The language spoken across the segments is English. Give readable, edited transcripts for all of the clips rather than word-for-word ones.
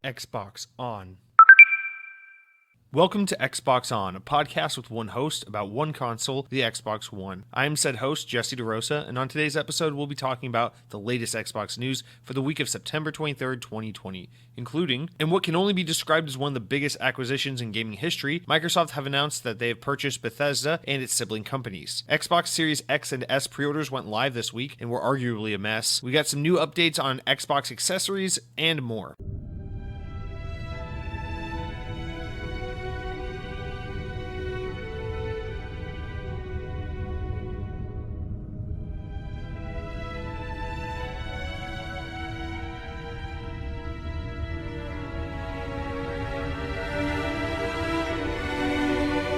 Xbox On. Welcome to Xbox On, a podcast with one host about one console, the Xbox One. I am said host, Jesse DeRosa, and on today's episode, we'll be talking about the latest Xbox news for the week of September 23rd, 2020, including, in what can only be described as one of the biggest acquisitions in gaming history, Microsoft have announced that they have purchased Bethesda and its sibling companies. Xbox Series X and S pre-orders went live this week and were arguably a mess. We got some new updates on Xbox accessories and more.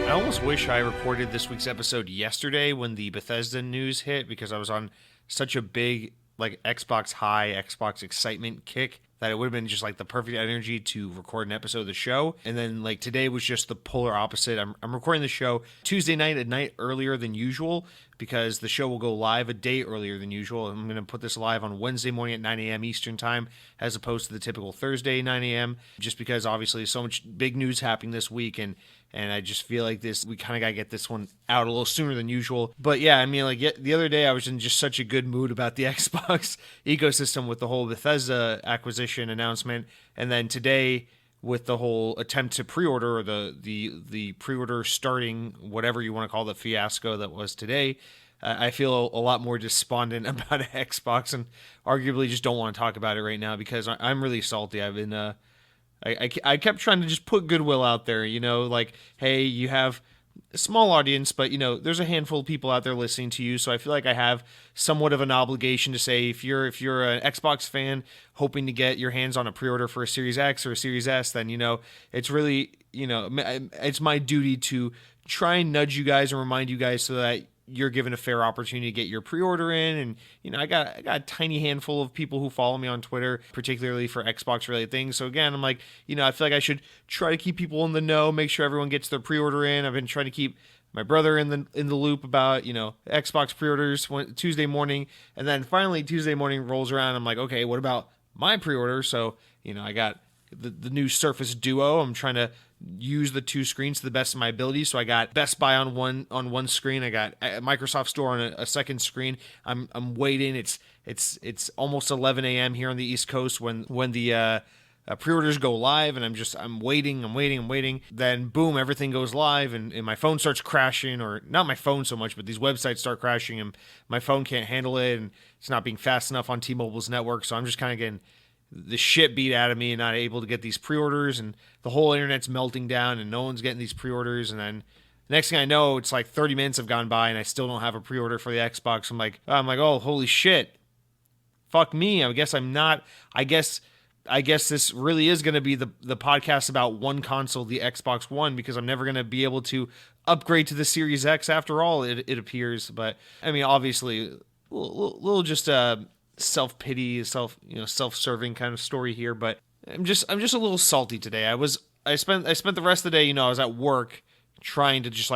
I almost wish I recorded this week's episode yesterday when the Bethesda news hit, because I was on such a big Xbox high, Xbox excitement kick that it would have been just the perfect energy to record an episode of the show. And then today was just the polar opposite. I'm recording the show Tuesday night at night earlier than usual because the show will go live a day earlier than usual. I'm going to put this live on Wednesday morning at 9 a.m. Eastern time as opposed to the typical Thursday 9 a.m. just because obviously so much big news happening this week and I just feel like we kind of got to get this one out a little sooner than usual. But yeah, I mean, the other day I was in just such a good mood about the Xbox ecosystem with the whole Bethesda acquisition announcement. And then today with the whole attempt to pre-order or the pre-order starting, whatever you want to call the fiasco that was today, I feel a lot more despondent about Xbox and arguably just don't want to talk about it right now because I'm really salty. I've been... I kept trying to just put goodwill out there, hey, you have a small audience, but, there's a handful of people out there listening to you, so I feel like I have somewhat of an obligation to say if you're an Xbox fan hoping to get your hands on a pre-order for a Series X or a Series S, then, it's really, it's my duty to try and nudge you guys and remind you guys so that you're given a fair opportunity to get your pre-order in. And, I got a tiny handful of people who follow me on Twitter, particularly for Xbox related things. So again, I'm I feel like I should try to keep people in the know, make sure everyone gets their pre-order in. I've been trying to keep my brother in the loop about, Xbox pre-orders Tuesday morning. And then finally Tuesday morning rolls around. I'm like, okay, what about my pre-order? So, I got the new Surface Duo. I'm trying to use the two screens to the best of my ability. So I got Best Buy on one screen. I got Microsoft Store on a second screen. I'm waiting. It's almost 11 a.m. here on the East Coast when the pre-orders go live, and I'm waiting. Then boom, everything goes live, and my phone starts crashing, or not my phone so much, but these websites start crashing, and my phone can't handle it, and it's not being fast enough on T-Mobile's network. So I'm just kind of getting the shit beat out of me and not able to get these pre-orders, and the whole internet's melting down and no one's getting these pre-orders. And then the next thing I know, it's 30 minutes have gone by and I still don't have a pre-order for the Xbox. I'm like, oh, holy shit. Fuck me. I guess this really is going to be the podcast about one console, the Xbox One, because I'm never going to be able to upgrade to the Series X after all, it appears. But I mean, obviously, a little just self-pity, self-serving kind of story here, but I'm just a little salty today. I spent the rest of the day, I was at work trying to just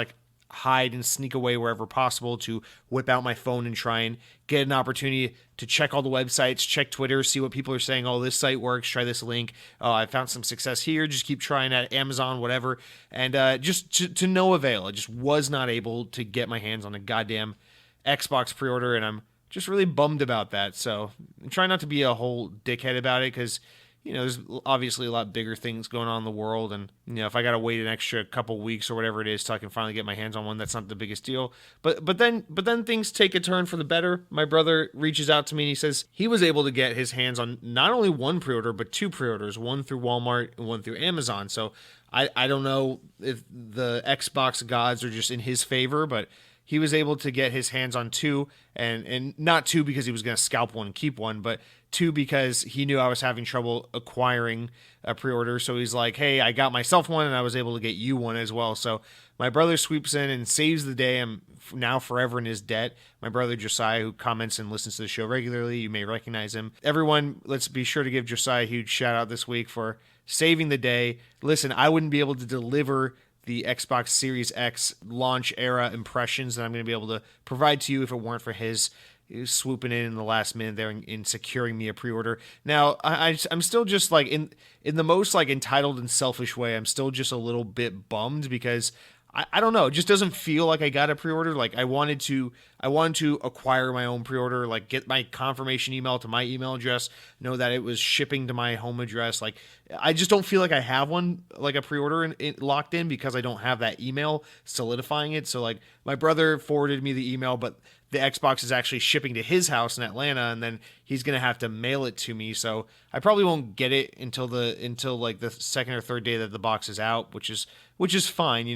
hide and sneak away wherever possible to whip out my phone and try and get an opportunity to check all the websites, check Twitter, see what people are saying. Oh, this site works, try this link. Oh, I found some success here, just keep trying at Amazon, whatever. And just to no avail. I just was not able to get my hands on a goddamn Xbox pre-order, and I'm just really bummed about that. So I'm trying not to be a whole dickhead about it because, there's obviously a lot bigger things going on in the world. And, if I got to wait an extra couple weeks or whatever it is till I can finally get my hands on one, that's not the biggest deal. But then things take a turn for the better. My brother reaches out to me and he says he was able to get his hands on not only one pre-order, but two pre-orders, one through Walmart and one through Amazon. So I don't know if the Xbox gods are just in his favor, but he was able to get his hands on two, and not two because he was going to scalp one and keep one, but two because he knew I was having trouble acquiring a pre-order. So he's like, hey, I got myself one and I was able to get you one as well. So my brother sweeps in and saves the day. I'm now forever in his debt. My brother Josiah, who comments and listens to the show regularly, you may recognize him. Everyone, let's be sure to give Josiah a huge shout out this week for saving the day. Listen, I wouldn't be able to deliver the Xbox Series X launch era impressions that I'm going to be able to provide to you if it weren't for his swooping in the last minute there and securing me a pre-order. Now I'm still just like in the most like entitled and selfish way. I'm still just a little bit bummed because I don't know. It just doesn't feel like I got a pre-order. Like I wanted to acquire my own pre-order, like get my confirmation email to my email address, know that it was shipping to my home address. Like I just don't feel like I have one, like a pre-order locked in because I don't have that email solidifying it. So like my brother forwarded me the email, but the Xbox is actually shipping to his house in Atlanta, and then he's gonna have to mail it to me. So I probably won't get it until like the second or third day that the box is out, which is fine.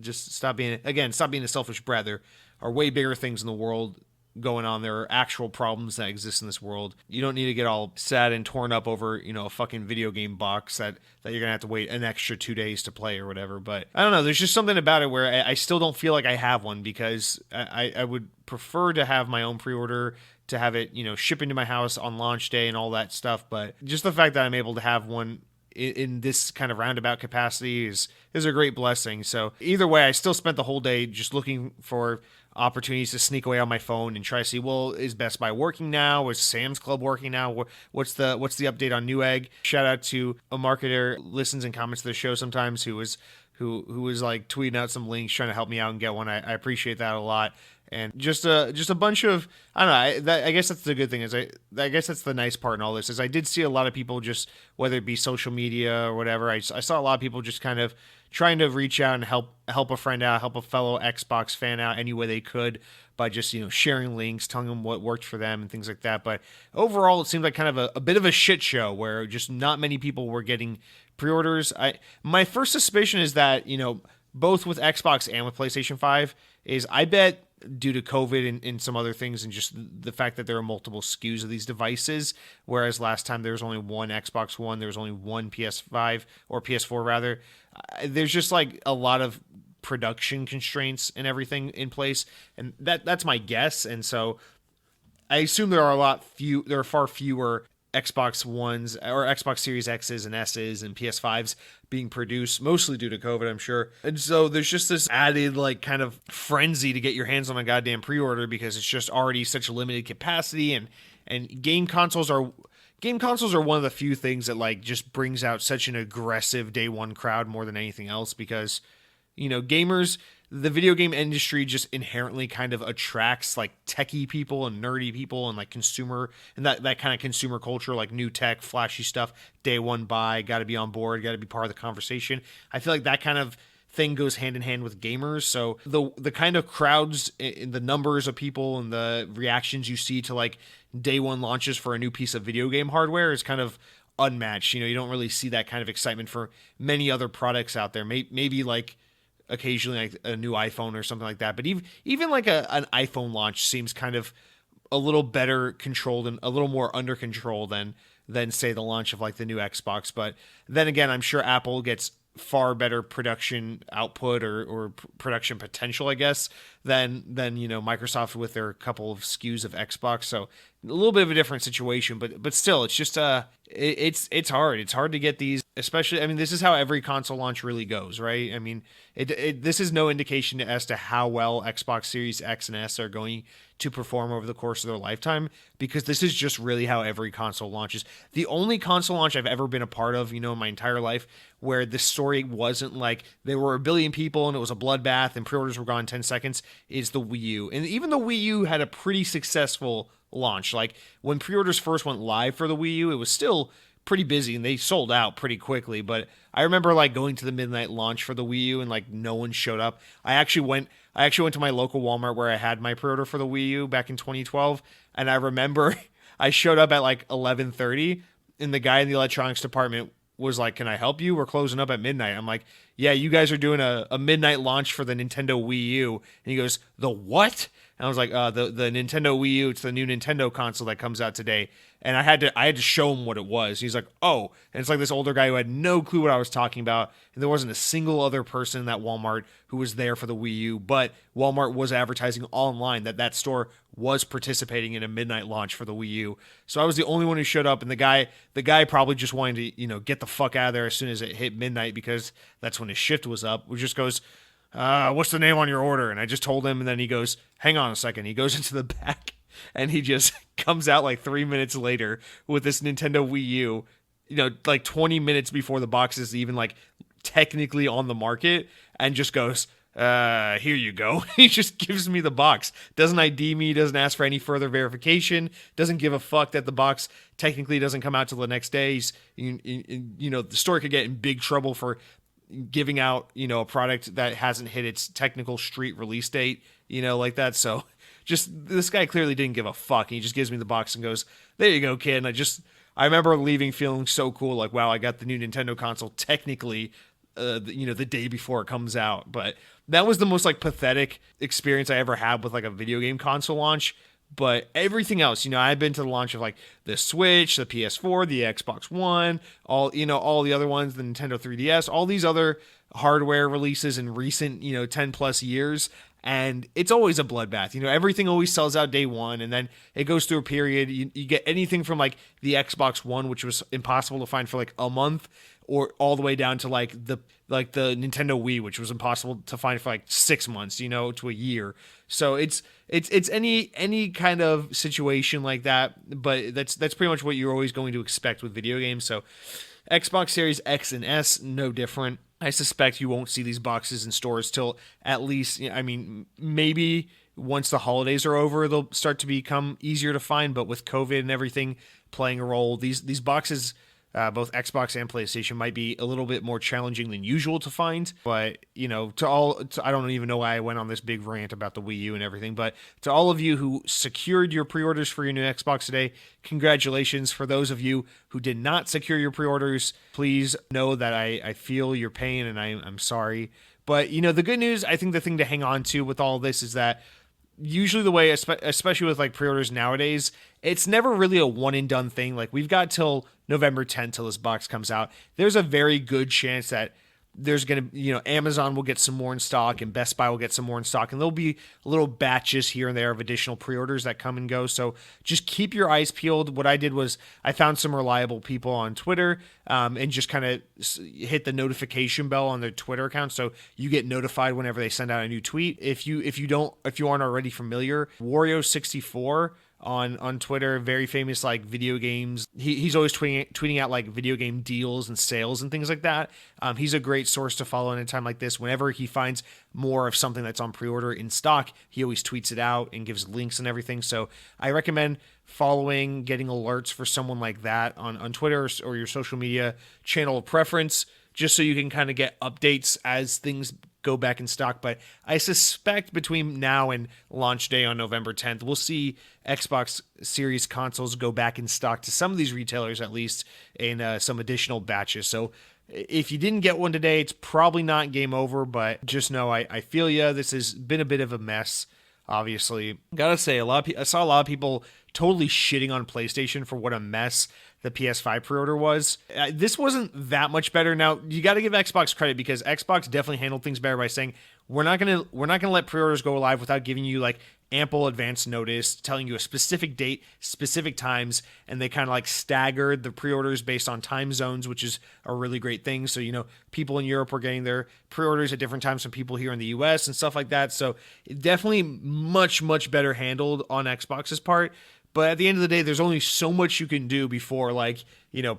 Just stop being a selfish brat. There are way bigger things in the world going on. There are actual problems that exist in this world. You don't need to get all sad and torn up over, a fucking video game box that you're gonna have to wait an extra 2 days to play or whatever. But I don't know. There's just something about it where I still don't feel like I have one because I would prefer to have my own pre-order, to have it, shipping to my house on launch day and all that stuff. But just the fact that I'm able to have one in this kind of roundabout capacity is a great blessing. So either way, I still spent the whole day just looking for opportunities to sneak away on my phone and try to see, well, is Best Buy working now? Is Sam's Club working now? What's the update on Newegg? Shout out to a marketer listens and comments to the show sometimes who was like tweeting out some links trying to help me out and get one. I appreciate that a lot. And just a bunch of, I don't know, I guess that's the good thing is I guess that's the nice part in all this is I did see a lot of people just, whether it be social media or whatever, I saw a lot of people just kind of trying to reach out and help a friend out, help a fellow Xbox fan out any way they could by just, sharing links, telling them what worked for them and things like that. But overall, it seemed like kind of a bit of a shit show where just not many people were getting pre-orders. My first suspicion is that, both with Xbox and with PlayStation 5 is I bet due to COVID and some other things and just the fact that there are multiple SKUs of these devices, whereas last time there was only one Xbox One, there was only one PS5 or PS4 rather. There's just like a lot of production constraints and everything in place, and that's my guess. And so I assume there are far fewer Xbox Ones or Xbox Series X's and S's and PS5s being produced, mostly due to COVID, I'm sure. And so there's just this added like kind of frenzy to get your hands on a goddamn pre-order because it's just already such a limited capacity, and game consoles are one of the few things that like just brings out such an aggressive day one crowd more than anything else because gamers, the video game industry just inherently kind of attracts like techie people and nerdy people and like consumer and that kind of consumer culture, like new tech, flashy stuff, day one buy, got to be on board, got to be part of the conversation. I feel like that kind of thing goes hand in hand with gamers. So the kind of crowds in the numbers of people and the reactions you see to like day one launches for a new piece of video game hardware is kind of unmatched. You don't really see that kind of excitement for many other products out there. Maybe like occasionally like a new iPhone or something like that. But even like an iPhone launch seems kind of a little better controlled and a little more under control than say the launch of like the new Xbox. But then again, I'm sure Apple gets far better production output or production potential, I guess, than Microsoft with their couple of SKUs of Xbox. So a little bit of a different situation, but still, it's just it's hard. It's hard to get these, especially. I mean, this is how every console launch really goes, right? I mean, this is no indication as to how well Xbox Series X and S are going to perform over the course of their lifetime, because this is just really how every console launches. The only console launch I've ever been a part of, in my entire life, where the story wasn't like there were a billion people and it was a bloodbath and pre-orders were gone in 10 seconds, is the Wii U. And even the Wii U had a pretty successful launch. Like when pre-orders first went live for the Wii U, it was still pretty busy and they sold out pretty quickly. But I remember like going to the midnight launch for the Wii U and like no one showed up. I actually went to my local Walmart where I had my pre-order for the Wii U back in 2012, and I remember I showed up at like 11:30 and the guy in the electronics department was like, "Can I help you? We're closing up at midnight." I'm like, "Yeah, you guys are doing a midnight launch for the Nintendo Wii U." And he goes, "The what?" And I was like, the Nintendo Wii U, it's the new Nintendo console that comes out today." And I had to show him what it was. He's like, "Oh." And it's like this older guy who had no clue what I was talking about. And there wasn't a single other person in that Walmart who was there for the Wii U, but Walmart was advertising online that store was participating in a midnight launch for the Wii U. So I was the only one who showed up, and the guy probably just wanted to, get the fuck out of there as soon as it hit midnight, because that's when his shift was up. He just goes, "What's the name on your order?" And I just told him, and then he goes, "Hang on a second." He goes into the back and he just comes out like 3 minutes later with this Nintendo Wii U, like 20 minutes before the box is even like technically on the market, and just goes, here you go. He just gives me the box. Doesn't ID me, doesn't ask for any further verification, doesn't give a fuck that the box technically doesn't come out till the next day. The store could get in big trouble for giving out, a product that hasn't hit its technical street release date, like that. So just this guy clearly didn't give a fuck. He just gives me the box and goes, there you go, kid. And I remember leaving feeling so cool, like, wow, I got the new Nintendo console technically, the day before it comes out. But that was the most like pathetic experience I ever had with like a video game console launch. But everything else, I've been to the launch of like the Switch, the PS4, the Xbox One, all the other ones, the Nintendo 3DS, all these other hardware releases in recent, 10 plus years. And it's always a bloodbath. Everything always sells out day one, and then it goes through a period. You get anything from like the Xbox One, which was impossible to find for like a month, or all the way down to like the Nintendo Wii, which was impossible to find for like 6 months, to a year. So it's any kind of situation like that, but that's pretty much what you're always going to expect with video games. So Xbox Series X and S, no different. I suspect you won't see these boxes in stores till at least, maybe once the holidays are over, they'll start to become easier to find. But with COVID and everything playing a role, these boxes, both Xbox and PlayStation, might be a little bit more challenging than usual to find. But, I don't even know why I went on this big rant about the Wii U and everything. But to all of you who secured your pre-orders for your new Xbox today, congratulations. For those of you who did not secure your pre-orders, please know that I feel your pain, and I'm sorry. But, the good news, I think the thing to hang on to with all this is that usually the way, especially with like pre-orders nowadays, it's never really a one and done thing. Like, we've got till November 10th till this box comes out. There's a very good chance that there's going to, Amazon will get some more in stock, and Best Buy will get some more in stock, and there'll be little batches here and there of additional pre-orders that come and go. So just keep your eyes peeled. What I did was I found some reliable people on Twitter, and just kind of hit the notification bell on their Twitter account, so you get notified whenever they send out a new tweet. If you aren't already familiar, Wario64 on Twitter, very famous like video games. He's always tweeting out like video game deals and sales and things like that. He's a great source to follow in a time like this. Whenever he finds more of something that's on pre-order in stock, he always tweets it out and gives links and everything. So I recommend following, getting alerts for someone like that on Twitter or your social media channel of preference, just so you can kind of get updates as things go back in stock. But I suspect between now and launch day on November 10th, we'll see Xbox Series consoles go back in stock to some of these retailers, at least in some additional batches. So if you didn't get one today, it's probably not game over, but just know I feel ya. This has been a bit of a mess, obviously. Gotta say, I saw a lot of people totally shitting on PlayStation for what a mess the PS5 pre-order was. This wasn't that much better. Now, you got to give Xbox credit, because Xbox definitely handled things better by saying, we're not gonna let pre-orders go live without giving you like ample advance notice, telling you a specific date, specific times, and they kind of like staggered the pre-orders based on time zones, which is a really great thing. So, people in Europe were getting their pre-orders at different times from people here in the US and stuff like that. So definitely much, much better handled on Xbox's part. But at the end of the day, there's only so much you can do before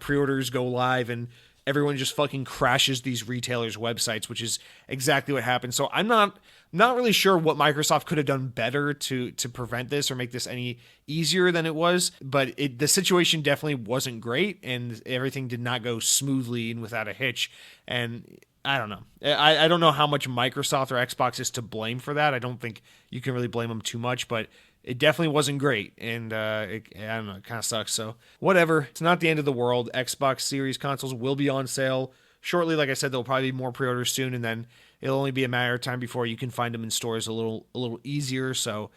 pre-orders go live and everyone just fucking crashes these retailers' websites, which is exactly what happened. So I'm not really sure what Microsoft could have done better to prevent this or make this any easier than it was. But the situation definitely wasn't great, and everything did not go smoothly and without a hitch. And I don't know. I don't know how much Microsoft or Xbox is to blame for that. I don't think you can really blame them too much, but it definitely wasn't great, and I don't know, it kind of sucks. So whatever, it's not the end of the world. Xbox Series consoles will be on sale shortly. Like I said, there'll probably be more pre-orders soon, and then it'll only be a matter of time before you can find them in stores a little easier. So,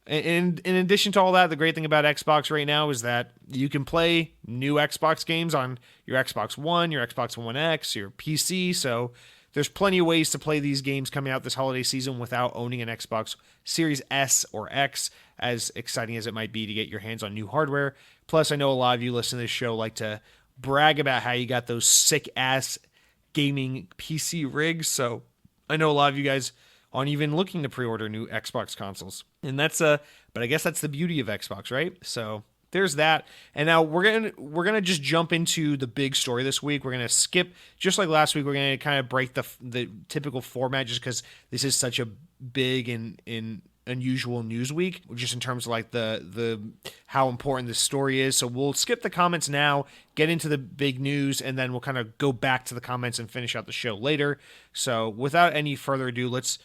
in addition to all that, the great thing about Xbox right now is that you can play new Xbox games on your Xbox One, your Xbox One X, your PC. So there's plenty of ways to play these games coming out this holiday season without owning an Xbox Series S or X, as exciting as it might be to get your hands on new hardware. Plus, I know a lot of you listening to this show like to brag about how you got those sick-ass gaming PC rigs, so I know a lot of you guys aren't even looking to pre-order new Xbox consoles. And but I guess that's the beauty of Xbox, right? So there's that. And now we're gonna just jump into the big story this week. We're gonna skip, just like last week. We're gonna kind of break the typical format, just because this is such a big and unusual news week, just in terms of like the how important this story is. So we'll skip the comments now, get into the big news, and then we'll kind of go back to the comments and finish out the show later. So without any further ado, let's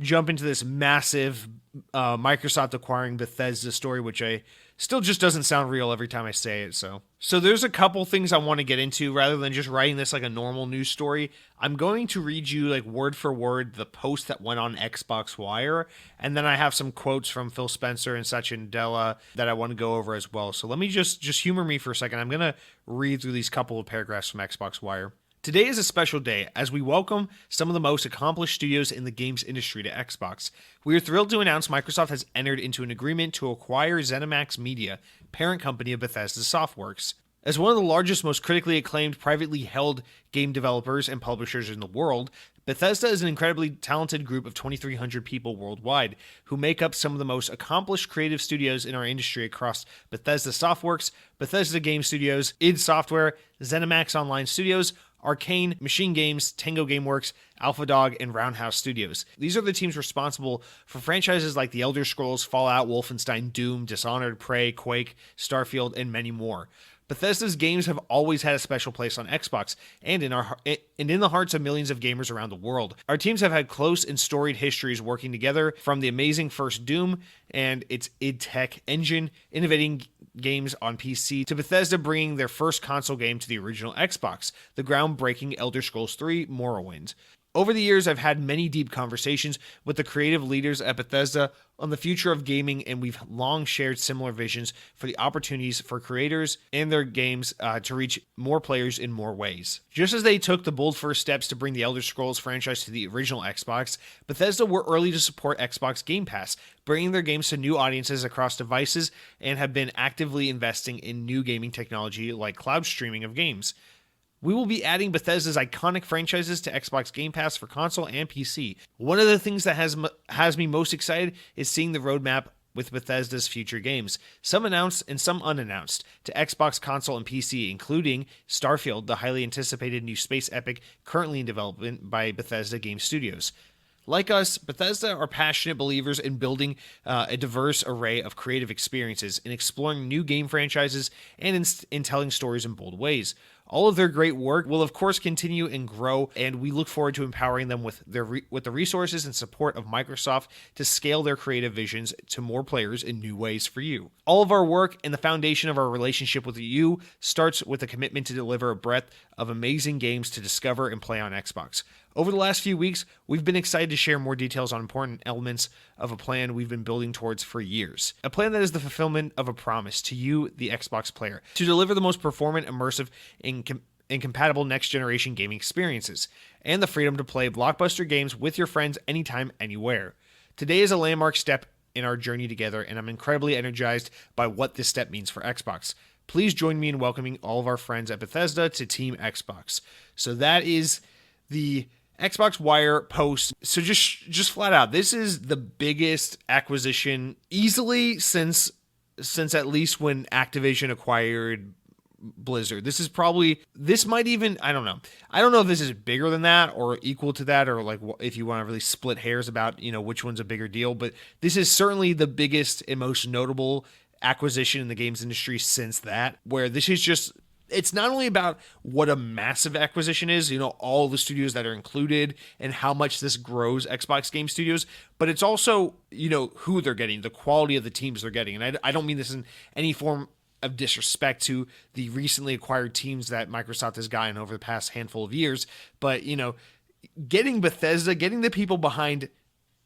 jump into this massive Microsoft acquiring Bethesda story, which I still just doesn't sound real every time I say it. So there's a couple things I want to get into rather than just writing this like a normal news story. I'm going to read you like word for word the post that went on Xbox Wire, and then I have some quotes from Phil Spencer and Satya Nadella that I want to go over as well. So let me just humor me for a second. I'm going to read through these couple of paragraphs from Xbox Wire. Today is a special day as we welcome some of the most accomplished studios in the games industry to Xbox. We are thrilled to announce Microsoft has entered into an agreement to acquire ZeniMax Media, parent company of Bethesda Softworks. As one of the largest, most critically acclaimed, privately held game developers and publishers in the world, Bethesda is an incredibly talented group of 2,300 people worldwide who make up some of the most accomplished creative studios in our industry across Bethesda Softworks, Bethesda Game Studios, id Software, ZeniMax Online Studios, Arcane, Machine Games, Tango Gameworks, AlphaDog, and Roundhouse Studios. These are the teams responsible for franchises like The Elder Scrolls, Fallout, Wolfenstein, Doom, Dishonored, Prey, Quake, Starfield, and many more. Bethesda's games have always had a special place on Xbox and in the hearts of millions of gamers around the world. Our teams have had close and storied histories working together, from the amazing first Doom and its id Tech engine, innovating games on PC, to Bethesda bringing their first console game to the original Xbox, the groundbreaking Elder Scrolls III Morrowind. Over the years, I've had many deep conversations with the creative leaders at Bethesda on the future of gaming, and we've long shared similar visions for the opportunities for creators and their games to reach more players in more ways. Just as they took the bold first steps to bring the Elder Scrolls franchise to the original Xbox, Bethesda were early to support Xbox Game Pass, bringing their games to new audiences across devices, and have been actively investing in new gaming technology like cloud streaming of games. We will be adding Bethesda's iconic franchises to Xbox Game Pass for console and PC. One of the things that has me most excited is seeing the roadmap with Bethesda's future games, some announced and some unannounced, to Xbox console and PC, including Starfield, the highly anticipated new space epic currently in development by Bethesda Game Studios. Like us, Bethesda are passionate believers in building a diverse array of creative experiences, in exploring new game franchises, and in telling stories in bold ways. All of their great work will, of course, continue and grow, and we look forward to empowering them with the resources and support of Microsoft to scale their creative visions to more players in new ways for you. All of our work and the foundation of our relationship with you starts with a commitment to deliver a breadth of amazing games to discover and play on Xbox. Over the last few weeks, we've been excited to share more details on important elements of a plan we've been building towards for years. A plan that is the fulfillment of a promise to you, the Xbox player, to deliver the most performant, immersive, and compatible next-generation gaming experiences, and the freedom to play blockbuster games with your friends anytime, anywhere. Today is a landmark step in our journey together, and I'm incredibly energized by what this step means for Xbox. Please join me in welcoming all of our friends at Bethesda to Team Xbox. So that is the Xbox Wire post. So just flat out, this is the biggest acquisition easily since at least when Activision acquired Blizzard. This might even, I don't know if this is bigger than that or equal to that, or like if you want to really split hairs about, which one's a bigger deal, but this is certainly the biggest and most notable acquisition in the games industry since that, where this is just, it's not only about what a massive acquisition is, all the studios that are included and how much this grows Xbox Game Studios, but it's also, who they're getting, the quality of the teams they're getting. And I don't mean this in any form of disrespect to the recently acquired teams that Microsoft has gotten over the past handful of years, but, getting Bethesda, getting the people behind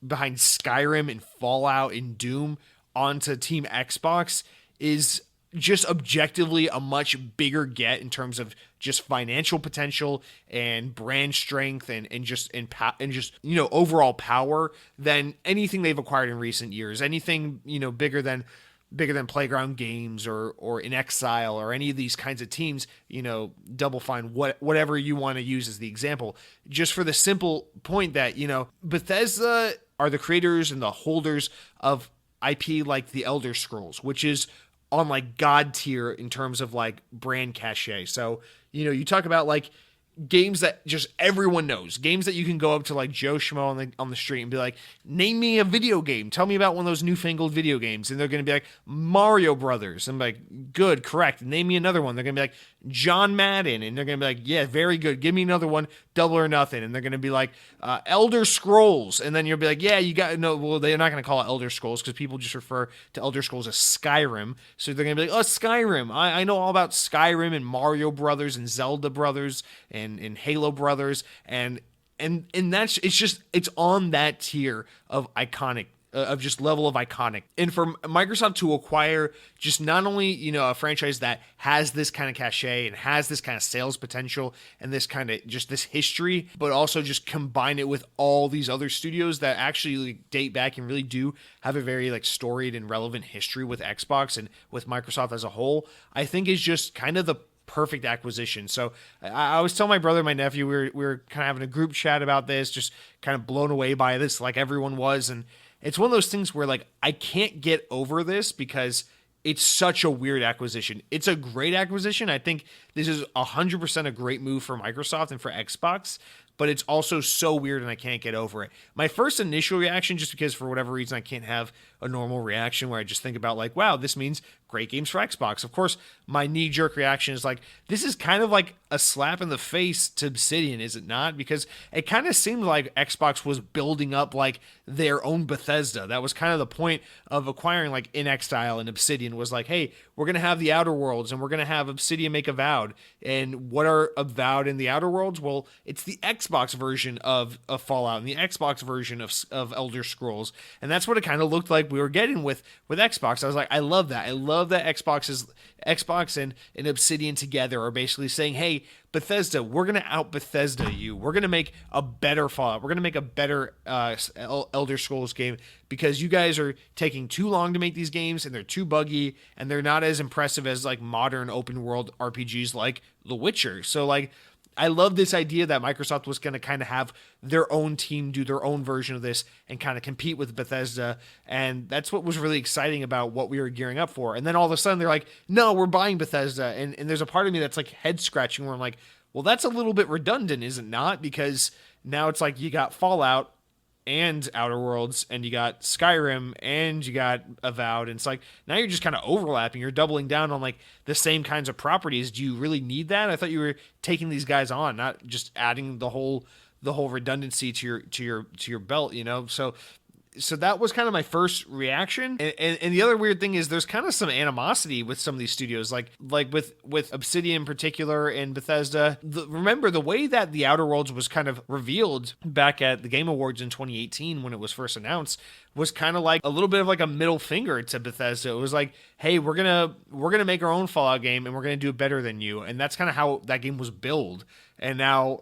Skyrim and Fallout and Doom onto Team Xbox is just objectively a much bigger get in terms of just financial potential and brand strength and just overall power than anything they've acquired in recent years. Anything bigger than Playground Games or In Exile or any of these kinds of teams. Double Fine, whatever you want to use as the example. Just for the simple point that Bethesda are the creators and the holders of, IP like the Elder Scrolls, which is on like god tier in terms of like brand cachet. So, you talk about like games that just everyone knows, games that you can go up to like Joe Schmo on the street and be like, name me a video game, tell me about one of those newfangled video games, and they're going to be like Mario Brothers. I'm like, good, correct, name me another one. They're going to be like John Madden, and they're going to be like, yeah, very good, give me another one, Double or Nothing. And they're going to be like Elder Scrolls, and then you'll be like, yeah, you got no, well, they're not going to call it Elder Scrolls because people just refer to Elder Scrolls as Skyrim. So they're going to be like, oh, Skyrim, I know all about Skyrim and Mario Brothers and Zelda Brothers and Halo Brothers, and that's, it's on that tier of iconic, of just level of iconic. And for Microsoft to acquire just not only, a franchise that has this kind of cachet and has this kind of sales potential and this kind of just this history, but also just combine it with all these other studios that actually date back and really do have a very like storied and relevant history with Xbox and with Microsoft as a whole, I think is just kind of the perfect acquisition. So I was telling my brother and my nephew, we were kind of having a group chat about this, just kind of blown away by this like everyone was. And it's one of those things where like I can't get over this because it's such a weird acquisition. It's a great acquisition. I think this is 100% a great move for Microsoft and for Xbox, but it's also so weird and I can't get over it. My first initial reaction, just because for whatever reason I can't have a normal reaction where I just think about like, wow, this means great games for Xbox. Of course, my knee-jerk reaction is like, this is kind of like a slap in the face to Obsidian, is it not? Because it kind of seemed like Xbox was building up like their own Bethesda. That was kind of the point of acquiring like inXile and Obsidian, was like, hey, we're going to have the Outer Worlds and we're going to have Obsidian make Avowed. And what are Avowed in the Outer Worlds? Well, it's the Xbox version of Fallout and the Xbox version of Elder Scrolls. And that's what it kind of looked like we were getting with Xbox. I was like, I love that. I love that Xbox and Obsidian together are basically saying, hey, Bethesda, we're going to out Bethesda you. We're going to make a better Fallout. We're going to make a better Elder Scrolls game because you guys are taking too long to make these games and they're too buggy and they're not as impressive as like modern open world RPGs like The Witcher. So like, I love this idea that Microsoft was going to kind of have their own team do their own version of this and kind of compete with Bethesda. And that's what was really exciting about what we were gearing up for. And then all of a sudden they're like, no, we're buying Bethesda. And there's a part of me that's like head scratching where I'm like, well, that's a little bit redundant, is it not? Because now it's like you got Fallout and Outer Worlds, and you got Skyrim, and you got Avowed, and it's like, now you're just kind of overlapping, you're doubling down on like the same kinds of properties. Do you really need that? I thought you were taking these guys on, not just adding the whole redundancy to your belt, So that was kind of my first reaction. And the other weird thing is there's kind of some animosity with some of these studios, like with Obsidian in particular and Bethesda. Remember the way that the Outer Worlds was kind of revealed back at the Game Awards in 2018 when it was first announced was kind of like a little bit of like a middle finger to Bethesda. It was like, hey, we're gonna make our own Fallout game and we're gonna do it better than you. And that's kind of how that game was billed. And now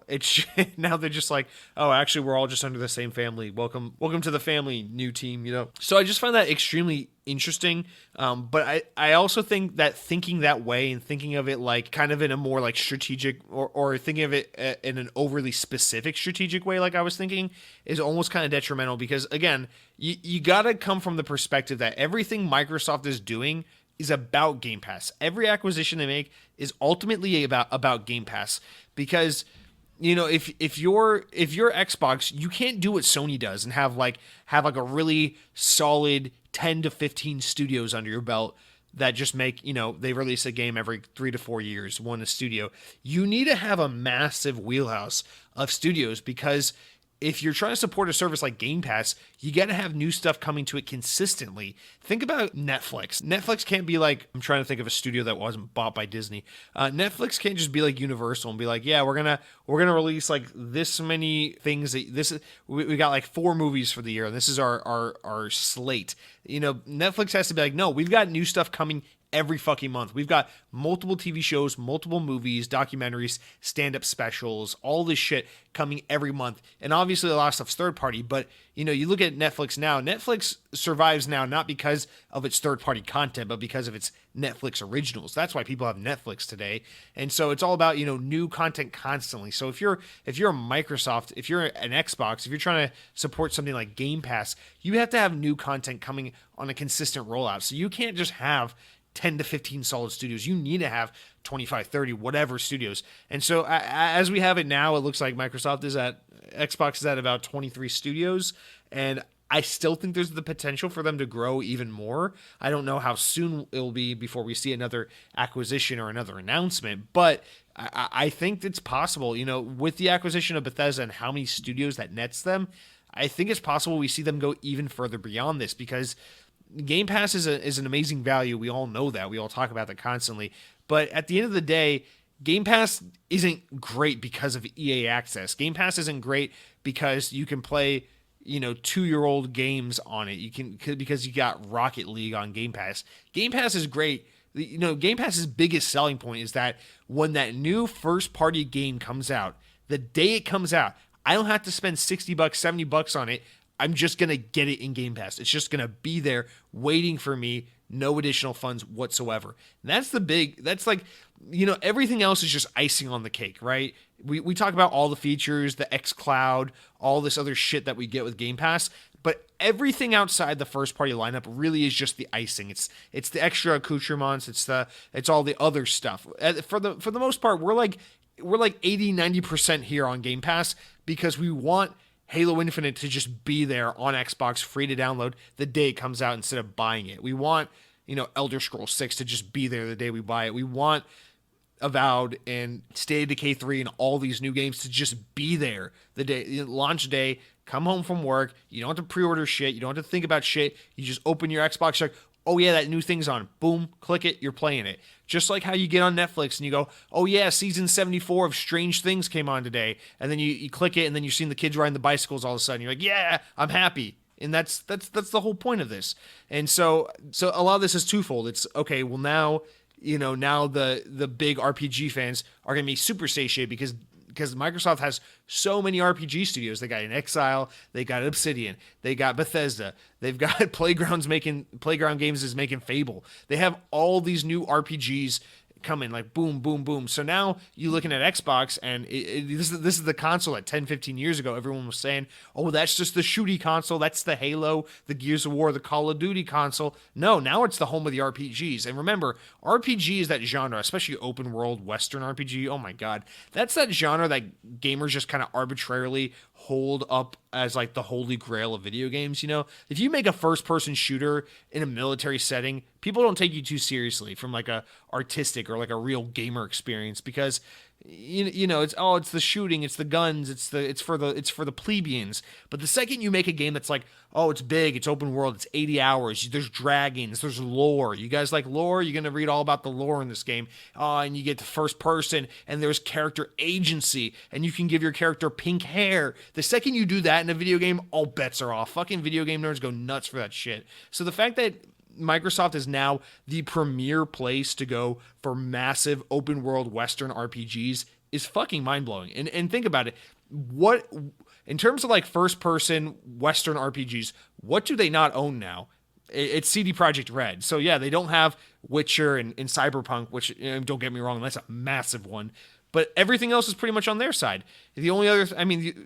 now they're just like, oh, actually, we're all just under the same family. Welcome to the family, new team, So I just find that extremely interesting. But I also think that thinking that way and thinking of it like kind of in a more like strategic or thinking of it in an overly specific strategic way, like I was thinking, is almost kind of detrimental because, again, you got to come from the perspective that everything Microsoft is doing is about Game Pass. Every acquisition they make is ultimately about Game Pass because if you're Xbox, you can't do what Sony does and have like a really solid 10 to 15 studios under your belt that just make, they release a game every 3 to 4 years, one a studio. You need to have a massive wheelhouse of studios because if you're trying to support a service like Game Pass, you got to have new stuff coming to it consistently. Think about Netflix. Netflix can't be like, I'm trying to think of a studio that wasn't bought by Disney. Netflix can't just be like Universal and be like, yeah, we're gonna release like this many things. We got like 4 movies for the year, and this is our slate. Netflix has to be like, no, we've got new stuff coming every fucking month. We've got multiple TV shows, multiple movies, documentaries, stand-up specials, all this shit coming every month. And obviously a lot of stuff's third party, but you look at Netflix now. Netflix survives now not because of its third-party content, but because of its Netflix originals. That's why people have Netflix today. And so it's all about, new content constantly. So if you're a Microsoft, if you're an Xbox, if you're trying to support something like Game Pass, you have to have new content coming on a consistent rollout. So you can't just have 10 to 15 solid studios. You need to have 25, 30, whatever studios. And so as we have it now, it looks like Xbox is at about 23 studios. And I still think there's the potential for them to grow even more. I don't know how soon it'll be before we see another acquisition or another announcement, but I think it's possible, with the acquisition of Bethesda and how many studios that nets them, I think it's possible we see them go even further beyond this, because Game Pass is an amazing value. We all know that. We all talk about that constantly. But at the end of the day, Game Pass isn't great because of EA Access. Game Pass isn't great because you can play, 2-year-old games on it. Because you got Rocket League on Game Pass. Game Pass is great. Game Pass's biggest selling point is that when that new first-party game comes out, the day it comes out, I don't have to spend $60, $70 on it. I'm just going to get it in Game Pass. It's just going to be there waiting for me. No additional funds whatsoever. And that's like, everything else is just icing on the cake, right? We talk about all the features, the xCloud, all this other shit that we get with Game Pass, but everything outside the first party lineup really is just the icing. It's the extra accoutrements. It's all the other stuff. For the most part, we're like 80-90% here on Game Pass because we want Halo Infinite to just be there on Xbox, free to download the day it comes out instead of buying it. We want, Elder Scrolls 6 to just be there the day we buy it. We want Avowed and State of Decay 3 and all these new games to just be there the day, launch day, come home from work. You don't have to pre-order shit. You don't have to think about shit. You just open your Xbox, you're like, oh yeah, that new thing's on. Boom, click it, you're playing it. Just like how you get on Netflix and you go, oh yeah, season 74 of Strange Things came on today. And then you click it and then you're seeing the kids riding the bicycles all of a sudden. You're like, yeah, I'm happy. And that's the whole point of this. And so a lot of this is twofold. It's okay, well now, now the big RPG fans are going to be super satiated because Microsoft has so many RPG studios. They got Exile, they got Obsidian, they got Bethesda, they've got Playground Games is making Fable. They have all these new RPGs coming, like boom, boom, boom. So now you're looking at Xbox, and this is the console that 10, 15 years ago everyone was saying, oh, that's just the shooty console, that's the Halo, the Gears of War, the Call of Duty console. No, now it's the home of the RPGs. And remember, RPG is that genre, especially open world Western RPG. Oh my god, that's that genre that gamers just kind of arbitrarily hold up as like the holy grail of video games. If you make a first person shooter in a military setting, people don't take you too seriously from like a artistic or like a real gamer experience, because it's the shooting, it's the guns, it's for the plebeians. But the second you make a game that's like, oh, it's big, it's open world, it's 80 hours, there's dragons, there's lore. You guys like lore? You're gonna read all about the lore in this game. And you get the first person, and there's character agency, and you can give your character pink hair. The second you do that in a video game, all bets are off. Fucking video game nerds go nuts for that shit. So the fact that Microsoft is now the premier place to go for massive open world Western RPGs is fucking mind blowing. And think about it. What, in terms of like first person Western RPGs, what do they not own now? It's CD Projekt Red. So yeah, they don't have Witcher and Cyberpunk, which, don't get me wrong, that's a massive one. But everything else is pretty much on their side. The only other,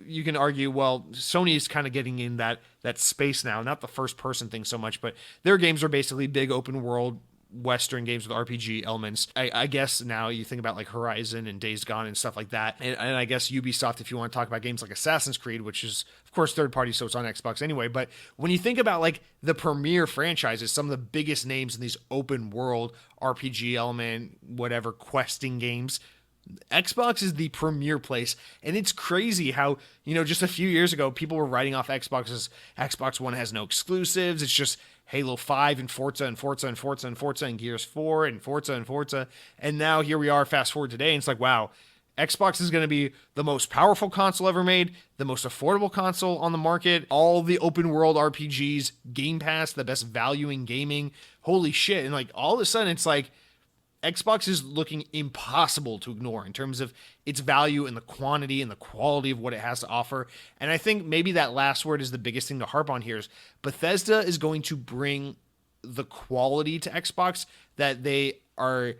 you can argue, well, Sony is kind of getting in that space now, not the first person thing so much, but their games are basically big open world Western games with RPG elements. I guess now you think about like Horizon and Days Gone and stuff like that. And I guess Ubisoft, if you want to talk about games like Assassin's Creed, which is of course third party, so it's on Xbox anyway. But when you think about like the premier franchises, some of the biggest names in these open world RPG element, whatever, questing games, Xbox is the premier place. And it's crazy how, just a few years ago, people were writing off Xbox as Xbox One has no exclusives. It's just Halo 5 and Forza and Forza and Forza and Forza and Gears 4 and Forza and Forza. And now here we are, fast forward today, and it's like, wow, Xbox is going to be the most powerful console ever made, the most affordable console on the market, all the open world RPGs, Game Pass, the best value in gaming. holy shit. And like all of a sudden it's like Xbox is looking impossible to ignore in terms of its value and the quantity and the quality of what it has to offer. And I think maybe that last word is the biggest thing to harp on here is Bethesda is going to bring the quality to Xbox that they are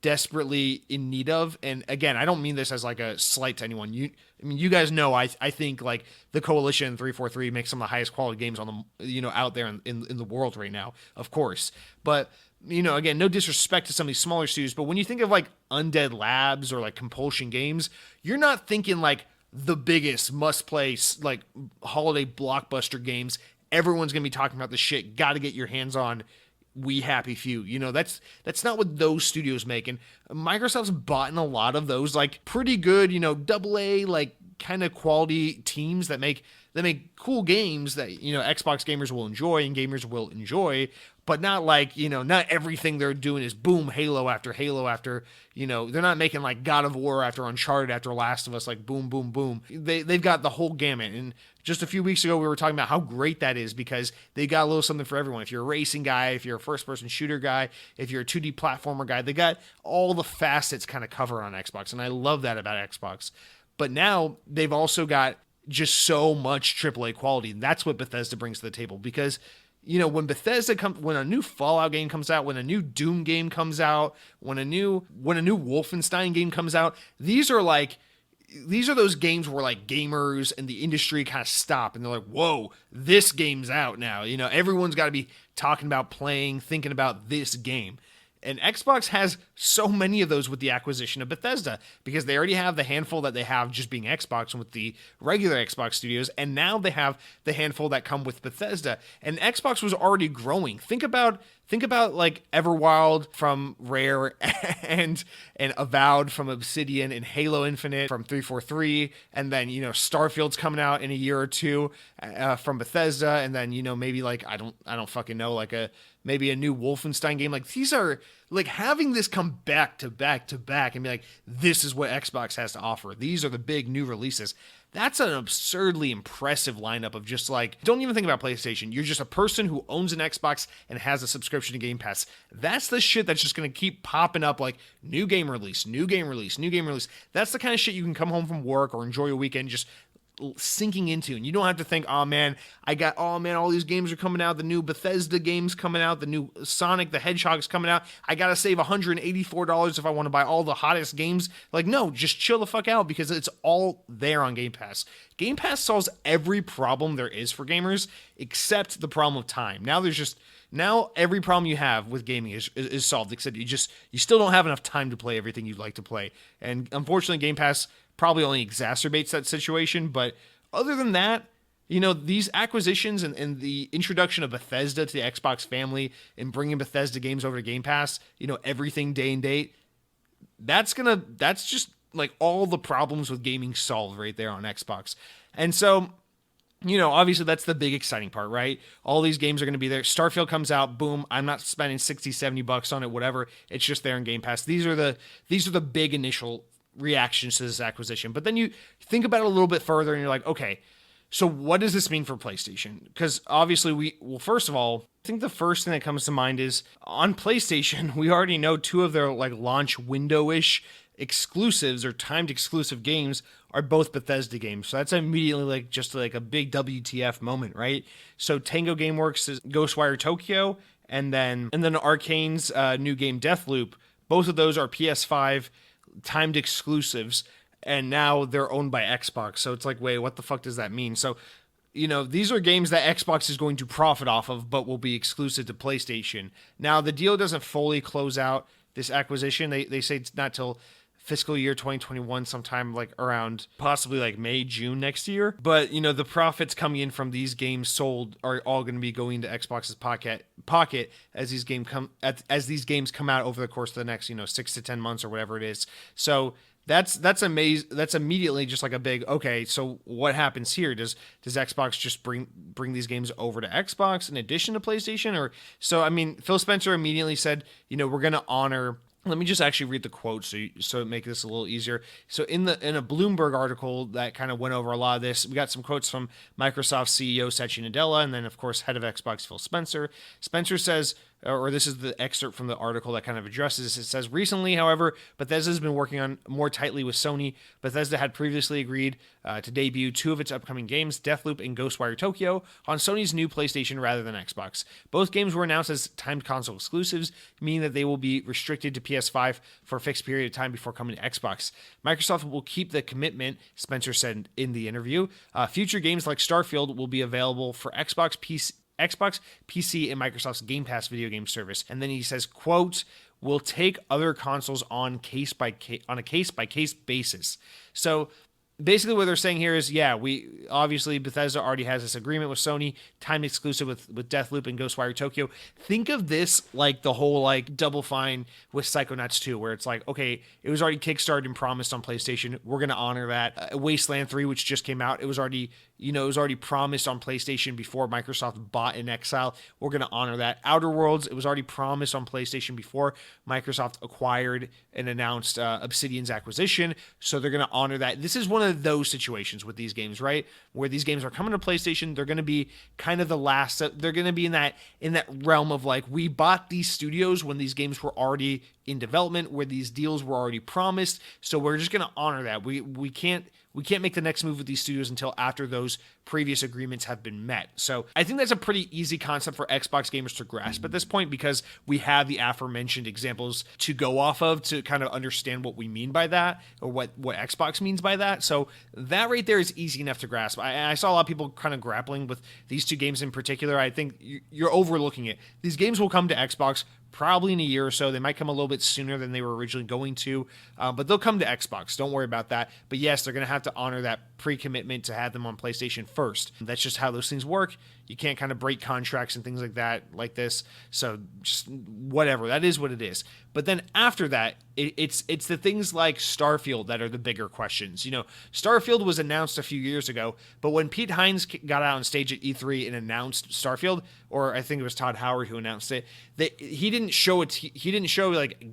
desperately in need of. And again, I don't mean this as like a slight to anyone. You guys know I think like the Coalition 343 makes some of the highest quality games on the out there in the world right now, of course. But again, no disrespect to some of these smaller studios, but when you think of like Undead Labs or like Compulsion Games, you're not thinking like the biggest must-play like holiday blockbuster games. Everyone's gonna be talking about the shit. Got to get your hands on. We Happy Few. That's not what those studios make. And Microsoft's bought in a lot of those like pretty good, double A like kind of quality teams that make cool games that Xbox gamers will enjoy and gamers will enjoy, but not like not everything they're doing is boom Halo after they're not making like God of War after Uncharted after Last of Us, like boom boom boom. They've got the whole gamut. And just a few weeks ago we were talking about how great that is because they got a little something for everyone. If you're a racing guy, if you're a first person shooter guy, if you're a 2D platformer guy, they got all the facets kind of covered on Xbox, and I love that about Xbox. But now they've also got just so much AAA quality. And that's what Bethesda brings to the table because, when when a new Fallout game comes out, when a new Doom game comes out, when a new Wolfenstein game comes out, these are those games where like gamers and the industry kind of stop and they're like, whoa, this game's out now. Everyone's got to be talking about thinking about this game. And Xbox has so many of those with the acquisition of Bethesda because they already have the handful that they have just being Xbox and with the regular Xbox studios. And now they have the handful that come with Bethesda. And Xbox was already growing. Think about like Everwild from Rare and Avowed from Obsidian and Halo Infinite from 343. And then, Starfield's coming out in a year or two from Bethesda. And then, maybe like, I don't fucking know, like maybe a new Wolfenstein game. Like these are like having this come back to back to back and be like, this is what Xbox has to offer. These are the big new releases. That's an absurdly impressive lineup of just like, don't even think about PlayStation. You're just a person who owns an Xbox and has a subscription to Game Pass. That's the shit that's just going to keep popping up like new game release, new game release, new game release. That's the kind of shit you can come home from work or enjoy your weekend just sinking into, and you don't have to think, all these games are coming out, the new Bethesda games coming out, the new Sonic the Hedgehog's coming out, I gotta save $184 if I want to buy all the hottest games. Like, no, just chill the fuck out because it's all there on Game Pass. Game Pass solves every problem there is for gamers except the problem of time. Now every problem you have with gaming is solved, except you still don't have enough time to play everything you'd like to play. And unfortunately, Game Pass probably only exacerbates that situation. But other than that, these acquisitions and the introduction of Bethesda to the Xbox family and bringing Bethesda games over to Game Pass, everything day and date, that's just like all the problems with gaming solved right there on Xbox. And so, obviously that's the big exciting part, right? All these games are going to be there. Starfield comes out, boom, I'm not spending $60-$70 on it, whatever. It's just there in Game Pass. These are the big initial reactions to this acquisition. But then you think about it a little bit further and you're like, okay, so what does this mean for PlayStation? Because obviously first of all, I think the first thing that comes to mind is on PlayStation, we already know two of their like launch window-ish exclusives or timed exclusive games are both Bethesda games. So that's immediately like just like a big WTF moment, right? So Tango Gameworks is Ghostwire Tokyo and then Arcane's new game Deathloop. Both of those are PS5 timed exclusives, and now they're owned by Xbox. So it's like, wait, what the fuck does that mean? So, these are games that Xbox is going to profit off of, but will be exclusive to PlayStation. Now, the deal doesn't fully close out this acquisition. They say it's not till fiscal year 2021, sometime like around possibly like May, June next year. But, the profits coming in from these games sold are all going to be going to Xbox's pocket as these games come out over the course of the next, 6 to 10 months or whatever it is. So that's amazing. That's immediately just like a big, okay, so what happens here? Does Xbox just bring these games over to Xbox in addition to PlayStation? Or so, I mean, Phil Spencer immediately said, we're going to honor. Let me just actually read the quote so it make this a little easier. So in a Bloomberg article that kind of went over a lot of this, we got some quotes from Microsoft CEO Satya Nadella and then of course head of Xbox Phil Spencer. Spencer says, or this is the excerpt from the article that kind of addresses this. It says, recently, however, Bethesda has been working on more tightly with Sony. Bethesda had previously agreed to debut 2 of its upcoming games, Deathloop and Ghostwire Tokyo, on Sony's new PlayStation rather than Xbox. Both games were announced as timed console exclusives, meaning that they will be restricted to PS5 for a fixed period of time before coming to Xbox. Microsoft will keep the commitment, Spencer said in the interview. Future games like Starfield will be available for Xbox, PC, and Microsoft's Game Pass video game service. And then he says, quote, "We'll take other consoles on a case by case basis." So basically what they're saying here is, yeah, we obviously Bethesda already has this agreement with Sony, timed exclusive with Deathloop and Ghostwire Tokyo. Think of this like the whole like Double Fine with Psychonauts 2, where it's like, okay, it was already kickstarted and promised on PlayStation. We're gonna honor that. Wasteland 3, which just came out, it was already promised on PlayStation before Microsoft bought In Exile. We're going to honor that. Outer Worlds, it was already promised on PlayStation before Microsoft acquired and announced Obsidian's acquisition. So they're going to honor that. This is one of those situations with these games, right? Where these games are coming to PlayStation. They're going to be kind of the last. They're going to be in that realm of like, we bought these studios when these games were already in development, where these deals were already promised. So we're just going to honor that. We can't make the next move with these studios until after those previous agreements have been met. So I think that's a pretty easy concept for Xbox gamers to grasp at this point, because we have the aforementioned examples to go off of to kind of understand what we mean by that, or what Xbox means by that. So that right there is easy enough to grasp. I saw a lot of people kind of grappling with these two games in particular. I think you're overlooking it. These games will come to Xbox probably in a year or so. They might come a little bit sooner than they were originally going to, but they'll come to Xbox. Don't worry about that. But yes, they're going to have to honor that pre-commitment to have them on PlayStation first. That's just how those things work. You can't kind of break contracts and things like that, like this. So just whatever. That is what it is. But then after that, it's the things like Starfield that are the bigger questions. You know, Starfield was announced a few years ago, but when Pete Hines got out on stage at E3 and announced Starfield, or I think it was Todd Howard who announced it, that he didn't show like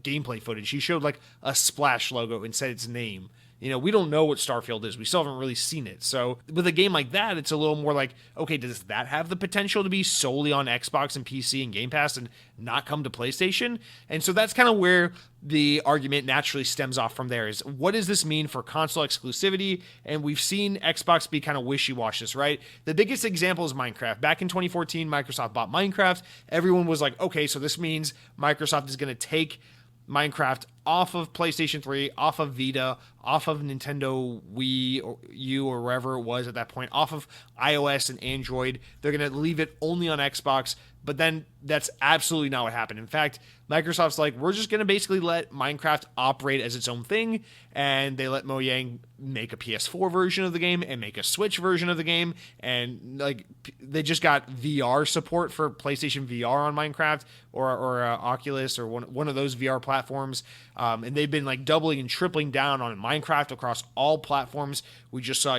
gameplay footage. He showed like a splash logo and said its name. You know, we don't know what Starfield is. We still haven't really seen it. So with a game like that, it's a little more like, okay, does that have the potential to be solely on Xbox and PC and Game Pass and not come to PlayStation? And so that's kind of where the argument naturally stems off from there, is what does this mean for console exclusivity? And we've seen Xbox be kind of wishy-washy, right? The biggest example is Minecraft. Back in 2014, Microsoft bought Minecraft. Everyone was like, okay, so this means Microsoft is going to take Minecraft off of PlayStation 3, off of Vita, off of Nintendo Wii or U or wherever it was at that point, off of iOS and Android. They're going to leave it only on Xbox. But then that's absolutely not what happened. In fact, Microsoft's like, we're just going to basically let Minecraft operate as its own thing. And they let Mojang make a PS4 version of the game and make a Switch version of the game. And like, they just got VR support for PlayStation VR on Minecraft or Oculus or one of those VR platforms. And they've been like doubling and tripling down on Minecraft across all platforms. We just saw,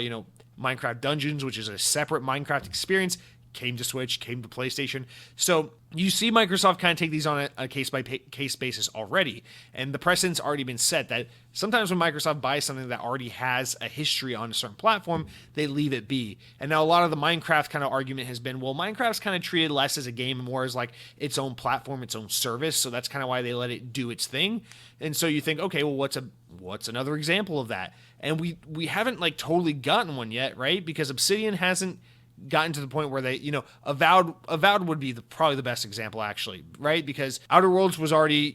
Minecraft Dungeons, which is a separate Minecraft experience, came to Switch, came to PlayStation. So you see Microsoft kind of take these on a case-by-case basis already. And the precedent's already been set that sometimes when Microsoft buys something that already has a history on a certain platform, they leave it be. And now a lot of the Minecraft kind of argument has been, well, Minecraft's kind of treated less as a game and more as like its own platform, its own service. So that's kind of why they let it do its thing. And so you think, okay, well, what's another example of that? And we haven't like totally gotten one yet, right? Because Obsidian hasn't gotten to the point where they, Avowed would be probably the best example, actually, right? Because Outer Worlds was already,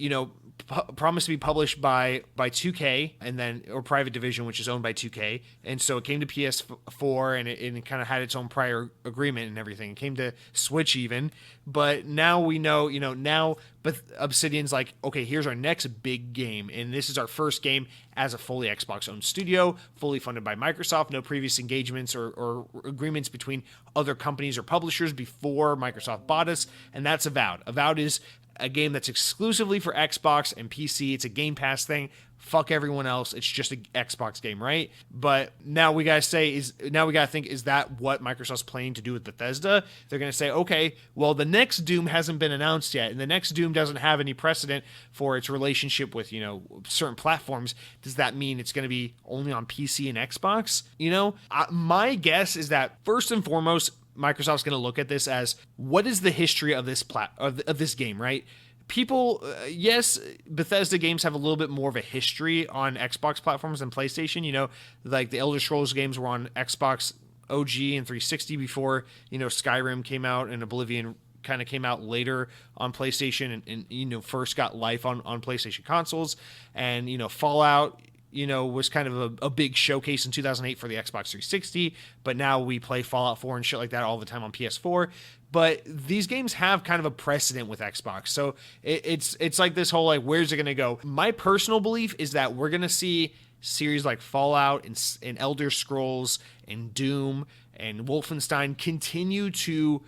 promised to be published by 2K and then, or Private Division, which is owned by 2K. And so it came to PS4 and it kind of had its own prior agreement and everything. It came to Switch even. But now we know, but Obsidian's like, okay, here's our next big game. And this is our first game as a fully Xbox owned studio, fully funded by Microsoft, no previous engagements or agreements between other companies or publishers before Microsoft bought us. And that's Avowed. Avowed is a game that's exclusively for Xbox and PC. It's a Game Pass thing. Fuck everyone else. It's just an Xbox game, right? But now we gotta think, is that what Microsoft's planning to do with Bethesda? They're gonna say, okay, well, the next Doom hasn't been announced yet, and the next Doom doesn't have any precedent for its relationship with, certain platforms. Does that mean it's gonna be only on PC and Xbox? My guess is that first and foremost, Microsoft's going to look at this as, what is the history of this of this game, right? People, yes, Bethesda games have a little bit more of a history on Xbox platforms than PlayStation. You know, like the Elder Scrolls games were on Xbox OG and 360 before, you know, Skyrim came out, and Oblivion kind of came out later on PlayStation and you know, first got life on PlayStation consoles. And, you know, Fallout, you know, was kind of a big showcase in 2008 for the Xbox 360, but now we play Fallout 4 and shit like that all the time on PS4. But these games have kind of a precedent with Xbox. So it's like this whole, like, where's it going to go? My personal belief is that we're going to see series like Fallout and Elder Scrolls and Doom and Wolfenstein continue to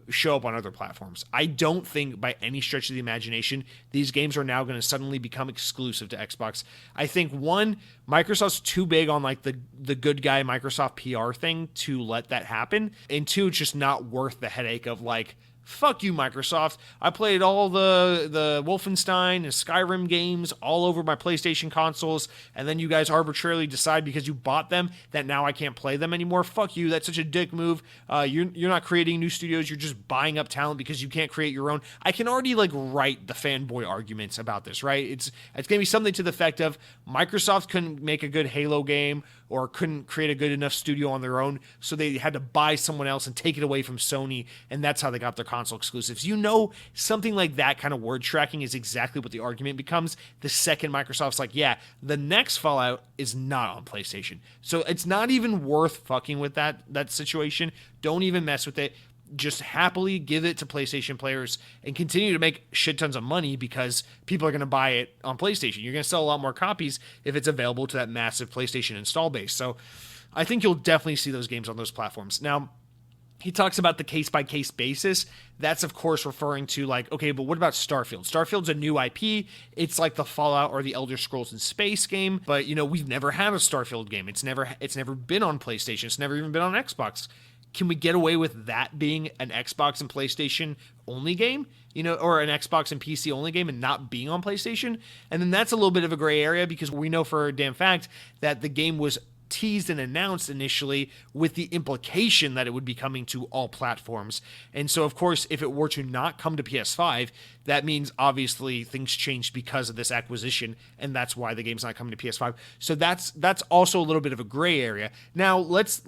show up on other platforms. I don't think by any stretch of the imagination these games are now going to suddenly become exclusive to Xbox. I think, one, Microsoft's too big on like the good guy Microsoft PR thing to let that happen, and two, it's just not worth the headache of like, fuck you, Microsoft. I played all the Wolfenstein and Skyrim games all over my PlayStation consoles, and then you guys arbitrarily decide because you bought them that now I can't play them anymore. Fuck you. That's such a dick move. You're not creating new studios. You're just buying up talent because you can't create your own. I can already like write the fanboy arguments about this, right? It's going to be something to the effect of Microsoft couldn't make a good Halo game or couldn't create a good enough studio on their own, so they had to buy someone else and take it away from Sony, and that's how they got their console exclusives. You know, something like that kind of word tracking is exactly what the argument becomes the second Microsoft's like, yeah, the next Fallout is not on PlayStation. So it's not even worth fucking with that situation. Don't even mess with it. Just happily give it to PlayStation players and continue to make shit tons of money because people are going to buy it on PlayStation. You're going to sell a lot more copies if it's available to that massive PlayStation install base. So I think you'll definitely see those games on those platforms. Now, he talks about the case-by-case basis. That's, of course, referring to like, okay, but what about Starfield? Starfield's a new IP. It's like the Fallout or the Elder Scrolls in Space game, but, you know, we've never had a Starfield game. It's never been on PlayStation. It's never even been on Xbox. Can we get away with that being an Xbox and PlayStation only game, you know, or an Xbox and PC only game and not being on PlayStation? And then that's a little bit of a gray area because we know for a damn fact that the game was teased and announced initially with the implication that it would be coming to all platforms. And so, of course, if it were to not come to PS5, that means obviously things changed because of this acquisition, and that's why the game's not coming to PS5. So that's also a little bit of a gray area. Now, let's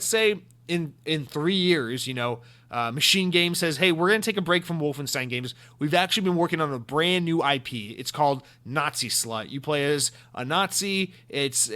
say in 3 years, you know, Machine Game says, hey, we're going to take a break from Wolfenstein games. We've actually been working on a brand new IP. It's called Nazi Slut. You play as a Nazi. It's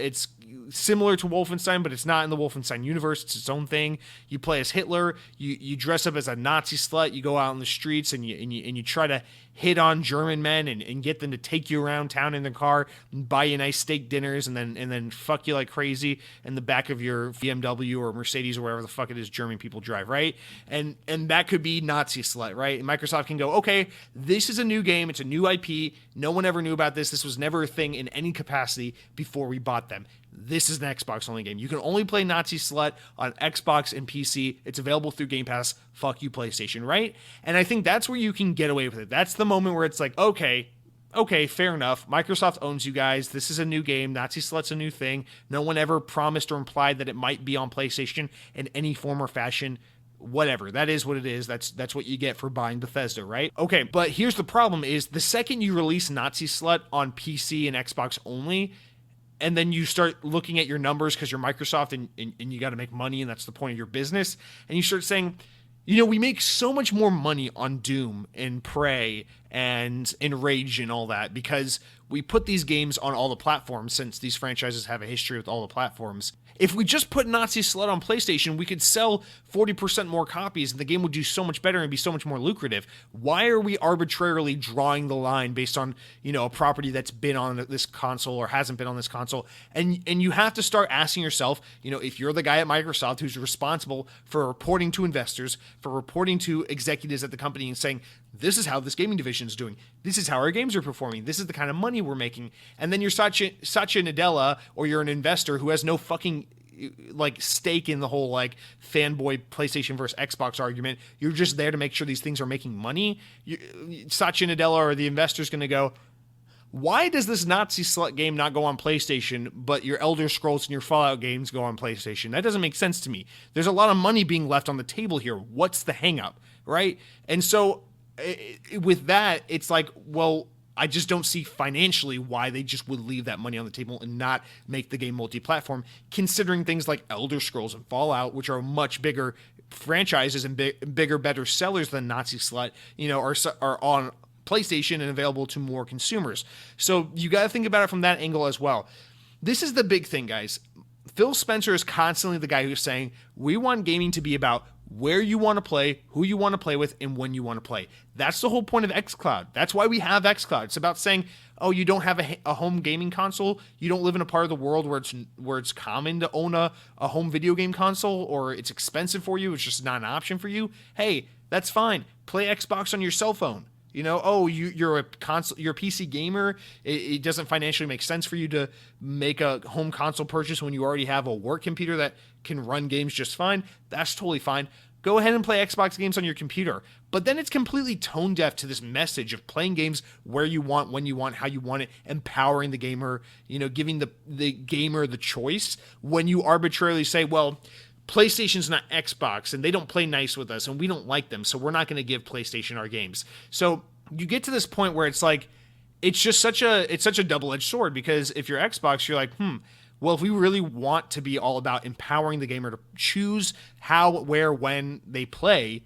similar to Wolfenstein, but it's not in the Wolfenstein universe. It's its own thing. You play as Hitler. You dress up as a Nazi slut. You go out in the streets and you try to hit on German men and get them to take you around town in their car and buy you nice steak dinners and then fuck you like crazy in the back of your BMW or Mercedes or whatever the fuck it is German people drive, right? And that could be Nazi slut, right? And Microsoft can go, okay, this is a new game. It's a new IP. No one ever knew about this. This was never a thing in any capacity before we bought them. This is an Xbox only game. You can only play Nazi Slut on Xbox and PC. It's available through Game Pass. Fuck you, PlayStation, right? And I think that's where you can get away with it. That's the moment where it's like, okay, fair enough. Microsoft owns you guys. This is a new game. Nazi Slut's a new thing. No one ever promised or implied that it might be on PlayStation in any form or fashion. Whatever. That is what it is. That's what you get for buying Bethesda, right? Okay, but here's the problem is the second you release Nazi Slut on PC and Xbox only, and then you start looking at your numbers because you're Microsoft and you got to make money and that's the point of your business. And you start saying, you know, we make so much more money on Doom and Prey and Rage and all that because we put these games on all the platforms since these franchises have a history with all the platforms. If we just put Nazi Slut on PlayStation, we could sell 40% more copies and the game would do so much better and be so much more lucrative. Why are we arbitrarily drawing the line based on, you know, a property that's been on this console or hasn't been on this console? And you have to start asking yourself, you know, if you're the guy at Microsoft who's responsible for reporting to investors, for reporting to executives at the company and saying, this is how this gaming division is doing. This is how our games are performing. This is the kind of money we're making. And then you're Satya Nadella or you're an investor who has no fucking like stake in the whole like fanboy PlayStation versus Xbox argument. You're just there to make sure these things are making money. Satya Nadella or the investor's going to go, Why does this Nazi slut game not go on PlayStation, but your Elder Scrolls and your Fallout games go on PlayStation? That doesn't make sense to me. There's a lot of money being left on the table here. What's the hang up, right? And so with that, it's like, well, I just don't see financially why they just would leave that money on the table and not make the game multi-platform, considering things like Elder Scrolls and Fallout, which are much bigger franchises and bigger, better sellers than Nazi Slut, are on PlayStation and available to more consumers. So you got to think about it from that angle as well. This is the big thing, guys. Phil Spencer is constantly the guy who's saying, we want gaming to be about where you want to play, who you want to play with, and when you want to play. That's the whole point of xCloud. That's why we have xCloud. It's about saying, oh, you don't have a home gaming console. You don't live in a part of the world where it's common to own a home video game console, or it's expensive for you. It's just not an option for you. Hey, that's fine. Play Xbox on your cell phone. You're a PC gamer. It doesn't financially make sense for you to make a home console purchase when you already have a work computer that can run games just fine. That's totally fine. Go ahead and play Xbox games on your computer. But then it's completely tone deaf to this message of playing games where you want, when you want, how you want it, empowering the gamer, giving the gamer the choice, when you arbitrarily say, well, PlayStation's not Xbox, and they don't play nice with us, and we don't like them, so we're not going to give PlayStation our games. So you get to this point where it's like, it's such a double-edged sword, because if you're Xbox, you're like, well, if we really want to be all about empowering the gamer to choose how, where, when they play,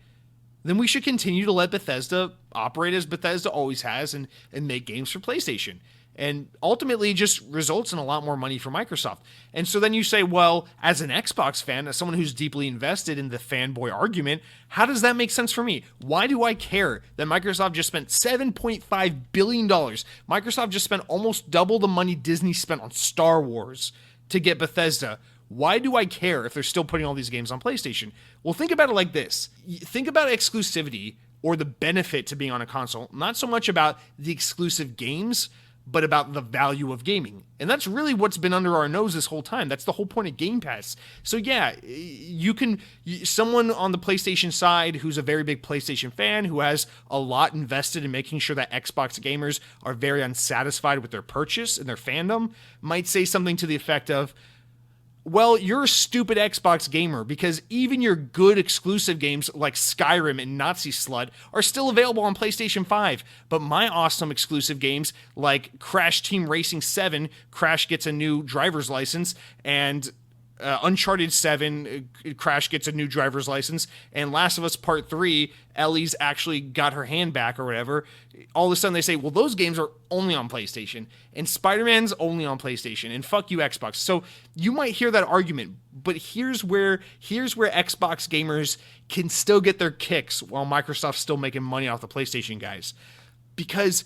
then we should continue to let Bethesda operate as Bethesda always has and make games for PlayStation. And ultimately just results in a lot more money for Microsoft. And so then you say, well, as an Xbox fan, as someone who's deeply invested in the fanboy argument, how does that make sense for me? Why do I care that Microsoft just spent $7.5 billion? Microsoft just spent almost double the money Disney spent on Star Wars to get Bethesda. Why do I care if they're still putting all these games on PlayStation? Well, think about it like this. Think about exclusivity or the benefit to being on a console. Not so much about the exclusive games, but about the value of gaming. And that's really what's been under our nose this whole time. That's the whole point of Game Pass. So yeah, someone on the PlayStation side who's a very big PlayStation fan, who has a lot invested in making sure that Xbox gamers are very unsatisfied with their purchase and their fandom, might say something to the effect of, well, you're a stupid Xbox gamer, because even your good exclusive games like Skyrim and Nazi Slut are still available on PlayStation 5. But my awesome exclusive games like Crash Team Racing 7, Crash gets a new driver's license, and Uncharted 7, Crash gets a new driver's license, and Last of Us Part 3, Ellie's actually got her hand back or whatever. All of a sudden they say, well, those games are only on PlayStation, and Spider-Man's only on PlayStation, and fuck you, Xbox. So you might hear that argument, but here's where Xbox gamers can still get their kicks while Microsoft's still making money off the PlayStation guys. Because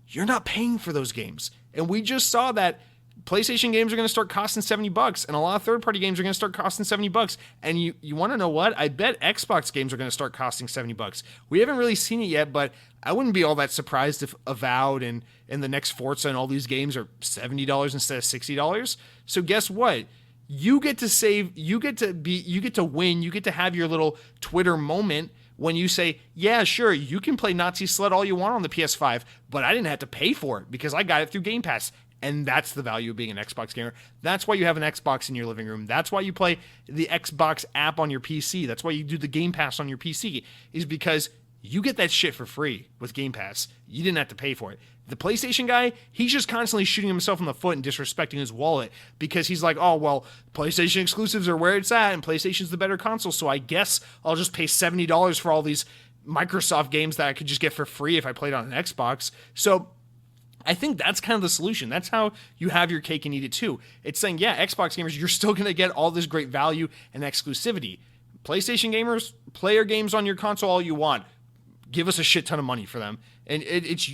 you're not paying for those games. And we just saw that PlayStation games are going to start costing $70, and a lot of third-party games are going to start costing $70. And you want to know what? I bet Xbox games are going to start costing $70. We haven't really seen it yet, but I wouldn't be all that surprised if Avowed and the next Forza and all these games are $70 instead of $60. So guess what? You get to save, you get to win, you get to have your little Twitter moment when you say, yeah, sure, you can play Nazi Slut all you want on the PS5, but I didn't have to pay for it because I got it through Game Pass. And that's the value of being an Xbox gamer. That's why you have an Xbox in your living room. That's why you play the Xbox app on your PC. That's why you do the Game Pass on your PC, is because you get that shit for free with Game Pass. You didn't have to pay for it. The PlayStation guy, he's just constantly shooting himself in the foot and disrespecting his wallet because he's like, oh, well, PlayStation exclusives are where it's at and PlayStation's the better console, so I guess I'll just pay $70 for all these Microsoft games that I could just get for free if I played on an Xbox. So I think that's kind of the solution. That's how you have your cake and eat it too. It's saying, yeah, Xbox gamers, you're still going to get all this great value and exclusivity. PlayStation gamers, play your games on your console all you want. Give us a shit ton of money for them. And it's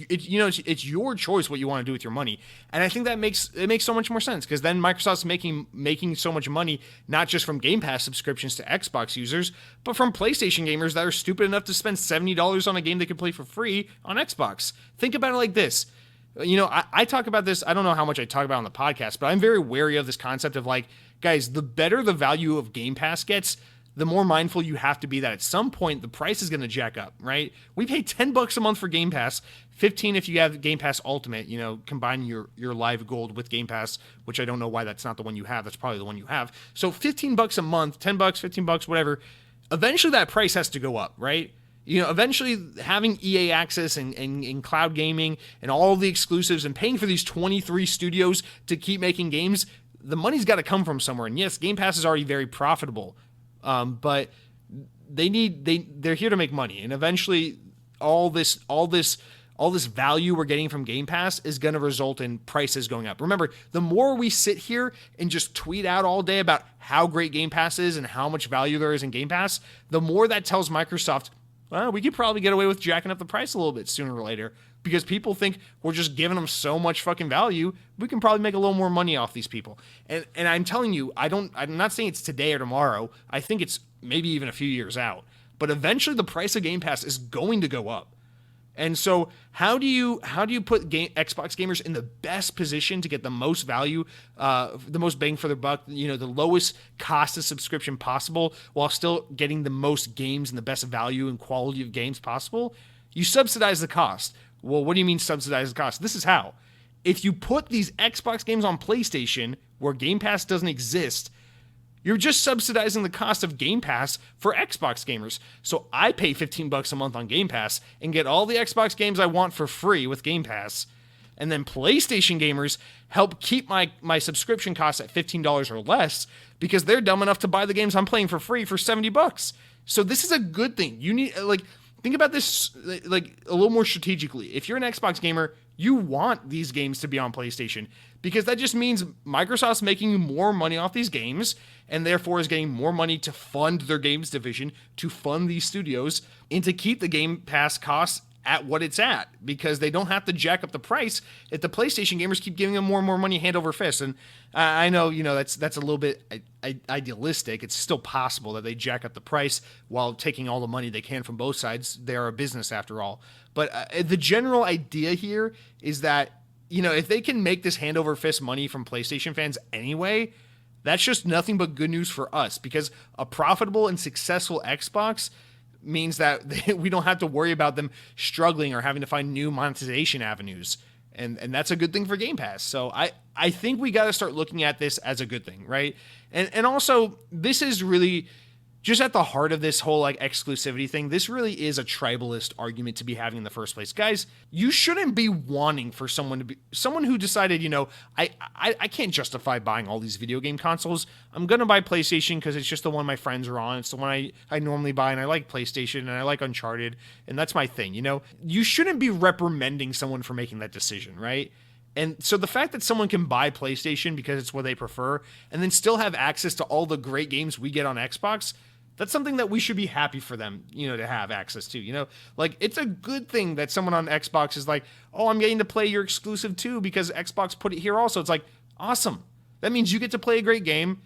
your choice what you want to do with your money. And I think that makes so much more sense, because then Microsoft's making so much money, not just from Game Pass subscriptions to Xbox users, but from PlayStation gamers that are stupid enough to spend $70 on a game they can play for free on Xbox. Think about it like this. I talk about this, I don't know how much I talk about on the podcast, but I'm very wary of this concept of like, guys, the better the value of Game Pass gets, the more mindful you have to be that at some point the price is going to jack up, right? We pay $10 a month for Game Pass, 15 if you have Game Pass Ultimate, combine your Live Gold with Game Pass, which I don't know why that's not the one you have. That's probably the one you have. So $15 a month, $10, $15, whatever. Eventually that price has to go up, right? Eventually having EA access and cloud gaming and all the exclusives and paying for these 23 studios to keep making games, the money's got to come from somewhere. And yes, Game Pass is already very profitable, but they're here to make money. And eventually all this value we're getting from Game Pass is going to result in prices going up. Remember, the more we sit here and just tweet out all day about how great Game Pass is and how much value there is in Game Pass, the more that tells Microsoft, well, we could probably get away with jacking up the price a little bit sooner or later, because people think we're just giving them so much fucking value, we can probably make a little more money off these people. And I'm telling you, I'm not saying it's today or tomorrow. I think it's maybe even a few years out. But eventually the price of Game Pass is going to go up. And so how do you put Xbox gamers in the best position to get the most value, the most bang for their buck, the lowest cost of subscription possible, while still getting the most games and the best value and quality of games possible? You subsidize the cost. Well, what do you mean subsidize the cost? This is how. If you put these Xbox games on PlayStation where Game Pass doesn't exist, you're just subsidizing the cost of Game Pass for Xbox gamers. So I pay $15 a month on Game Pass and get all the Xbox games I want for free with Game Pass. And then PlayStation gamers help keep my subscription costs at $15 or less because they're dumb enough to buy the games I'm playing for free for $70. So this is a good thing. You need, think about this a little more strategically. If you're an Xbox gamer, you want these games to be on PlayStation because that just means Microsoft's making more money off these games and therefore is getting more money to fund their games division, to fund these studios, and to keep the Game Pass costs at what it's at because they don't have to jack up the price if the PlayStation gamers keep giving them more and more money hand over fist. And I know, that's a little bit idealistic. It's still possible that they jack up the price while taking all the money they can from both sides. They are a business after all. But the general idea here is that, if they can make this hand over fist money from PlayStation fans anyway, that's just nothing but good news for us because a profitable and successful Xbox means that we don't have to worry about them struggling or having to find new monetization avenues. And that's a good thing for Game Pass. So I think we got to start looking at this as a good thing, right? And also, this is really just at the heart of this whole exclusivity thing. This really is a tribalist argument to be having in the first place. Guys, you shouldn't be wanting for someone who decided, I can't justify buying all these video game consoles. I'm going to buy PlayStation because it's just the one my friends are on. It's the one I normally buy, and I like PlayStation, and I like Uncharted, and that's my thing, You shouldn't be reprimanding someone for making that decision, right? And so the fact that someone can buy PlayStation because it's what they prefer and then still have access to all the great games we get on Xbox, that's something that we should be happy for them, to have access to, it's a good thing that someone on Xbox is like, oh, I'm getting to play your exclusive too because Xbox put it here also. It's awesome. That means you get to play a great game.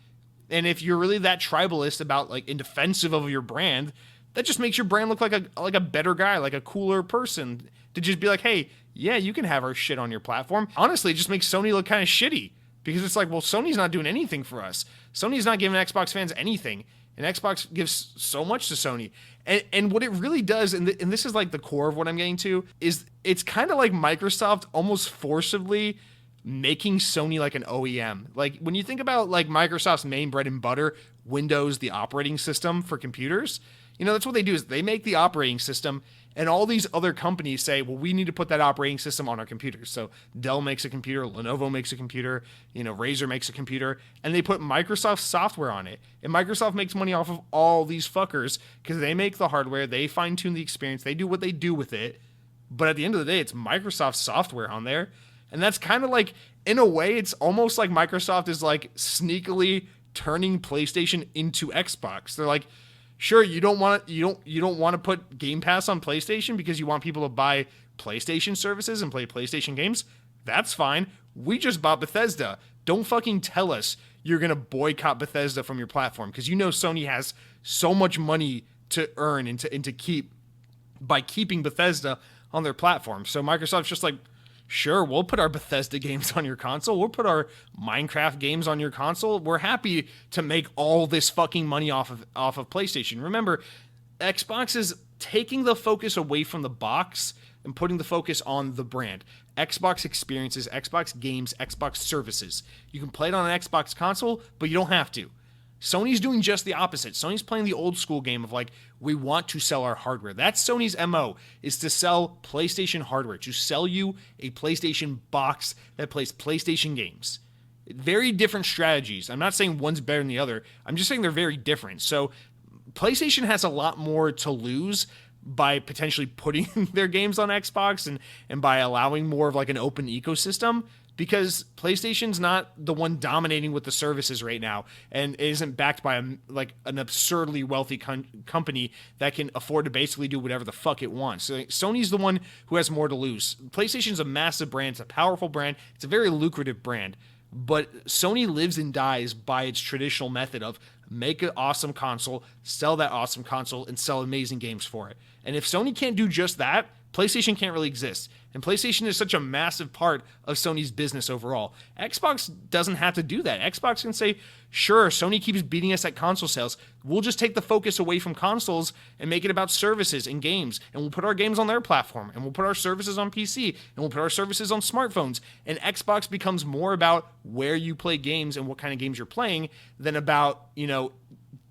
And if you're really that tribalist about in defensive of your brand, that just makes your brand look like a better guy, like a cooler person to just be like, hey, yeah, you can have our shit on your platform. Honestly, it just makes Sony look kind of shitty because it's well, Sony's not doing anything for us. Sony's not giving Xbox fans anything. And Xbox gives so much to Sony. And what it really does, and this is the core of what I'm getting to, is it's kind of like Microsoft almost forcibly making Sony like an OEM. When you think about Microsoft's main bread and butter, Windows, the operating system for computers, that's what they do is they make the operating system and all these other companies say, well, we need to put that operating system on our computers. So Dell makes a computer, Lenovo makes a computer, Razer makes a computer, and they put Microsoft software on it. And Microsoft makes money off of all these fuckers because they make the hardware, they fine-tune the experience, they do what they do with it. But at the end of the day, it's Microsoft software on there. And that's kind of in a way, it's almost like Microsoft is sneakily turning PlayStation into Xbox. They're sure, you don't want to put Game Pass on PlayStation because you want people to buy PlayStation services and play PlayStation games. That's fine. We just bought Bethesda. Don't fucking tell us you're going to boycott Bethesda from your platform because Sony has so much money to earn and to keep by keeping Bethesda on their platform. So Microsoft's just Sure, we'll put our Bethesda games on your console. We'll put our Minecraft games on your console. We're happy to make all this fucking money off of PlayStation. Remember, Xbox is taking the focus away from the box and putting the focus on the brand. Xbox experiences, Xbox games, Xbox services. You can play it on an Xbox console, but you don't have to. Sony's doing just the opposite. Sony's playing the old school game of like, we want to sell our hardware. That's Sony's MO, is to sell PlayStation hardware, to sell you a PlayStation box that plays PlayStation games. Very different strategies. I'm not saying one's better than the other. I'm just saying they're very different. So PlayStation has a lot more to lose by potentially putting their games on Xbox and by allowing more of like an open ecosystem, because PlayStation's not the one dominating with the services right now and isn't backed by an absurdly wealthy company that can afford to basically do whatever the fuck it wants. So Sony's the one who has more to lose. PlayStation's a massive brand. It's a powerful brand. It's a very lucrative brand. But Sony lives and dies by its traditional method of make an awesome console, sell that awesome console, and sell amazing games for it. And if Sony can't do just that, PlayStation can't really exist. And PlayStation is such a massive part of Sony's business overall. Xbox doesn't have to do that. Xbox can say, sure, Sony keeps beating us at console sales. We'll just take the focus away from consoles and make it about services and games. And we'll put our games on their platform. And we'll put our services on PC. And we'll put our services on smartphones. And Xbox becomes more about where you play games and what kind of games you're playing than about,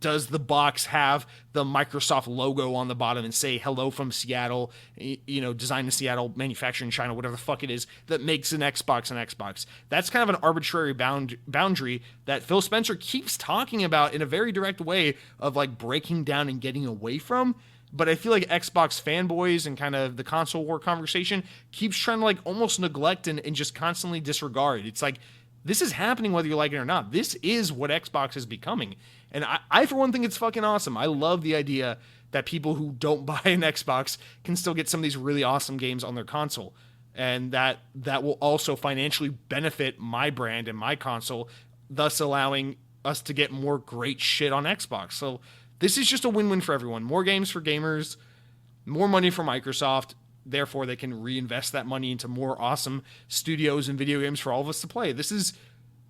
does the box have the Microsoft logo on the bottom and say hello from Seattle, designed in Seattle, manufactured in China, whatever the fuck it is that makes an Xbox an Xbox. That's kind of an arbitrary boundary that Phil Spencer keeps talking about in a very direct way of like breaking down and getting away from. But I feel like Xbox fanboys and kind of the console war conversation keeps trying to like almost neglect and just constantly disregard. It's like, this is happening whether you like it or not. This is what Xbox is becoming. And I for one, think it's fucking awesome. I love the idea that people who don't buy an Xbox can still get some of these really awesome games on their console. And that will also financially benefit my brand and my console, thus allowing us to get more great shit on Xbox. So this is just a win-win for everyone. More games for gamers, more money for Microsoft. Therefore, they can reinvest that money into more awesome studios and video games for all of us to play. This is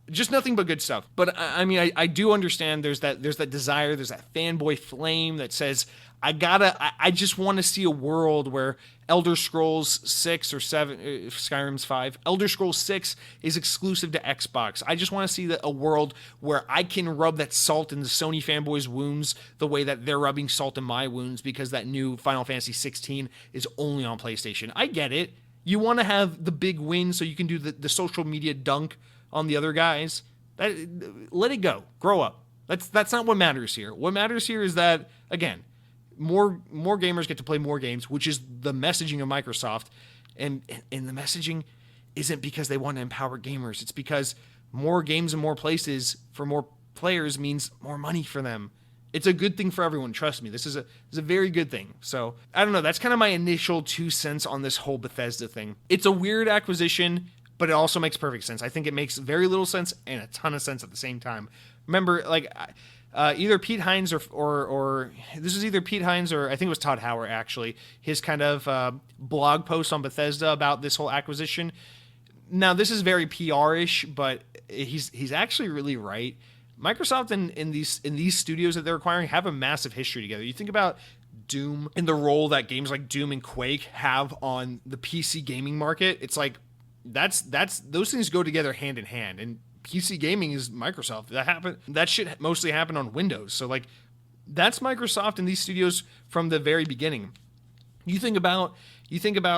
just nothing but good stuff. But I mean, I do understand there's that desire, there's that fanboy flame that says, I just want to see a world where Elder Scrolls 6 or 7, Skyrim's 5, Elder Scrolls 6 is exclusive to Xbox. I just want to see a world where I can rub that salt in the Sony fanboys' wounds the way that they're rubbing salt in my wounds because that new Final Fantasy 16 is only on PlayStation. I get it. You want to have the big win so you can do the social media dunk on the other guys. Let it go. Grow up. That's not what matters here. What matters here is that, again, more gamers get to play more games, which is the messaging of Microsoft. And the messaging isn't because they want to empower gamers. It's because more games in more places for more players means more money for them. It's a good thing for everyone. Trust me. This is a very good thing. So I don't know. That's kind of my initial 2 cents on this whole Bethesda thing. It's a weird acquisition, but it also makes perfect sense. I think it makes very little sense and a ton of sense at the same time. Remember, either Pete Hines or this is either Pete Hines or I think it was Todd Howard, actually, his kind of blog post on Bethesda about this whole acquisition. Now, this is very PR-ish, but he's actually really right. Microsoft in these studios that they're acquiring have a massive history together. You think about Doom and the role that games like Doom and Quake have on the PC gaming market. It's like that's those things go together hand in hand. And PC gaming is Microsoft. That shit mostly happened on Windows. So like that's Microsoft in these studios from the very beginning. You think about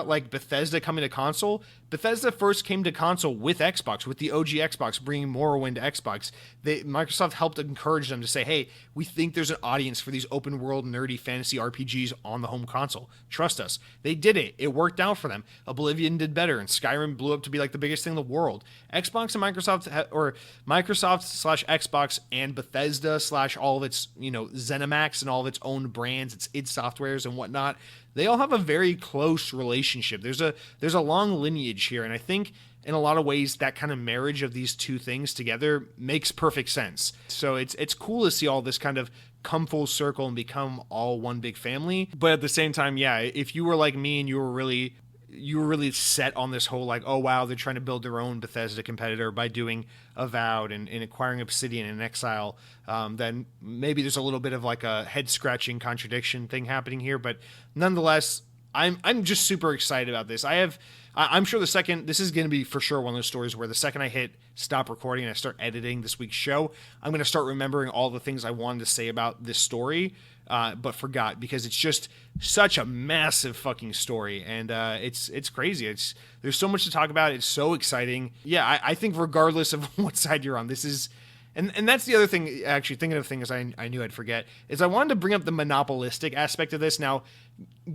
like Bethesda coming to console. Bethesda first came to console with Xbox, with the OG Xbox, bringing Morrowind to Xbox. Microsoft helped encourage them to say, hey, we think there's an audience for these open world nerdy fantasy RPGs on the home console. Trust us. They did it. It worked out for them. Oblivion did better, and Skyrim blew up to be like the biggest thing in the world. Xbox and Microsoft, or Microsoft/Xbox and Bethesda / all of its, ZeniMax and all of its own brands, its id Softwares and whatnot, they all have a very close relationship. There's a long lineage here, and I think in a lot of ways that kind of marriage of these two things together makes perfect sense. So it's cool to see all this kind of come full circle and become all one big family. But at the same time, yeah, if you were like me and you were really you were really set on this whole like, oh wow, they're trying to build their own Bethesda competitor by doing Avowed and acquiring Obsidian and Exile, then maybe there's a little bit of like a head scratching contradiction thing happening here. But nonetheless, I'm just super excited about this. I'm sure this is going to be for sure one of those stories where the second I hit stop recording and I start editing this week's show, I'm going to start remembering all the things I wanted to say about this story, but forgot, because it's just such a massive fucking story, and it's crazy. There's so much to talk about. It's so exciting. Yeah, I think regardless of what side you're on, this is. And that's the other thing, actually, thinking of things I knew I'd forget, is I wanted to bring up the monopolistic aspect of this. Now,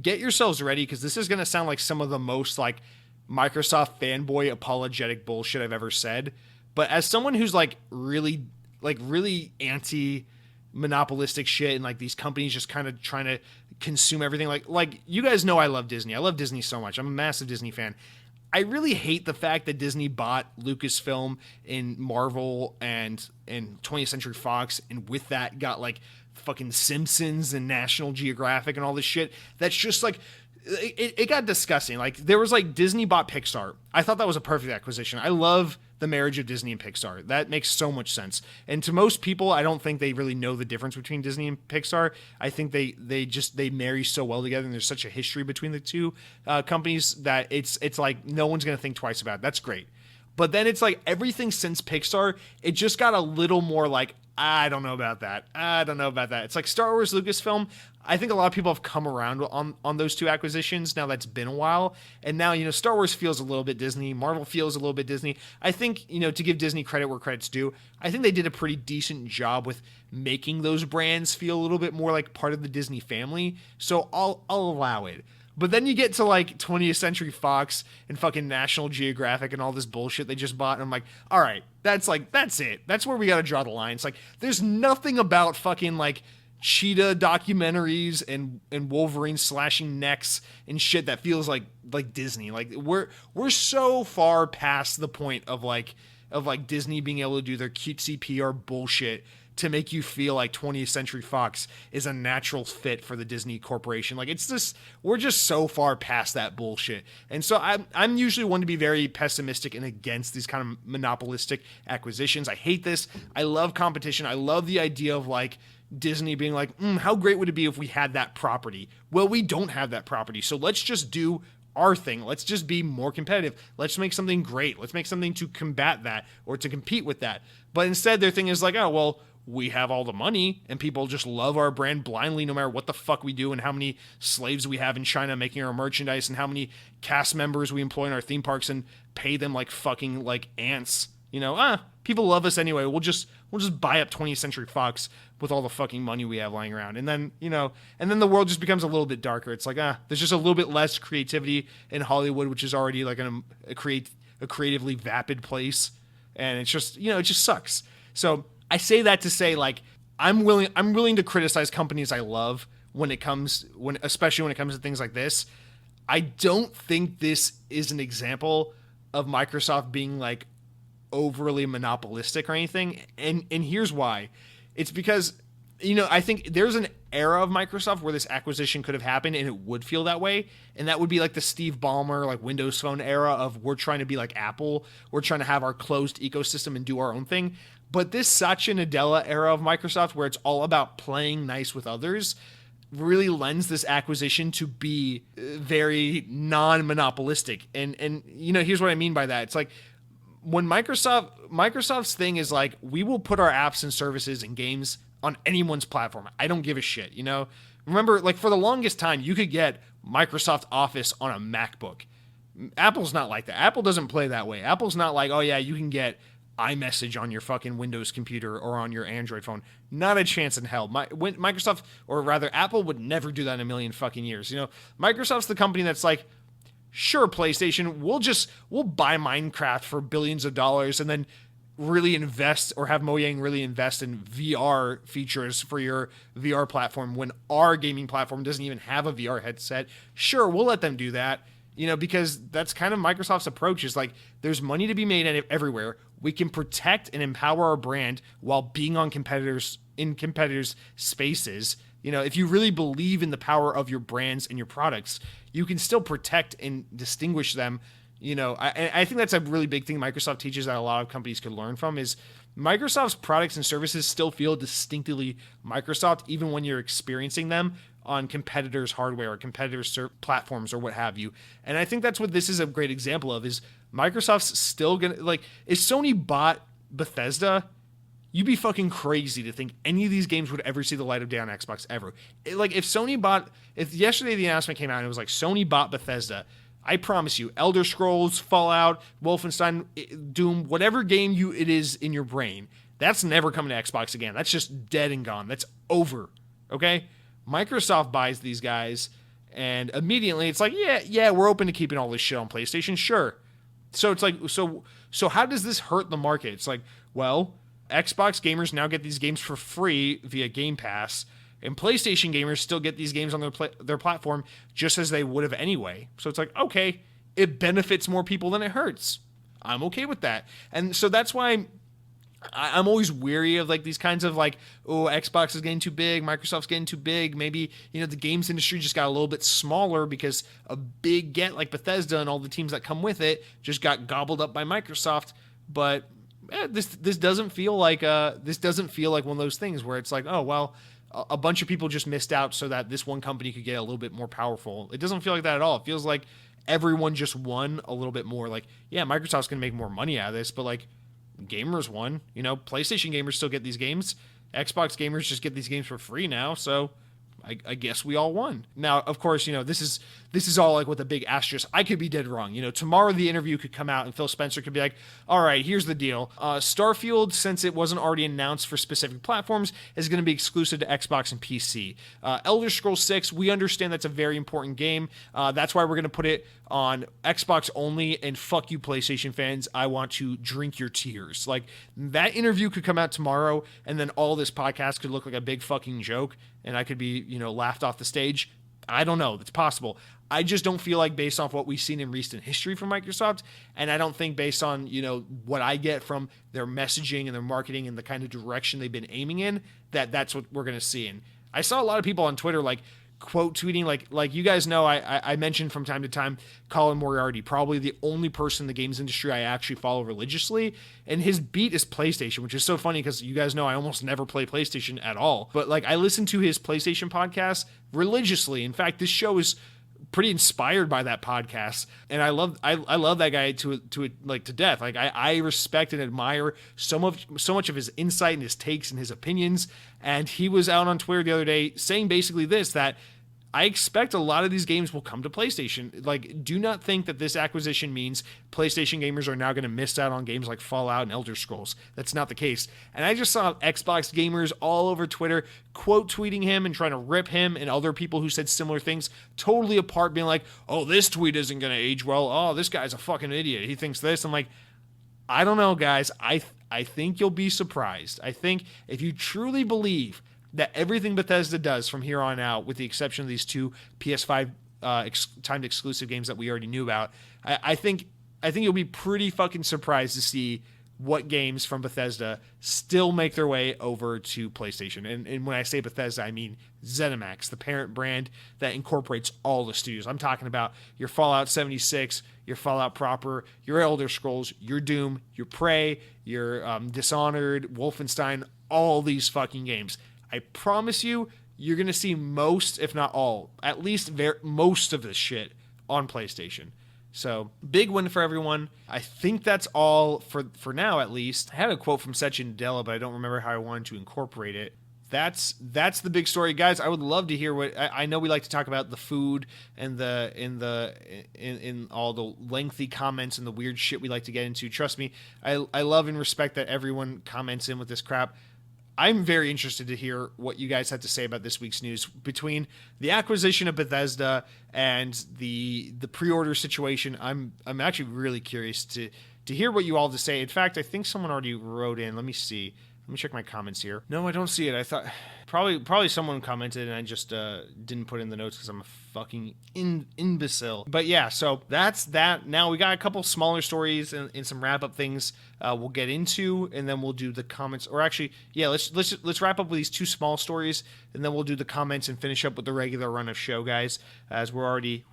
get yourselves ready, because this is going to sound like some of the most, like, Microsoft fanboy apologetic bullshit I've ever said. But as someone who's, really anti-monopolistic shit, and, like, these companies just kind of trying to consume everything, like you guys know I love Disney. I love Disney so much. I'm a massive Disney fan. I really hate the fact that Disney bought Lucasfilm and Marvel and 20th Century Fox, and with that got like fucking Simpsons and National Geographic and all this shit. That's just like, it got disgusting. Like, there was like Disney bought Pixar. I thought that was a perfect acquisition. I love the marriage of Disney and Pixar. That makes so much sense. And to most people, I don't think they really know the difference between Disney and Pixar. I think they marry so well together, and there's such a history between the two companies that it's like no one's going to think twice about it. That's great. But then it's like everything since Pixar, it just got a little more like, I don't know about that. It's like Star Wars, Lucasfilm. I think a lot of people have come around on those two acquisitions. Now that's been a while. And now, Star Wars feels a little bit Disney. Marvel feels a little bit Disney. I think, to give Disney credit where credit's due, I think they did a pretty decent job with making those brands feel a little bit more like part of the Disney family. So I'll allow it. But then you get to like 20th Century Fox and fucking National Geographic and all this bullshit they just bought, and I'm like, all right, that's it. That's where we got to draw the line. It's like, there's nothing about fucking like cheetah documentaries and Wolverine slashing necks and shit that feels like Disney. Like, we're so far past the point of Disney being able to do their cutesy PR bullshit to make you feel like 20th Century Fox is a natural fit for the Disney Corporation. Like, it's just, we're just so far past that bullshit. And so I'm usually one to be very pessimistic and against these kind of monopolistic acquisitions. I hate this. I love competition. I love the idea of like Disney being like, how great would it be if we had that property? Well, we don't have that property. So let's just do our thing. Let's just be more competitive. Let's make something great. Let's make something to combat that or to compete with that. But instead their thing is like, oh, well, we have all the money and people just love our brand blindly no matter what the fuck we do and how many slaves we have in China making our merchandise and how many cast members we employ in our theme parks and pay them like fucking like ants. People love us anyway. We'll just buy up 20th Century Fox with all the fucking money we have lying around. And then, and then the world just becomes a little bit darker. It's like, there's just a little bit less creativity in Hollywood, which is already like a creatively vapid place. And it's just, it just sucks. So I say that to say, like, I'm willing to criticize companies I love especially when it comes to things like this. I don't think this is an example of Microsoft being like overly monopolistic or anything. And here's why. It's because, I think there's an era of Microsoft where this acquisition could have happened and it would feel that way. And that would be like the Steve Ballmer, like Windows Phone era of we're trying to be like Apple. We're trying to have our closed ecosystem and do our own thing. But this Satya Nadella era of Microsoft, where it's all about playing nice with others, really lends this acquisition to be very non-monopolistic. And here's what I mean by that. It's like when Microsoft's thing is like, we will put our apps and services and games on anyone's platform. I don't give a shit, Remember, like, for the longest time, you could get Microsoft Office on a MacBook. Apple's not like that. Apple doesn't play that way. Apple's not like, oh yeah, you can get iMessage on your fucking Windows computer or on your Android phone. Not a chance in hell. Microsoft, or rather Apple, would never do that in a million fucking years. Microsoft's the company that's like, sure, PlayStation, we'll buy Minecraft for billions of dollars and then really invest, or have Mojang really invest in VR features for your VR platform when our gaming platform doesn't even have a VR headset. Sure, we'll let them do that. Because that's kind of Microsoft's approach, is like, there's money to be made everywhere. We can protect and empower our brand while being on competitors' spaces, if you really believe in the power of your brands and your products, you can still protect and distinguish them. I think that's a really big thing Microsoft teaches that a lot of companies could learn from is Microsoft's products and services still feel distinctively Microsoft, even when you're experiencing them on competitors' hardware or competitors' platforms or what have you. And I think that's what this is a great example of is Microsoft's still going to, if Sony bought Bethesda, you'd be fucking crazy to think any of these games would ever see the light of day on Xbox ever. If yesterday the announcement came out and it was like Sony bought Bethesda, I promise you, Elder Scrolls, Fallout, Wolfenstein, Doom, whatever game it is in your brain, that's never coming to Xbox again. That's just dead and gone. That's over. Okay? Microsoft buys these guys, and immediately it's like, yeah, we're open to keeping all this shit on PlayStation, sure. So it's like, so how does this hurt the market? It's like, well, Xbox gamers now get these games for free via Game Pass, and PlayStation gamers still get these games on their platform just as they would have anyway. So it's like, okay, it benefits more people than it hurts. I'm okay with that. And so that's why I'm always weary of these kinds of Xbox is getting too big, Microsoft's getting too big. Maybe, the games industry just got a little bit smaller because a big get like Bethesda and all the teams that come with it just got gobbled up by Microsoft. But this doesn't feel like one of those things where it's like, oh, well, a bunch of people just missed out so that this one company could get a little bit more powerful. It doesn't feel like that at all. It feels like everyone just won a little bit more. Microsoft's going to make more money out of this, but gamers won. PlayStation gamers still get these games. Xbox gamers just get these games for free now, so I guess we all won. Now, of course, this is all with a big asterisk. I could be dead wrong. Tomorrow the interview could come out and Phil Spencer could be like, all right, here's the deal. Starfield, since it wasn't already announced for specific platforms, is going to be exclusive to Xbox and PC. Elder Scrolls 6, we understand that's a very important game. That's why we're going to put it on Xbox only, and fuck you PlayStation fans, I want to drink your tears. That interview could come out tomorrow, and then all this podcast could look like a big fucking joke, and I could be, laughed off the stage. I don't know. It's possible. I just don't feel like, based off what we've seen in recent history from Microsoft, and I don't think based on, what I get from their messaging and their marketing and the kind of direction they've been aiming in, that's what we're going to see. And I saw a lot of people on Twitter, quote tweeting, like you guys know, I mentioned from time to time Colin Moriarty, probably the only person in the games industry I actually follow religiously, and his beat is PlayStation, which is so funny because you guys know I almost never play PlayStation at all, but I listen to his PlayStation podcast religiously. In fact, this show is pretty inspired by that podcast, and I love that guy to death. I respect and admire so much of his insight and his takes and his opinions. And he was out on Twitter the other day saying basically this, that I expect a lot of these games will come to PlayStation. Do not think that this acquisition means PlayStation gamers are now going to miss out on games like Fallout and Elder Scrolls. That's not the case. And I just saw Xbox gamers all over Twitter quote tweeting him and trying to rip him and other people who said similar things totally apart, being like, oh, this tweet isn't going to age well. Oh, this guy's a fucking idiot. He thinks this. I'm like, I don't know, guys. I think you'll be surprised. I think if you truly believe that everything Bethesda does from here on out, with the exception of these two PS5 timed exclusive games that we already knew about, I think you'll be pretty fucking surprised to see what games from Bethesda still make their way over to PlayStation. And when I say Bethesda, I mean ZeniMax, the parent brand that incorporates all the studios. I'm talking about your Fallout 76, your Fallout proper, your Elder Scrolls, your Doom, your Prey, your Dishonored, Wolfenstein, all these fucking games. I promise you, you're going to see most, if not all, at least most of this shit on PlayStation. So, big win for everyone. I think that's all for now, at least. I had a quote from Satya Nadella, but I don't remember how I wanted to incorporate it. That's the big story, guys. I would love to hear what I know. We like to talk about the food and in all the lengthy comments and the weird shit we like to get into. Trust me, I love and respect that everyone comments in with this crap. I'm very interested to hear what you guys had to say about this week's news between the acquisition of Bethesda and the pre-order situation. I'm actually really curious to hear what you all have to say. In fact, I think someone already wrote in. Let me see. Let me check my comments here. No, I don't see it. I thought probably someone commented and I just didn't put in the notes because I'm a fucking imbecile. But yeah, so that's that. Now we got a couple smaller stories and some wrap up things we'll get into, and then we'll do the comments. Or actually, yeah, let's wrap up with these two small stories, and then we'll do the comments and finish up with the regular run of show, guys. As we're already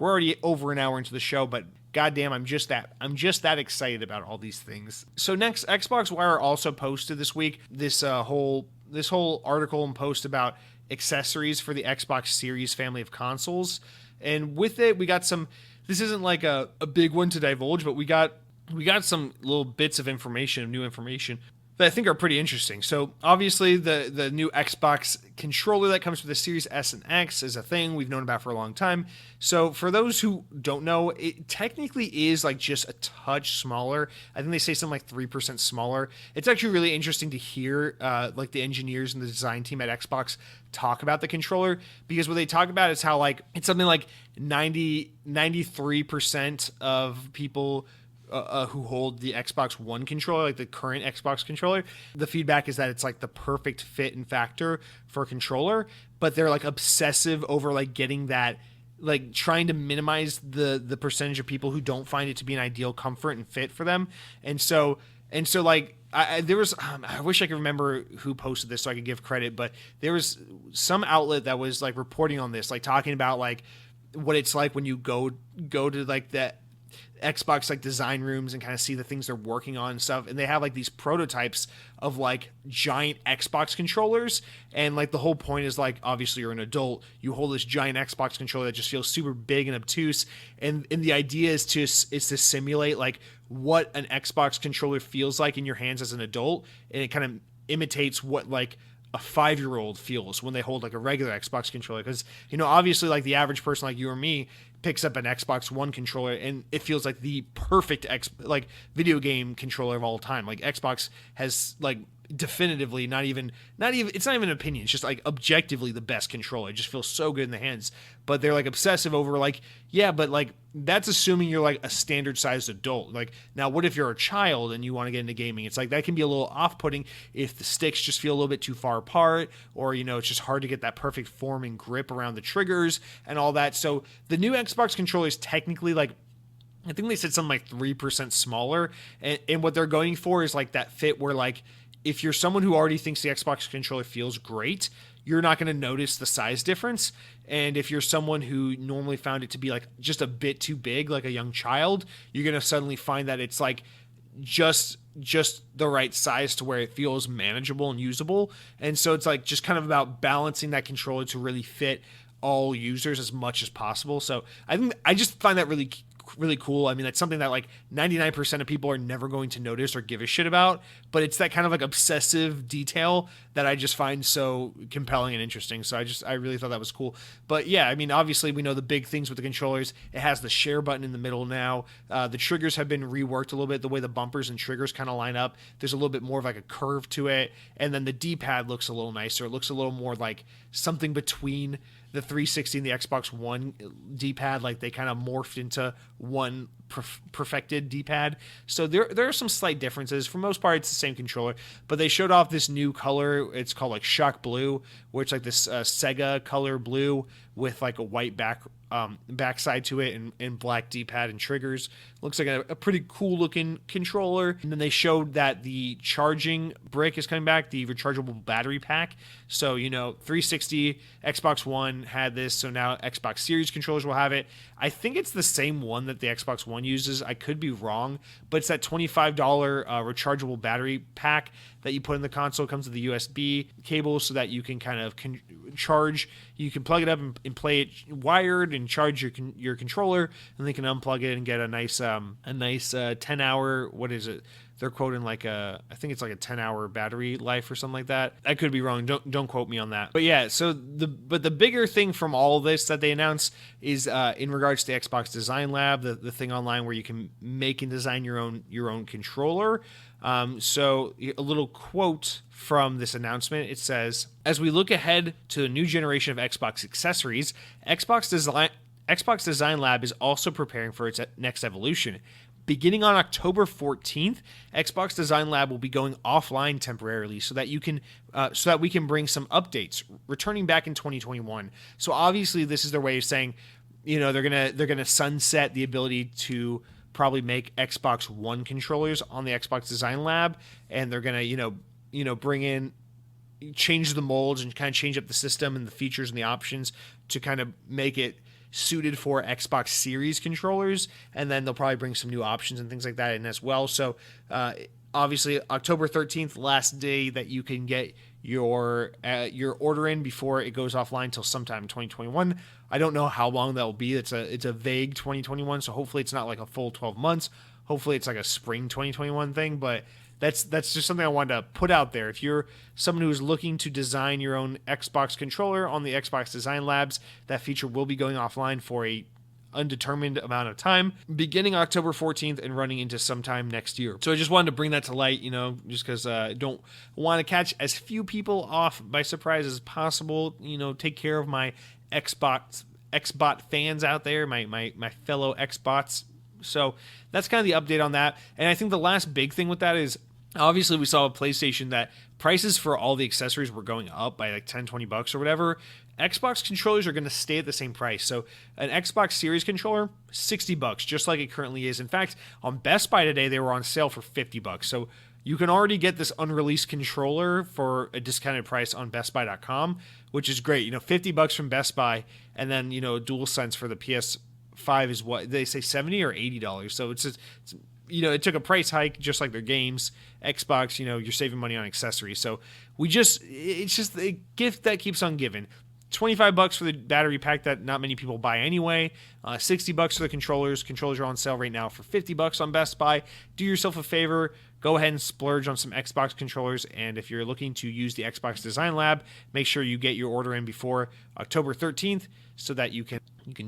over an hour into the show, but goddamn, I'm just that excited about all these things. So next, Xbox Wire also posted this week this whole article and post about accessories for the Xbox Series family of consoles. And with it, we got some. This isn't like a big one to divulge, but we got some little bits of information, new information that I think are pretty interesting. So obviously the new Xbox controller that comes with the Series S and X is a thing we've known about for a long time. So for those who don't know, it technically is like just a touch smaller. I think they say something like 3% smaller. It's actually really interesting to hear like the engineers and the design team at Xbox talk about the controller, because what they talk about is how like it's something like 93% of people who hold the Xbox One controller, like the current Xbox controller, the feedback is that it's like the perfect fit and factor for a controller, but they're like obsessive over like getting that, like trying to minimize the percentage of people who don't find it to be an ideal comfort and fit for them. And so like there was I wish I could remember who posted this so I could give credit, but there was some outlet that was like reporting on this, like talking about like what it's like when you go to like that Xbox like design rooms and kind of see the things they're working on and stuff, and they have like these prototypes of like giant Xbox controllers, and like the whole point is like obviously you're an adult, you hold this giant Xbox controller that just feels super big and obtuse, and the idea is to simulate like what an Xbox controller feels like in your hands as an adult, and it kind of imitates what like a 5-year-old feels when they hold like a regular Xbox controller, because you know obviously like the average person like you or me picks up an Xbox One controller and it feels like the perfect like video game controller of all time. Like Xbox has like definitively not even it's not even an opinion, it's just like objectively the best controller. It just feels so good in the hands, but they're like obsessive over like, yeah, but like that's assuming you're like a standard sized adult. Like now what if you're a child and you want to get into gaming? It's like that can be a little off-putting if the sticks just feel a little bit too far apart, or you know it's just hard to get that perfect form and grip around the triggers and all that. So the new Xbox controller is technically like, I think they said something like 3% smaller, and what they're going for is like that fit where like if you're someone who already thinks the Xbox controller feels great, you're not going to notice the size difference. And if you're someone who normally found it to be like just a bit too big, like a young child, you're going to suddenly find that it's like just the right size to where it feels manageable and usable. And so it's like just kind of about balancing that controller to really fit all users as much as possible. So I think I just find that really cool. I mean, that's something that like 99% of people are never going to notice or give a shit about, but it's that kind of like obsessive detail that I just find so compelling and interesting. So I really thought that was cool. But yeah, I mean, obviously we know the big things with the controllers. It has the share button in the middle now. The triggers have been reworked a little bit, the way the bumpers and triggers kind of line up. There's a little bit more of like a curve to it. And then the D-pad looks a little nicer. It looks a little more like something between the 360 and the Xbox One D-pad. Like they kind of morphed into one perfected D-pad. So there are some slight differences. For the most part, it's the same controller, but they showed off this new color. It's called like Shock Blue, which like this Sega color blue with like a white backside to it and black D-pad and triggers. Looks like a pretty cool looking controller. And then they showed that the charging brick is coming back, the rechargeable battery pack. So, you know, 360, Xbox One had this, so now Xbox Series controllers will have it. I think it's the same one that the Xbox One uses. I could be wrong, but it's that $25 rechargeable battery pack that you put in the console. It comes with the USB cable so that you can kind of charge. You can plug it up and play it wired and charge your controller, and they can unplug it and get a nice 10-hour, what is it? They're quoting like I think it's like a 10-hour battery life or something like that. I could be wrong. Don't quote me on that. But yeah, so the bigger thing from all of this that they announced is in regards to the Xbox Design Lab, the thing online where you can make and design your own controller. So a little quote from this announcement. It says, "As we look ahead to a new generation of Xbox accessories, Xbox Design Lab is also preparing for its next evolution. Beginning on October 14th, Xbox Design Lab will be going offline temporarily so that we can bring some updates, returning back in 2021. So obviously, this is their way of saying, they're gonna sunset the ability to probably make Xbox One controllers on the Xbox Design Lab, and they're gonna bring in, change the molds and kind of change up the system and the features and the options to kind of make it suited for Xbox Series controllers, and then they'll probably bring some new options and things like that in as well. So obviously October 13th, last day that you can get your order in before it goes offline till sometime in 2021. I don't know how long that will be. It's a vague 2021, so hopefully it's not like a full 12 months. Hopefully it's like a spring 2021 thing, but that's just something I wanted to put out there. If you're someone who's looking to design your own Xbox controller on the Xbox Design Labs, that feature will be going offline for a undetermined amount of time, beginning October 14th and running into sometime next year. So I just wanted to bring that to light, just because I don't want to catch as few people off by surprise as possible. Take care of my Xbot fans out there, my fellow Xbots. So that's kind of the update on that. And I think the last big thing with that is, obviously we saw a PlayStation that prices for all the accessories were going up by like $10-20 or whatever. Xbox controllers are going to stay at the same price. So an Xbox Series controller, $60, just like it currently is. In fact, on Best Buy today, they were on sale for $50. So you can already get this unreleased controller for a discounted price on BestBuy.com, which is great. $50 from Best Buy, and then DualSense for the PS5 is what they say, $70 or $80. So it's it took a price hike just like their games. Xbox, you're saving money on accessories. So it's just a gift that keeps on giving. $25 for the battery pack that not many people buy anyway. $60 for the controllers. Controllers are on sale right now for $50 on Best Buy. Do yourself a favor. Go ahead and splurge on some Xbox controllers. And if you're looking to use the Xbox Design Lab, make sure you get your order in before October 13th so that you can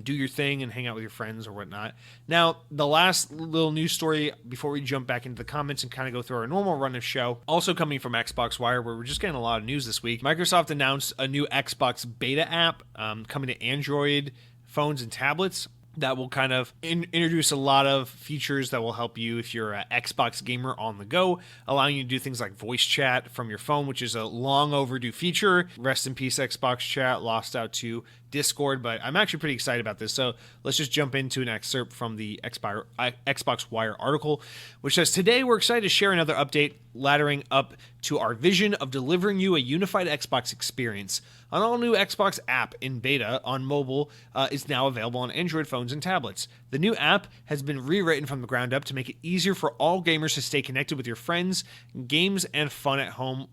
do your thing and hang out with your friends or whatnot. Now, the last little news story before we jump back into the comments and kind of go through our normal run of show, also coming from Xbox Wire, where we're just getting a lot of news this week. Microsoft announced a new Xbox beta app coming to Android phones and tablets that will kind of introduce a lot of features that will help you if you're an Xbox gamer on the go, allowing you to do things like voice chat from your phone, which is a long overdue feature. Rest in peace, Xbox chat, lost out to Discord, but I'm actually pretty excited about this. So let's just jump into an excerpt from the Xbox Wire article, which says, "Today we're excited to share another update laddering up to our vision of delivering you a unified Xbox experience. An all-new Xbox app in beta on mobile is now available on Android phones and tablets. The new app has been rewritten from the ground up to make it easier for all gamers to stay connected with your friends, games, and fun at home,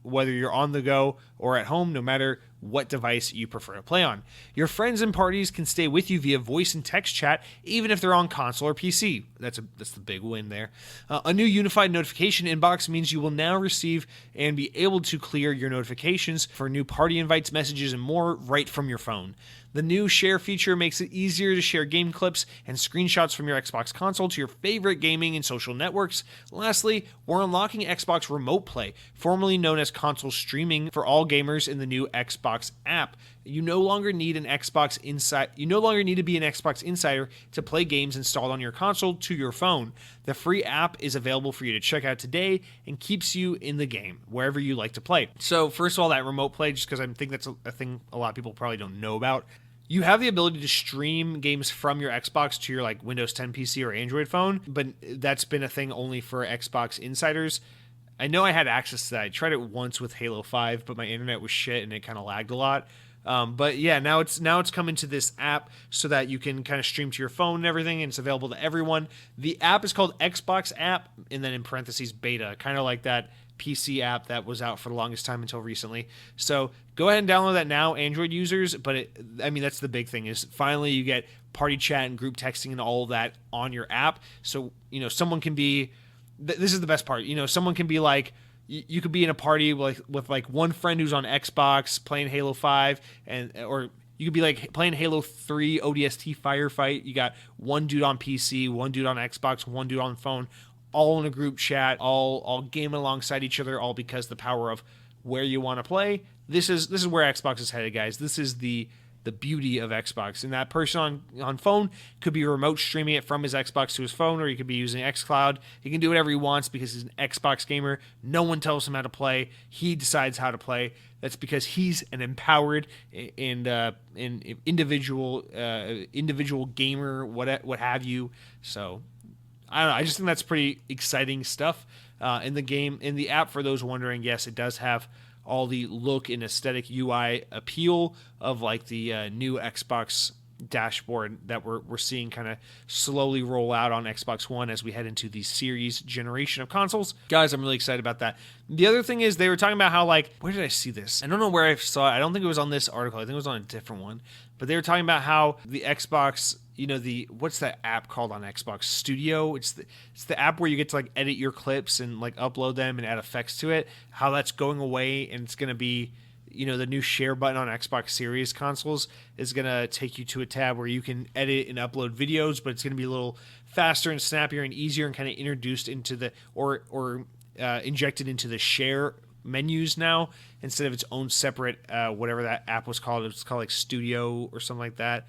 whether you're on the go or at home, no matter what device you prefer to play on. Your friends and parties can stay with you via voice and text chat, even if they're on console or PC." That's the big win there. "A new unified notification inbox means you will now receive and be able to clear your notifications for new party invites, messages, and more right from your phone. The new share feature makes it easier to share game clips and screenshots from your Xbox console to your favorite gaming and social networks. Lastly, we're unlocking Xbox Remote Play, formerly known as console streaming, for all gamers in the new Xbox app. You no longer need to be an Xbox insider to play games installed on your console to your phone. The free app is available for you to check out today and keeps you in the game wherever you like to play." So first of all, that remote play, just because I think that's a thing a lot of people probably don't know about. You have the ability to stream games from your Xbox to your like Windows 10 PC or Android phone, but that's been a thing only for Xbox insiders. I know I had access to that. I tried it once with Halo 5, but my internet was shit and it kind of lagged a lot. But yeah, now it's coming to this app so that you can kind of stream to your phone and everything, and it's available to everyone. The app is called Xbox app, and then in parentheses beta, kind of like that PC app that was out for the longest time until recently. So go ahead and download that now, Android users. But that's the big thing, is finally you get party chat and group texting and all of that on your app. So someone can be. This is the best part. Someone can be like. You could be in a party with one friend who's on Xbox playing Halo 5, or you could be like playing Halo 3 ODST Firefight. You got one dude on PC, one dude on Xbox, one dude on phone, all in a group chat, all gaming alongside each other, all because the power of where you want to play. This is where Xbox is headed, guys. This is the the beauty of Xbox. And that person on phone could be remote streaming it from his Xbox to his phone, or he could be using xCloud. He can do whatever he wants because he's an Xbox gamer. No one tells him how to play. He decides how to play. That's because he's an empowered and individual gamer, what have you. So I don't know. I just think that's pretty exciting stuff in the game. In the app, for those wondering, yes, it does have all the look and aesthetic UI appeal of like the new Xbox dashboard that we're seeing kind of slowly roll out on Xbox One as we head into the series generation of consoles. Guys, I'm really excited about that. The other thing is they were talking about how, like, where did I see this? I don't know where I saw it. I don't think it was on this article. I think it was on a different one. But they were talking about how the Xbox, what's that app called on Xbox? Studio. It's the app where you get to like edit your clips and like upload them and add effects to it. How that's going away, and it's going to be, the new share button on Xbox Series consoles is going to take you to a tab where you can edit and upload videos, but it's going to be a little faster and snappier and easier and kind of introduced into the or injected into the share menus now instead of its own separate whatever that app was called. It was called like Studio or something like that.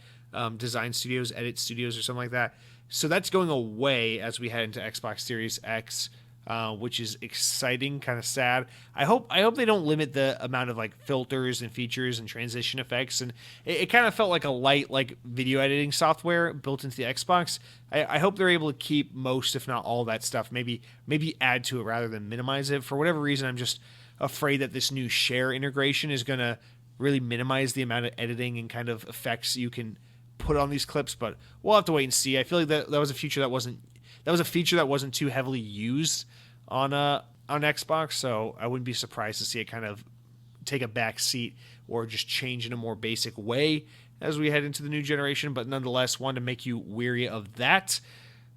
Design Studios, Edit Studios, or something like that. So that's going away as we head into Xbox Series X. Which is exciting, kind of sad. I hope they don't limit the amount of like filters and features and transition effects. And it kind of felt like a light like video editing software built into the Xbox. I hope they're able to keep most, if not all, that stuff. Maybe add to it rather than minimize it. For whatever reason, I'm just afraid that this new share integration is going to really minimize the amount of editing and kind of effects you can put on these clips. But we'll have to wait and see. I feel like that was a feature that wasn't too heavily used on Xbox, so I wouldn't be surprised to see it kind of take a back seat or just change in a more basic way as we head into the new generation. But nonetheless, wanted to make you weary of that.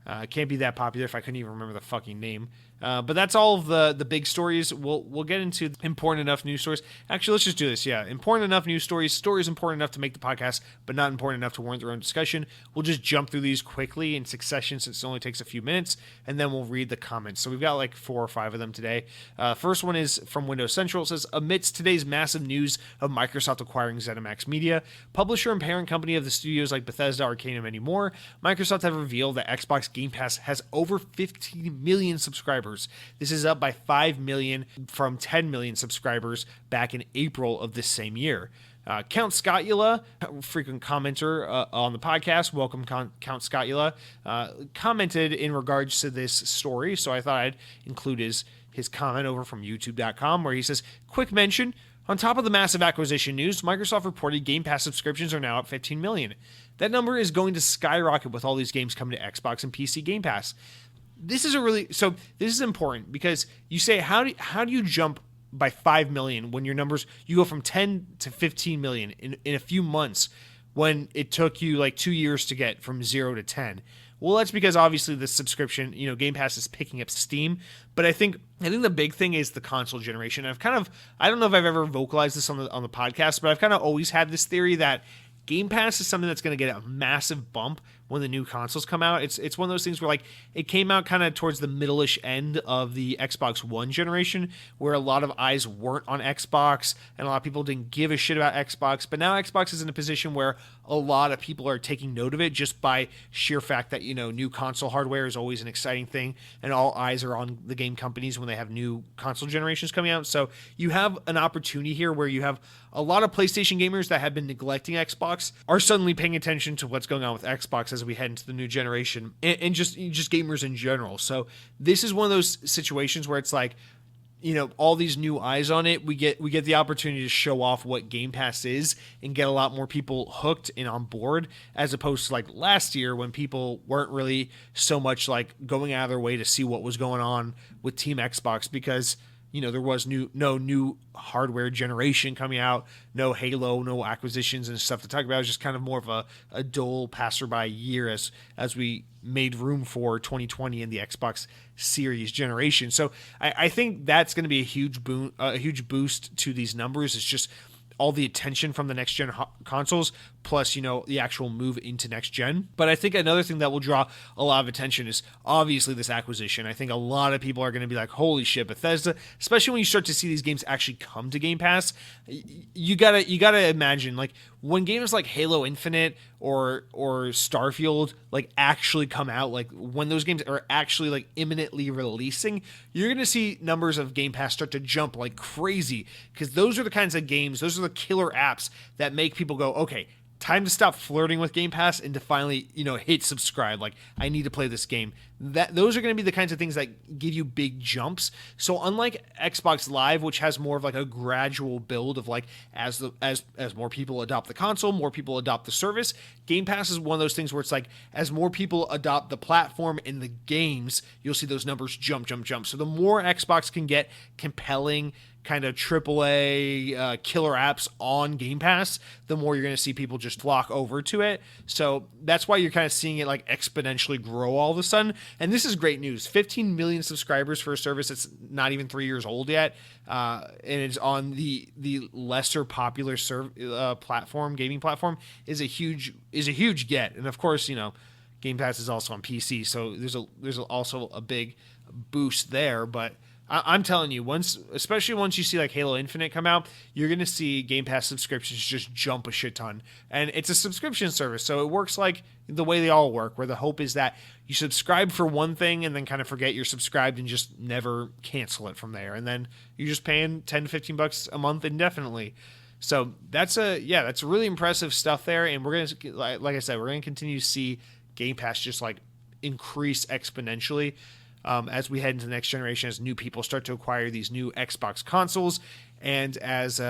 It can't be that popular if I couldn't even remember the fucking name. But that's all of the big stories. We'll get into important enough news stories. Actually, let's just do this. Yeah, important enough news stories. Stories important enough to make the podcast, but not important enough to warrant their own discussion. We'll just jump through these quickly in succession since it only takes a few minutes, and then we'll read the comments. So we've got like 4 or 5 of them today. First one is from Windows Central. It says, amidst today's massive news of Microsoft acquiring ZeniMax Media, publisher and parent company of the studios like Bethesda, Arcane, and many more, Microsoft have revealed that Xbox Game Pass has over 15 million subscribers. This is up by 5 million from 10 million subscribers back in April of this same year. Count Scotula, frequent commenter on the podcast, welcome Count Scotula, commented in regards to this story, so I thought I'd include his comment over from youtube.com where he says, quick mention, on top of the massive acquisition news, Microsoft reported Game Pass subscriptions are now at 15 million. That number is going to skyrocket with all these games coming to Xbox and PC Game Pass. This is this is important because you say, how do you jump by 5 million when your numbers, you go from 10 to 15 million in a few months when it took you like 2 years to get from 0 to 10? Well, that's because obviously the subscription, Game Pass is picking up steam. But I think the big thing is the console generation. I don't know if I've ever vocalized this on the podcast, but I've kind of always had this theory that Game Pass is something that's going to get a massive bump when the new consoles come out. It's one of those things where like it came out kind of towards the middle-ish end of the Xbox One generation where a lot of eyes weren't on Xbox and a lot of people didn't give a shit about Xbox. But now Xbox is in a position where a lot of people are taking note of it just by sheer fact that, new console hardware is always an exciting thing and all eyes are on the game companies when they have new console generations coming out. So you have an opportunity here where you have a lot of PlayStation gamers that have been neglecting Xbox are suddenly paying attention to what's going on with Xbox as we head into the new generation and just gamers in general. So this is one of those situations where it's like, all these new eyes on it, we get the opportunity to show off what Game Pass is and get a lot more people hooked and on board, as opposed to like last year when people weren't really so much like going out of their way to see what was going on with Team Xbox because there was no new hardware generation coming out, no Halo, no acquisitions and stuff to talk about. It was just kind of more of a dull passerby year as we made room for 2020 and the Xbox Series generation. So I think that's going to be a huge boost to these numbers. It's just all the attention from the next gen consoles, plus, the actual move into next gen. But I think another thing that will draw a lot of attention is obviously this acquisition. I think a lot of people are going to be like, holy shit, Bethesda, especially when you start to see these games actually come to Game Pass. You gotta imagine, like, when games like Halo Infinite or Starfield like actually come out, like when those games are actually like imminently releasing, you're gonna see numbers of Game Pass start to jump like crazy, because those are the kinds of games, those are the killer apps that make people go, okay, time to stop flirting with Game Pass and to finally, hit subscribe. Like, I need to play this game. Those are going to be the kinds of things that give you big jumps. So unlike Xbox Live, which has more of like a gradual build of like as more people adopt the console, more people adopt the service, Game Pass is one of those things where it's like as more people adopt the platform and the games, you'll see those numbers jump. So the more Xbox can get compelling kind of AAA killer apps on Game Pass, the more you're going to see people just flock over to it. So that's why you're kind of seeing it like exponentially grow all of a sudden. And this is great news. 15 million subscribers for a service that's not even 3 years old yet, and it's on the lesser popular gaming platform, is a huge get. And of course, Game Pass is also on PC, so there's also a big boost there. But I'm telling you, especially once you see like Halo Infinite come out, you're going to see Game Pass subscriptions just jump a shit ton. And it's a subscription service, so it works like the way they all work, where the hope is that you subscribe for one thing and then kind of forget you're subscribed and just never cancel it from there. And then you're just paying $10 to $15 a month indefinitely. So that's really impressive stuff there. And we're going to, like I said, we're going to continue to see Game Pass just like increase exponentially as we head into the next generation, as new people start to acquire these new Xbox consoles, and as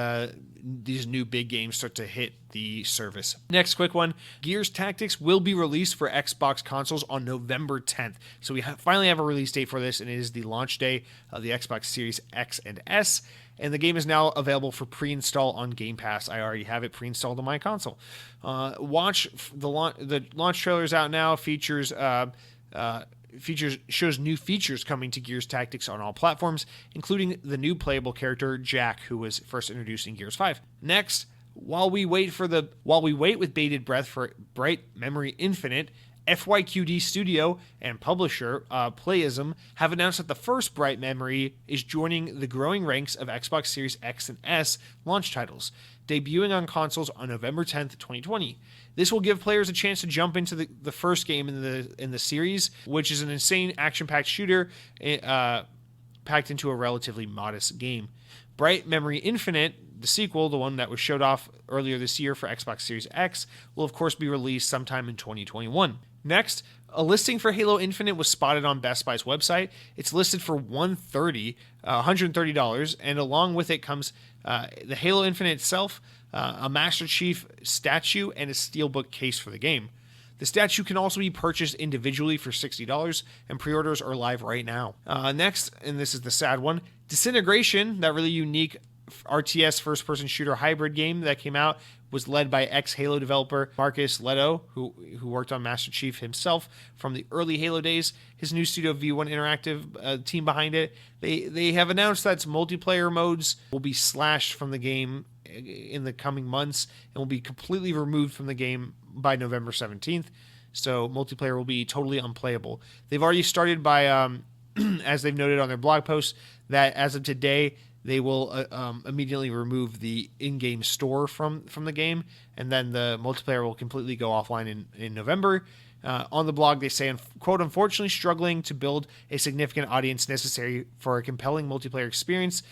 these new big games start to hit the service. Next quick one, Gears Tactics will be released for Xbox consoles on November 10th. So we finally have a release date for this, and it is the launch day of the Xbox Series X and S. And the game is now available for pre-install on Game Pass. I already have it pre-installed on my console. Watch the launch trailers out now. Shows new features coming to Gears Tactics on all platforms, including the new playable character Jack, who was first introduced in Gears 5. Next, while we wait with bated breath for Bright Memory Infinite, FYQD Studio and publisher Playism have announced that the first Bright Memory is joining the growing ranks of Xbox Series X and S launch titles, debuting on consoles on November 10th, 2020. This will give players a chance to jump into the first game in the series, which is an insane action-packed shooter packed into a relatively modest game. Bright Memory Infinite, the sequel, the one that was showed off earlier this year for Xbox Series X, will of course be released sometime in 2021. Next, a listing for Halo Infinite was spotted on Best Buy's website. It's listed for $130, and along with it comes the Halo Infinite itself, a Master Chief statue, and a steelbook case for the game. The statue can also be purchased individually for $60, and pre-orders are live right now. Next, and this is the sad one, Disintegration, that really unique RTS first-person shooter hybrid game that came out, was led by ex-Halo developer Marcus Leto, who worked on Master Chief himself from the early Halo days. His new Studio V1 Interactive team behind it. They have announced that multiplayer modes will be slashed from the game in the coming months and will be completely removed from the game by November 17th. So multiplayer will be totally unplayable. They've already started by, as they've noted on their blog post, that as of today, they will immediately remove the in-game store from the game, and then the multiplayer will completely go offline in November. On the blog, they say, quote, unfortunately struggling to build a significant audience necessary for a compelling multiplayer experience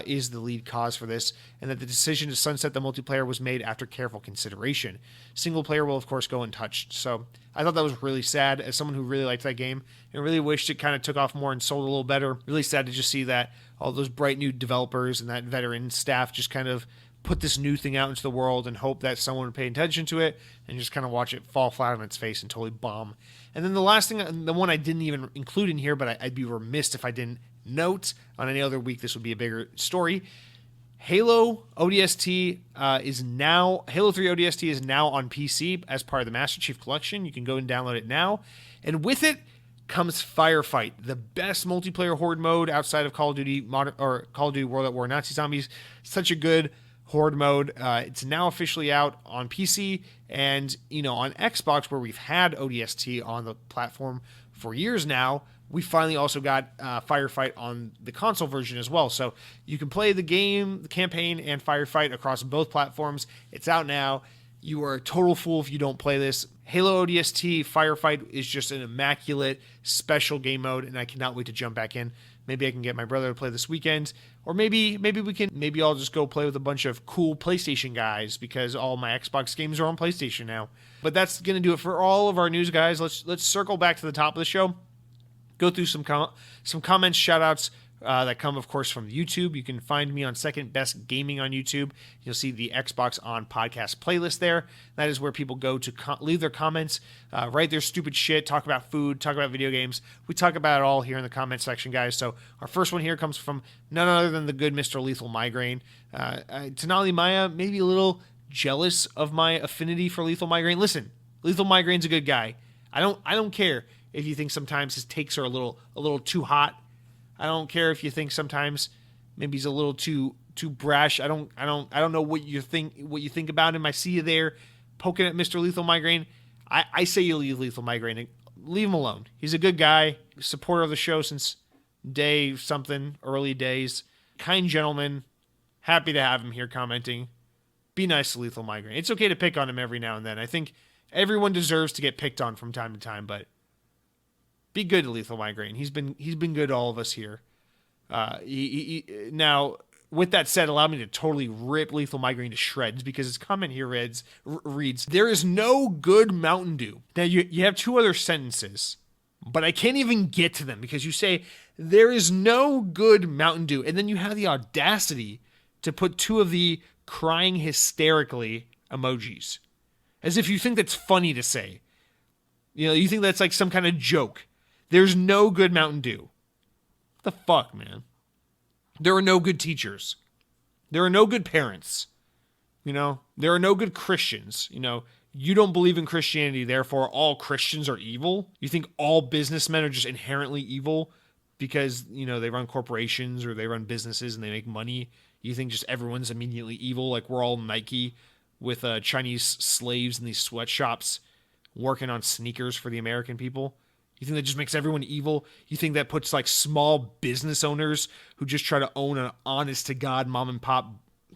is the lead cause for this, and that the decision to sunset the multiplayer was made after careful consideration. Single player will, of course, go untouched. So I thought that was really sad as someone who really liked that game and really wished it kind of took off more and sold a little better. Really sad to just see that all those bright new developers and that veteran staff just kind of put this new thing out into the world and hope that someone would pay attention to it and just kind of watch it fall flat on its face and totally bomb. And then the last thing, the one I didn't even include in here, but I'd be remiss if I didn't note, on any other week this would be a bigger story. Halo 3 ODST is now on PC as part of the Master Chief Collection. You can go and download it now. And with it comes Firefight, the best multiplayer horde mode outside of Call of Duty Call of Duty World at War Nazi Zombies. Such a good Horde mode. It's now officially out on PC and, on Xbox, where we've had ODST on the platform for years now. We finally also got Firefight on the console version as well. So you can play the game, the campaign, and Firefight across both platforms. It's out now. You are a total fool if you don't play this. Halo ODST Firefight is just an immaculate special game mode, and I cannot wait to jump back in. Maybe I can get my brother to play this weekend, or maybe I'll just go play with a bunch of cool PlayStation guys because all my Xbox games are on PlayStation now. But that's gonna do it for all of our news, guys. Let's circle back to the top of the show. Go through some comments, shout-outs that come, of course, from YouTube. You can find me on Second Best Gaming on YouTube. You'll see the Xbox On podcast playlist there. That is where people go to leave their comments, write their stupid shit, talk about food, talk about video games. We talk about it all here in the comment section, guys. So our first one here comes from none other than the good Mr. Lethal Migraine. Tenali Maya, maybe a little jealous of my affinity for Lethal Migraine. Listen, Lethal Migraine's a good guy. I don't care if you think sometimes his takes are a little too hot. I don't care if you think sometimes maybe he's a little too brash. I don't know what you think about him. I see you there poking at Mr. Lethal Migraine. I say you leave Lethal Migraine. Leave him alone. He's a good guy, supporter of the show since early days. Kind gentleman. Happy to have him here commenting. Be nice to Lethal Migraine. It's okay to pick on him every now and then. I think everyone deserves to get picked on from time to time, but be good to Lethal Migraine. He's been good to all of us here. Now, with that said, allow me to totally rip Lethal Migraine to shreds because his comment here reads, "There is no good Mountain Dew." Now, you have two other sentences, but I can't even get to them because you say, "There is no good Mountain Dew," and then you have the audacity to put two of the crying hysterically emojis. As if you think that's funny to say. You think that's like some kind of joke. There's no good Mountain Dew. What the fuck, man? There are no good teachers. There are no good parents. There are no good Christians. You don't believe in Christianity, therefore all Christians are evil. You think all businessmen are just inherently evil because, they run corporations or they run businesses and they make money. You think just everyone's immediately evil, like we're all Nike with Chinese slaves in these sweatshops working on sneakers for the American people. You think that just makes everyone evil? You think that puts like small business owners who just try to own an honest to God mom and pop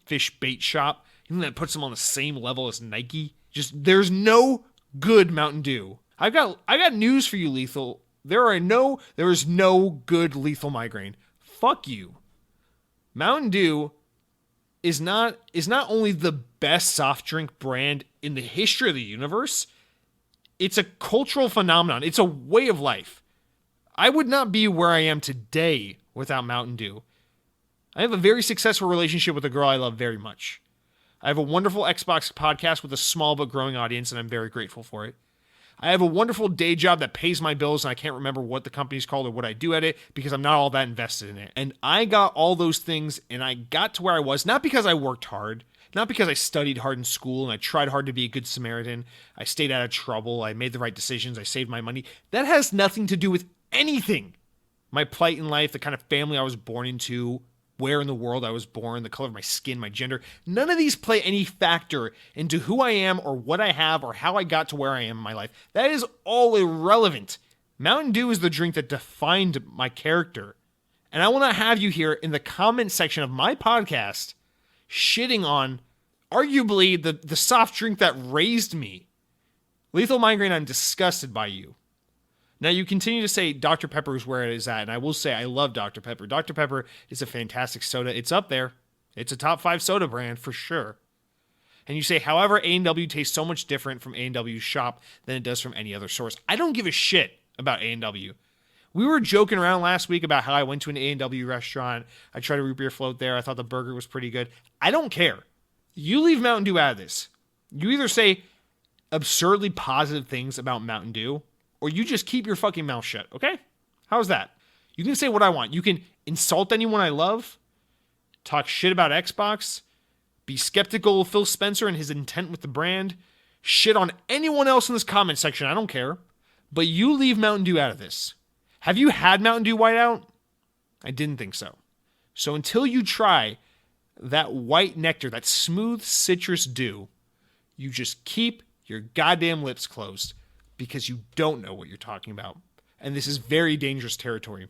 fish bait shop, you think that puts them on the same level as Nike? Just there's no good Mountain Dew. I got news for you, Lethal. There is no good Lethal Migraine. Fuck you. Mountain Dew is not only the best soft drink brand in the history of the universe, it's a cultural phenomenon. It's a way of life. I would not be where I am today without Mountain Dew. I have a very successful relationship with a girl I love very much. I have a wonderful Xbox podcast with a small but growing audience, and I'm very grateful for it. I have a wonderful day job that pays my bills, and I can't remember what the company's called or what I do at it because I'm not all that invested in it. And I got all those things, and I got to where I was, not because I worked hard, not because I studied hard in school and I tried hard to be a good Samaritan. I stayed out of trouble. I made the right decisions. I saved my money. That has nothing to do with anything. My plight in life, the kind of family I was born into, where in the world I was born, the color of my skin, my gender. None of these play any factor into who I am or what I have or how I got to where I am in my life. That is all irrelevant. Mountain Dew is the drink that defined my character. And I will not have you here in the comment section of my podcast shitting on arguably the soft drink that raised me. Lethal Migraine, I'm disgusted by you. Now, you continue to say Dr. Pepper is where it is at, and I will say I love Dr. Pepper. Dr. Pepper is a fantastic soda. It's up there. It's a top 5 soda brand for sure. And you say, however, A&W tastes so much different from A&W's shop than it does from any other source. I don't give a shit about A&W. We were joking around last week about how I went to an A&W restaurant. I tried a root beer float there. I thought the burger was pretty good. I don't care. You leave Mountain Dew out of this. You either say absurdly positive things about Mountain Dew, or you just keep your fucking mouth shut, okay? How's that? You can say what I want. You can insult anyone I love, talk shit about Xbox, be skeptical of Phil Spencer and his intent with the brand, shit on anyone else in this comment section. I don't care. But you leave Mountain Dew out of this. Have you had Mountain Dew Whiteout? I didn't think so. So until you try that white nectar, that smooth citrus dew, you just keep your goddamn lips closed because you don't know what you're talking about. And this is very dangerous territory.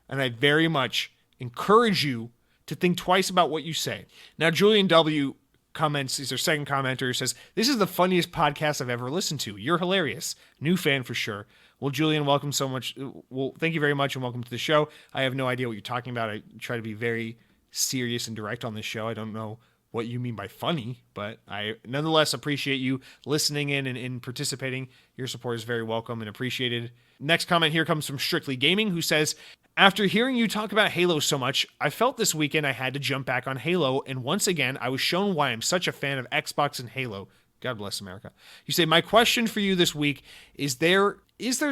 And I very much encourage you to think twice about what you say. Now, Julian W. comments, he's our second commenter, who says, "This is the funniest podcast I've ever listened to. You're hilarious. New fan for sure." Well, Julian, welcome so much. Well, thank you very much and welcome to the show. I have no idea what you're talking about. I try to be very serious and direct on this show. I don't know what you mean by funny, but I nonetheless appreciate you listening in and participating. Your support is very welcome and appreciated. Next comment here comes from Strictly Gaming, who says, "After hearing you talk about Halo so much, I felt this weekend I had to jump back on Halo, and once again, I was shown why I'm such a fan of Xbox and Halo. God bless America." You say, "My question for you this week is there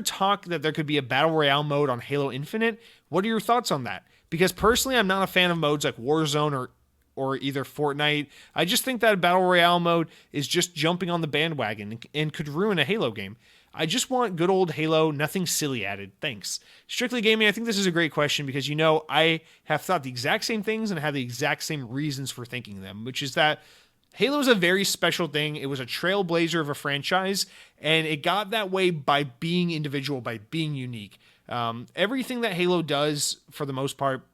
talk that there could be a Battle Royale mode on Halo Infinite? What are your thoughts on that? Because personally, I'm not a fan of modes like Warzone or either Fortnite. I just think that a Battle Royale mode is just jumping on the bandwagon and could ruin a Halo game. I just want good old Halo, nothing silly added. Thanks." Strictly Gaming, I think this is a great question because, I have thought the exact same things and have the exact same reasons for thinking them, which is that Halo is a very special thing. It was a trailblazer of a franchise, and it got that way by being individual, by being unique. Everything that Halo does, for the most part,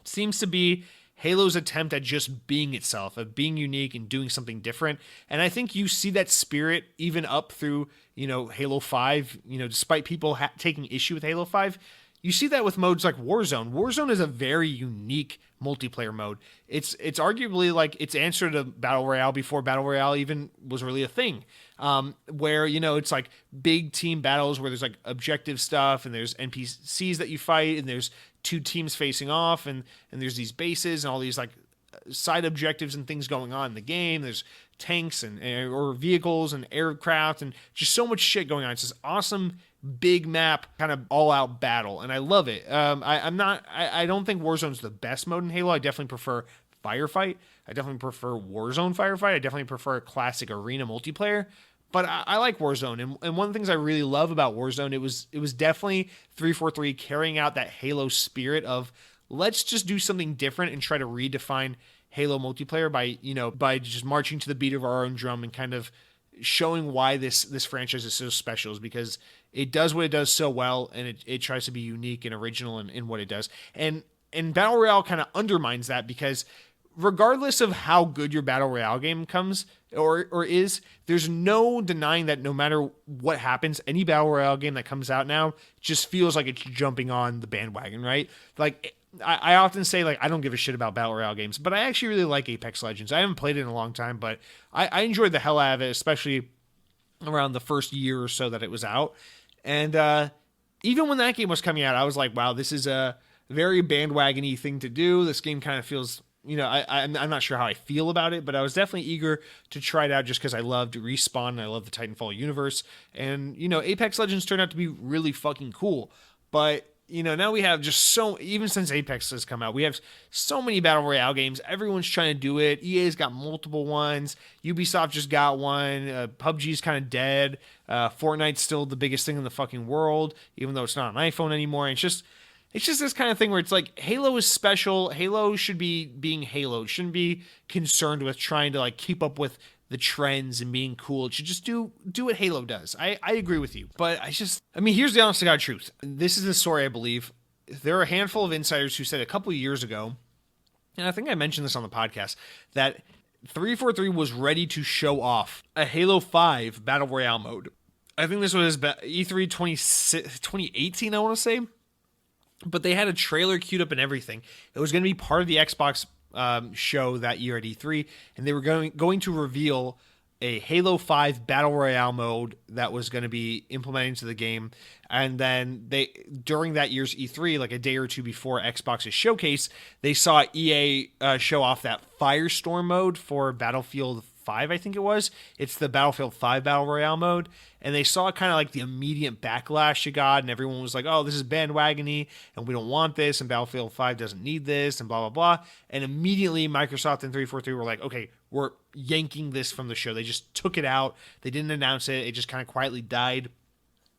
seems to be Halo's attempt at just being itself, of being unique and doing something different. And I think you see that spirit even up through, Halo 5, despite people taking issue with Halo 5. You see that with modes like Warzone. Warzone is a very unique multiplayer mode. It's arguably like its answer to Battle Royale before Battle Royale even was really a thing. Where, it's like big team battles where there's like objective stuff and there's NPCs that you fight and there's two teams facing off and there's these bases and all these like side objectives and things going on in the game. There's tanks or vehicles and aircraft and just so much shit going on. It's this awesome big map kind of all-out battle, and I love it. I don't think Warzone's the best mode in Halo. I definitely prefer Firefight. I definitely prefer Warzone Firefight. I definitely prefer classic arena multiplayer. But I like Warzone, and one of the things I really love about Warzone, it was definitely 343 carrying out that Halo spirit of let's just do something different and try to redefine Halo multiplayer by just marching to the beat of our own drum and kind of showing why this franchise is so special, is because it does what it does so well, and it tries to be unique and original in what it does. And Battle Royale kind of undermines that, because regardless of how good your Battle Royale game comes or is, there's no denying that no matter what happens, any Battle Royale game that comes out now just feels like it's jumping on the bandwagon, right? Like, I often say, like, I don't give a shit about Battle Royale games, but I actually really like Apex Legends. I haven't played it in a long time, but I enjoyed the hell out of it, especially around the first year or so that it was out. And even when that game was coming out, I was like, wow, this is a very bandwagon-y thing to do. This game kind of feels, I'm not sure how I feel about it, but I was definitely eager to try it out just because I loved Respawn and I love the Titanfall universe. And, Apex Legends turned out to be really fucking cool. But now we have just even since Apex has come out, we have so many Battle Royale games. Everyone's trying to do it. EA's got multiple ones. Ubisoft just got one. PUBG's kind of dead. Fortnite's still the biggest thing in the fucking world, even though it's not an iPhone anymore. And it's just this kind of thing where it's like, Halo is special. Halo should be being Halo. It shouldn't be concerned with trying to like keep up with the trends and being cool. It should just do what Halo does. I agree with you, but here's the honest to God truth. This is the story, I believe. There are a handful of insiders who said a couple of years ago, and I think I mentioned this on the podcast, that 343 was ready to show off a Halo 5 Battle Royale mode. I think this was E3 2018, I want to say. But they had a trailer queued up and everything. It was going to be part of the Xbox show that year at E3, and they were going to reveal a Halo 5 Battle Royale mode that was going to be implemented into the game. And then during that year's E3, like a day or two before Xbox's showcase, they saw EA show off that Firestorm mode for Battlefield 5, I think it was. It's the Battlefield 5 Battle Royale mode. And they saw kind of like the immediate backlash it got, and everyone was like, oh, this is bandwagon-y, and we don't want this, and Battlefield 5 doesn't need this, and blah, blah, blah. And immediately Microsoft and 343 were like, okay, we're yanking this from the show. They just took it out. They didn't announce it. It just kind of quietly died.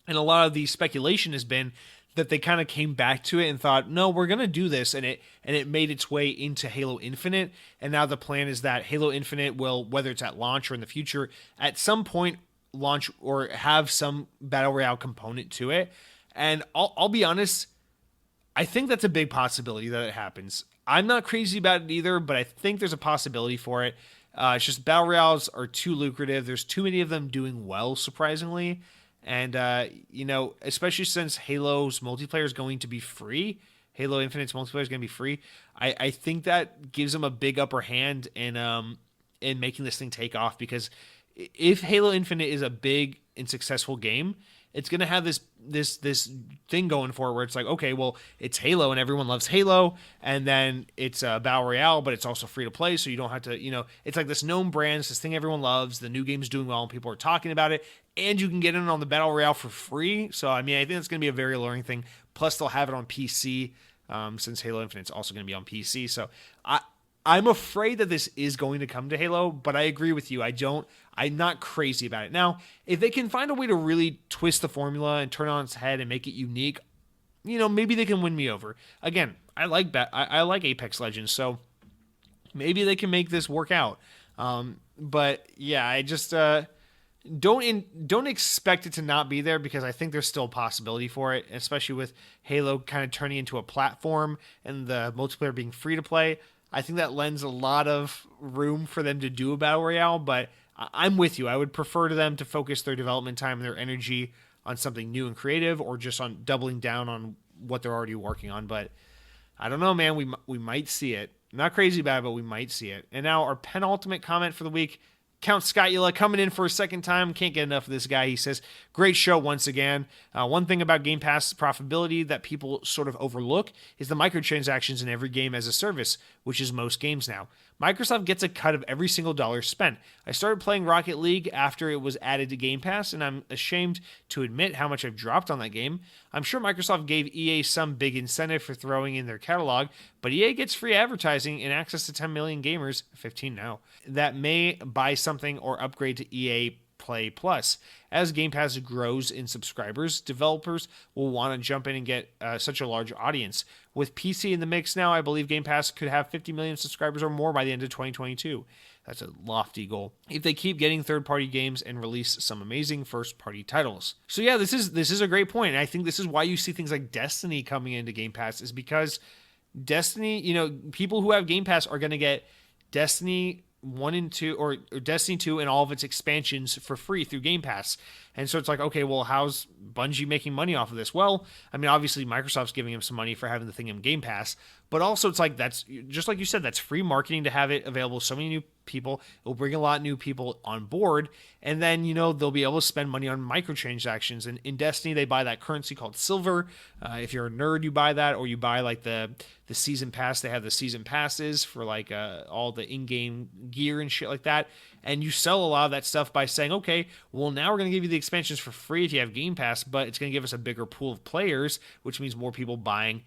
And a lot of the speculation has been that they kind of came back to it and thought, no, we're gonna do this, and it made its way into Halo Infinite, and now the plan is that Halo Infinite will, whether it's at launch or in the future, at some point launch or have some battle royale component to it. And I'll be honest, I think that's a big possibility that it happens. I'm not crazy about it either, but I think there's a possibility for it. It's just battle royales are too lucrative. There's too many of them doing well, surprisingly. And, especially since Halo's multiplayer is going to be free, Halo Infinite's multiplayer is going to be free, I think that gives them a big upper hand in making this thing take off, because if Halo Infinite is a big and successful game, it's going to have this thing going for it where it's like, okay, well, it's Halo and everyone loves Halo, and then it's a battle royale, but it's also free to play, so you don't have to, it's like this known brand, it's this thing everyone loves, the new game's doing well and people are talking about it, and you can get in on the battle royale for free. So I think it's going to be a very alluring thing. Plus they'll have it on PC, since Halo Infinite's also going to be on PC. So I'm afraid that this is going to come to Halo, but I agree with you. I'm not crazy about it. Now, if they can find a way to really twist the formula and turn it on its head and make it unique, maybe they can win me over. Again, I like Apex Legends, so maybe they can make this work out. But yeah, I just don't expect it to not be there, because I think there's still a possibility for it, especially with Halo kind of turning into a platform and the multiplayer being free to play. I think that lends a lot of room for them to do a battle royale, but I'm with you. I would prefer to them to focus their development time and their energy on something new and creative, or just on doubling down on what they're already working on. But I don't know, man. We might see it. Not crazy about it, but we might see it. And now our penultimate comment for the week, Count Scottula coming in for a second time. Can't get enough of this guy. He says, great show once again. One thing about Game Pass profitability that people sort of overlook is the microtransactions in every game as a service, which is most games now. Microsoft gets a cut of every single dollar spent. I started playing Rocket League after it was added to Game Pass, and I'm ashamed to admit how much I've dropped on that game. I'm sure Microsoft gave EA some big incentive for throwing in their catalog, but EA gets free advertising and access to 10 million gamers, 15 now, that may buy something or upgrade to EA Play Plus. As Game Pass grows in subscribers, developers will want to jump in and get such a large audience. With PC in the mix now, I believe Game Pass could have 50 million subscribers or more by the end of 2022. That's a lofty goal, if they keep getting third-party games and release some amazing first-party titles. So yeah, this is a great point. And I think this is why you see things like Destiny coming into Game Pass, is because Destiny, people who have Game Pass are going to get Destiny 1 and 2 or Destiny 2 and all of its expansions for free through Game Pass. And so it's like, okay, well, how's Bungie making money off of this? Well, obviously Microsoft's giving them some money for having the thing in Game Pass, but also it's like, that's just like you said, that's free marketing to have it available to so many new people. It'll bring a lot of new people on board, and then they'll be able to spend money on microtransactions. And in Destiny, they buy that currency called silver. If you're a nerd, you buy that, or you buy like the season pass. They have the season passes for like all the in-game gear and shit like that. And you sell a lot of that stuff by saying, okay, well, now we're going to give you the expansions for free if you have Game Pass, but it's going to give us a bigger pool of players, which means more people buying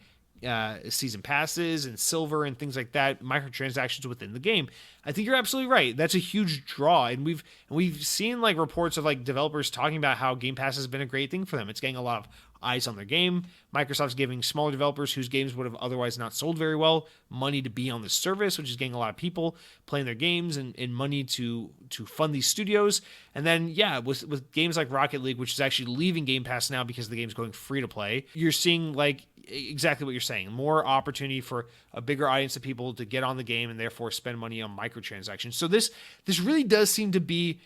season passes and silver and things like that, microtransactions within the game. I think you're absolutely right. That's a huge draw, and we've seen like reports of like developers talking about how Game Pass has been a great thing for them. It's getting a lot of eyes on their game. Microsoft's giving smaller developers whose games would have otherwise not sold very well money to be on the service, which is getting a lot of people playing their games and money to fund these studios. And then, yeah, with games like Rocket League, which is actually leaving Game Pass now because the game's going free to play, you're seeing like exactly what you're saying. More opportunity for a bigger audience of people to get on the game and therefore spend money on microtransactions. So this really does seem to be,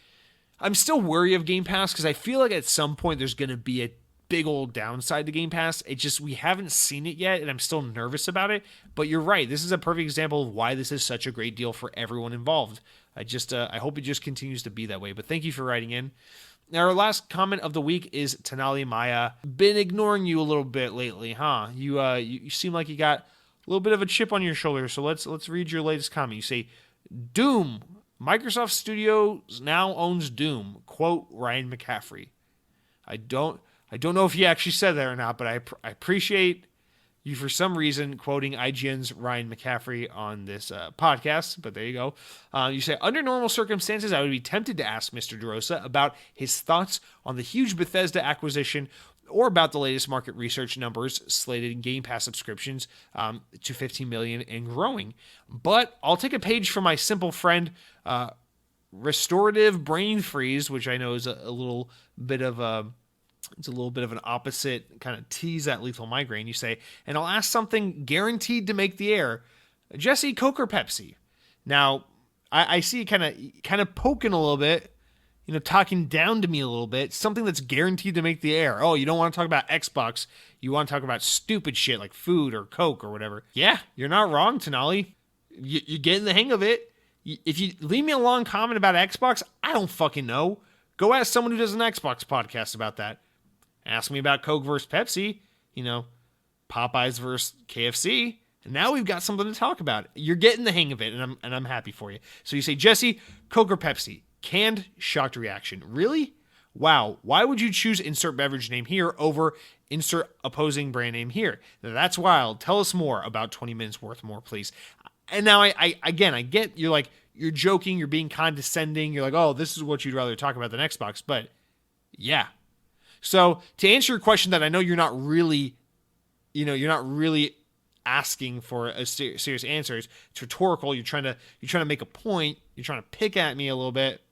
I'm still wary of Game Pass because I feel like at some point there's going to be a big old downside to Game Pass. It just, we haven't seen it yet, and I'm still nervous about it. But you're right. This is a perfect example of why this is such a great deal for everyone involved. I hope it just continues to be that way. But thank you for writing in. Now, our last comment of the week is Tanali Maya. Been ignoring you a little bit lately, huh? You seem like you got a little bit of a chip on your shoulder. So let's read your latest comment. You say, Doom. Microsoft Studios now owns Doom. Quote, Ryan McCaffrey. I don't know if he actually said that or not, but I appreciate you for some reason quoting IGN's Ryan McCaffrey on this podcast, but there you go. You say, under normal circumstances, I would be tempted to ask Mr. DeRosa about his thoughts on the huge Bethesda acquisition or about the latest market research numbers slated in Game Pass subscriptions to 15 million and growing. But I'll take a page from my simple friend, Restorative Brain Freeze, which I know is a little bit of an opposite kind of tease at lethal migraine. You say, and I'll ask something guaranteed to make the air. Jesse, Coke or Pepsi? Now, I see you kind of poking a little bit, talking down to me a little bit. Something that's guaranteed to make the air. Oh, you don't want to talk about Xbox. You want to talk about stupid shit like food or Coke or whatever. Yeah, you're not wrong, Tenali. You're getting the hang of it. If you leave me a long comment about Xbox, I don't fucking know. Go ask someone who does an Xbox podcast about that. Ask me about Coke versus Pepsi. Popeyes versus KFC. And now we've got something to talk about. You're getting the hang of it, and I'm happy for you. So you say, Jesse, Coke or Pepsi? Canned shocked reaction. Really? Wow. Why would you choose insert beverage name here over insert opposing brand name here? Now that's wild. Tell us more. About 20 minutes worth more, please. And now I get you're joking, you're being condescending. You're like, oh, this is what you'd rather talk about than Xbox. But yeah. So to answer your question that I know you're not really asking for a serious answer. It's rhetorical. You're trying to make a point. You're trying to pick at me a little bit.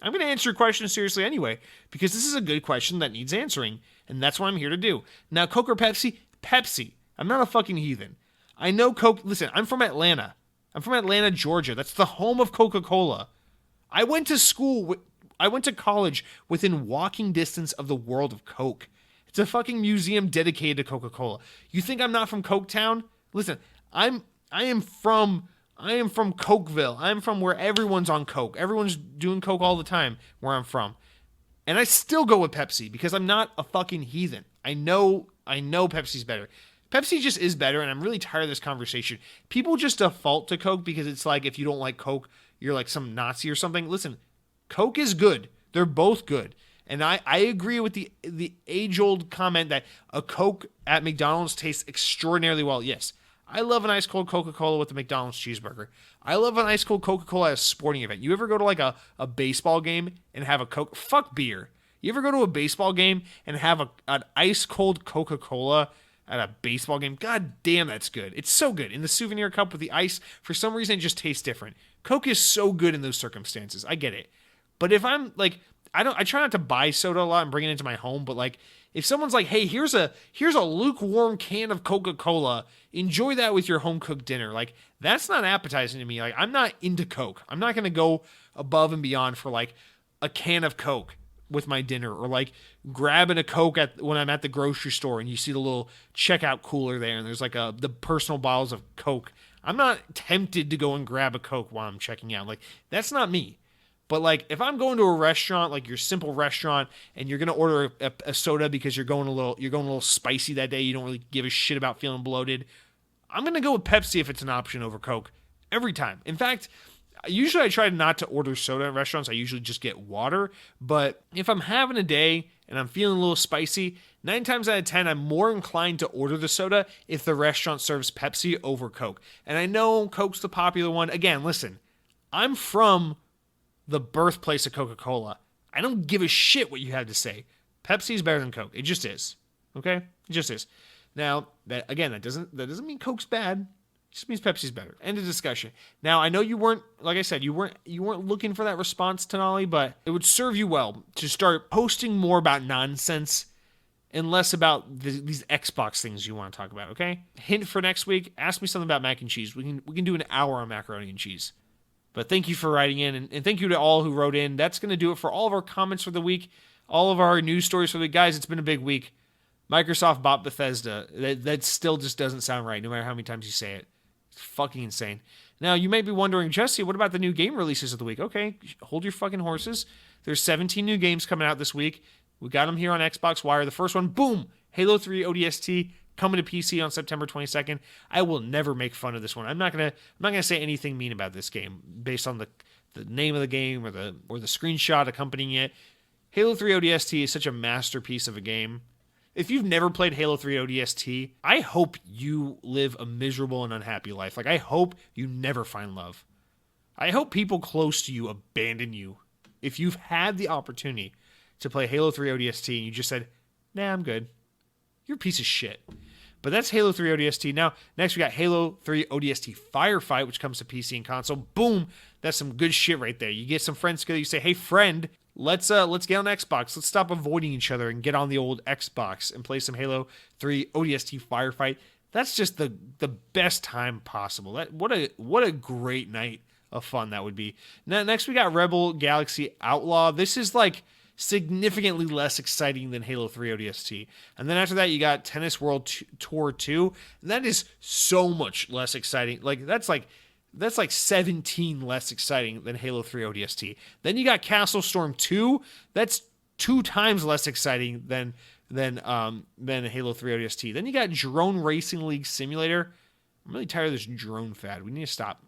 I'm going to answer your question seriously anyway, because this is a good question that needs answering, and that's what I'm here to do. Now, Coke or Pepsi? Pepsi. I'm not a fucking heathen. I know Coke. Listen, I'm from Atlanta. I'm from Atlanta, Georgia. That's the home of Coca-Cola. I went to college within walking distance of the world of Coke. It's a fucking museum dedicated to Coca-Cola. You think I'm not from Coketown? Listen, I am from Cokeville. I'm from where everyone's on Coke. Everyone's doing Coke all the time where I'm from. And I still go with Pepsi because I'm not a fucking heathen. I know Pepsi's better. Pepsi just is better, and I'm really tired of this conversation. People just default to Coke because it's like if you don't like Coke, you're like some Nazi or something. Listen, Coke is good. They're both good. And I agree with the age-old comment that a Coke at McDonald's tastes extraordinarily well. Yes, I love an ice-cold Coca-Cola with a McDonald's cheeseburger. I love an ice-cold Coca-Cola at a sporting event. You ever go to like a baseball game and have a Coke? Fuck beer. You ever go to a baseball game and have an ice-cold Coca-Cola at a baseball game? God damn, that's good. It's so good. In the souvenir cup with the ice, for some reason, it just tastes different. Coke is so good in those circumstances. I get it. But if I'm like... I try not to buy soda a lot and bring it into my home, but like if someone's like, hey, here's a lukewarm can of Coca-Cola, enjoy that with your home cooked dinner. Like that's not appetizing to me. Like I'm not into Coke. I'm not going to go above and beyond for like a can of Coke with my dinner, or like grabbing a Coke when I'm at the grocery store and you see the little checkout cooler there and there's like the personal bottles of Coke. I'm not tempted to go and grab a Coke while I'm checking out. Like that's not me. But like if I'm going to a restaurant, like your simple restaurant, and you're gonna order a soda because you're going a little spicy that day, you don't really give a shit about feeling bloated, I'm gonna go with Pepsi if it's an option over Coke every time. In fact, usually I try not to order soda at restaurants. I usually just get water. But if I'm having a day and I'm feeling a little spicy, 9 times out of 10, I'm more inclined to order the soda if the restaurant serves Pepsi over Coke. And I know Coke's the popular one. Again, listen, I'm from the birthplace of Coca-Cola. I don't give a shit what you have to say. Pepsi's better than Coke. It just is. Okay? It just is. Now, that doesn't mean Coke's bad. It just means Pepsi's better. End of discussion. Now, I know you weren't, like I said, you weren't looking for that response, Tenali, but it would serve you well to start posting more about nonsense and less about these Xbox things you want to talk about, okay? Hint for next week, ask me something about mac and cheese. We can do an hour on macaroni and cheese. But thank you for writing in, and thank you to all who wrote in. That's going to do it for all of our comments for the week, all of our news stories for the week. Guys, it's been a big week. Microsoft bought Bethesda. That still just doesn't sound right, no matter how many times you say it. It's fucking insane. Now, you may be wondering, Jesse, what about the new game releases of the week? Okay, hold your fucking horses. There's 17 new games coming out this week. We got them here on Xbox Wire. The first one, boom, Halo 3 ODST. Coming to PC on September 22nd. I will never make fun of this one. I'm not gonna say anything mean about this game based on the name of the game or the screenshot accompanying it. Halo 3 ODST is such a masterpiece of a game. If you've never played Halo 3 ODST, I hope you live a miserable and unhappy life. Like I hope you never find love. I hope people close to you abandon you. If you've had the opportunity to play Halo 3 ODST and you just said, Nah, I'm good. You're a piece of shit. But that's Halo 3 ODST. Now, next we got Halo 3 ODST Firefight, which comes to PC and console. Boom! That's some good shit right there. You get some friends together. You say, "Hey, friend, let's get on Xbox. Let's stop avoiding each other and get on the old Xbox and play some Halo 3 ODST Firefight." That's just the best time possible. What a great night of fun that would be. Now, next we got Rebel Galaxy Outlaw. This is like significantly less exciting than Halo 3 ODST. And then after that, you got Tennis World Tour 2. And that is so much less exciting. That's like 17 less exciting than Halo 3 ODST. Then you got Castle Storm 2. That's 2 times less exciting than Halo 3 ODST. Then you got Drone Racing League Simulator. I'm really tired of this drone fad. We need to stop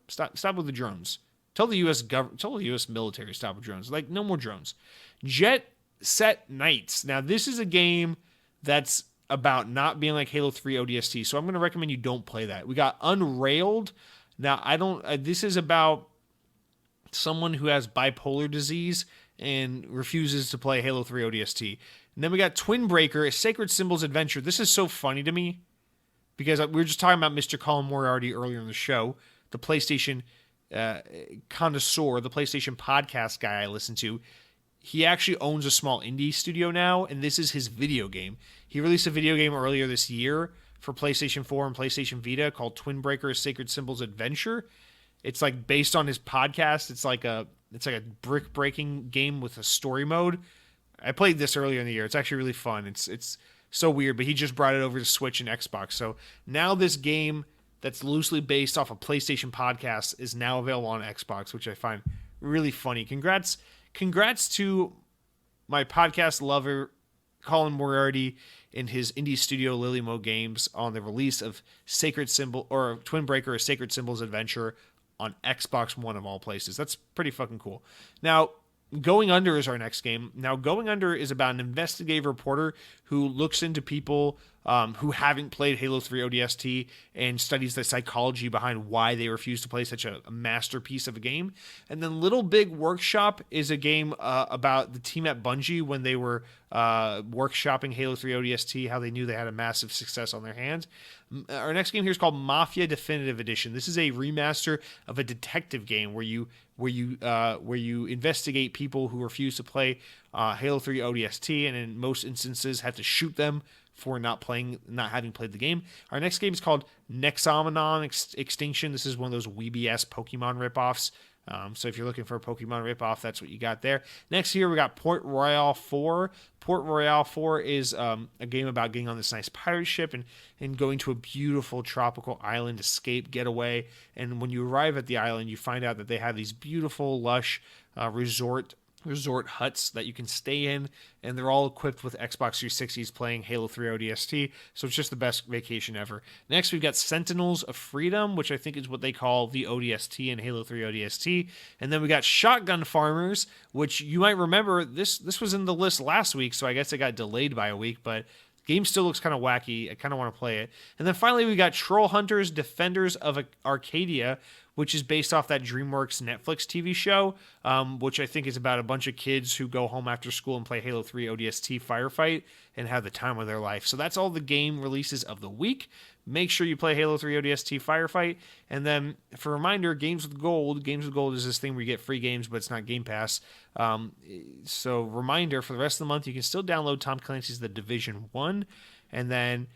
with the drones. Tell the U.S. military to stop with drones. Like, no more drones. Jet Set Knights. Now, this is a game that's about not being like Halo 3 ODST, so I'm going to recommend you don't play that. We got Unrailed. Now, this is about someone who has bipolar disease and refuses to play Halo 3 ODST. And then we got Twin Breaker, a Sacred Symbols Adventure. This is so funny to me because we were just talking about Mr. Colin Moriarty earlier in the show, the PlayStation connoisseur, the PlayStation podcast guy I listen to. He actually owns a small indie studio now, and this is his video game. He released a video game earlier this year for PlayStation 4 and PlayStation Vita called Twin Breaker: A Sacred Symbols Adventure. It's like based on his podcast. It's like a brick breaking game with a story mode. I played this earlier in the year. It's actually really fun. It's so weird, but he just brought it over to Switch and Xbox. So now this game that's loosely based off a PlayStation podcast is now available on Xbox, which I find really funny. Congrats to my podcast lover, Colin Moriarty, and his indie studio Lily Mo Games on the release of Twin Breaker: A Sacred Symbols Adventure on Xbox One of all places. That's pretty fucking cool. Now, Going Under is our next game. Now, Going Under is about an investigative reporter who looks into people who haven't played Halo 3 ODST and studies the psychology behind why they refuse to play such a masterpiece of a game. And then Little Big Workshop is a game about the team at Bungie when they were workshopping Halo 3 ODST, how they knew they had a massive success on their hands. Our next game here is called Mafia Definitive Edition. This is a remaster of a detective game where you investigate people who refuse to play Halo 3 ODST, and in most instances have to shoot them for not having played the game. Our next game is called Nexomenon Extinction. This is one of those weeby-ass Pokemon ripoffs. So if you're looking for a Pokemon ripoff, that's what you got there. Next here, we got Port Royale 4. Port Royale 4 is a game about getting on this nice pirate ship and going to a beautiful tropical island, escape, getaway. And when you arrive at the island, you find out that they have these beautiful, lush resort huts that you can stay in, and they're all equipped with Xbox 360s playing Halo 3 ODST, so it's just the best vacation ever. Next, we've got Sentinels of Freedom, which I think is what they call the ODST in Halo 3 ODST, and then we got Shotgun Farmers, which you might remember, this was in the list last week, so I guess it got delayed by a week, but the game still looks kind of wacky. I kind of want to play it. And then finally, we got Troll Hunters Defenders of Arcadia, which is based off that DreamWorks Netflix TV show, which I think is about a bunch of kids who go home after school and play Halo 3 ODST Firefight and have the time of their life. So that's all the game releases of the week. Make sure you play Halo 3 ODST Firefight. And then, for a reminder, Games with Gold is this thing where you get free games, but it's not Game Pass. So, reminder, for the rest of the month, you can still download Tom Clancy's The Division 1. And then,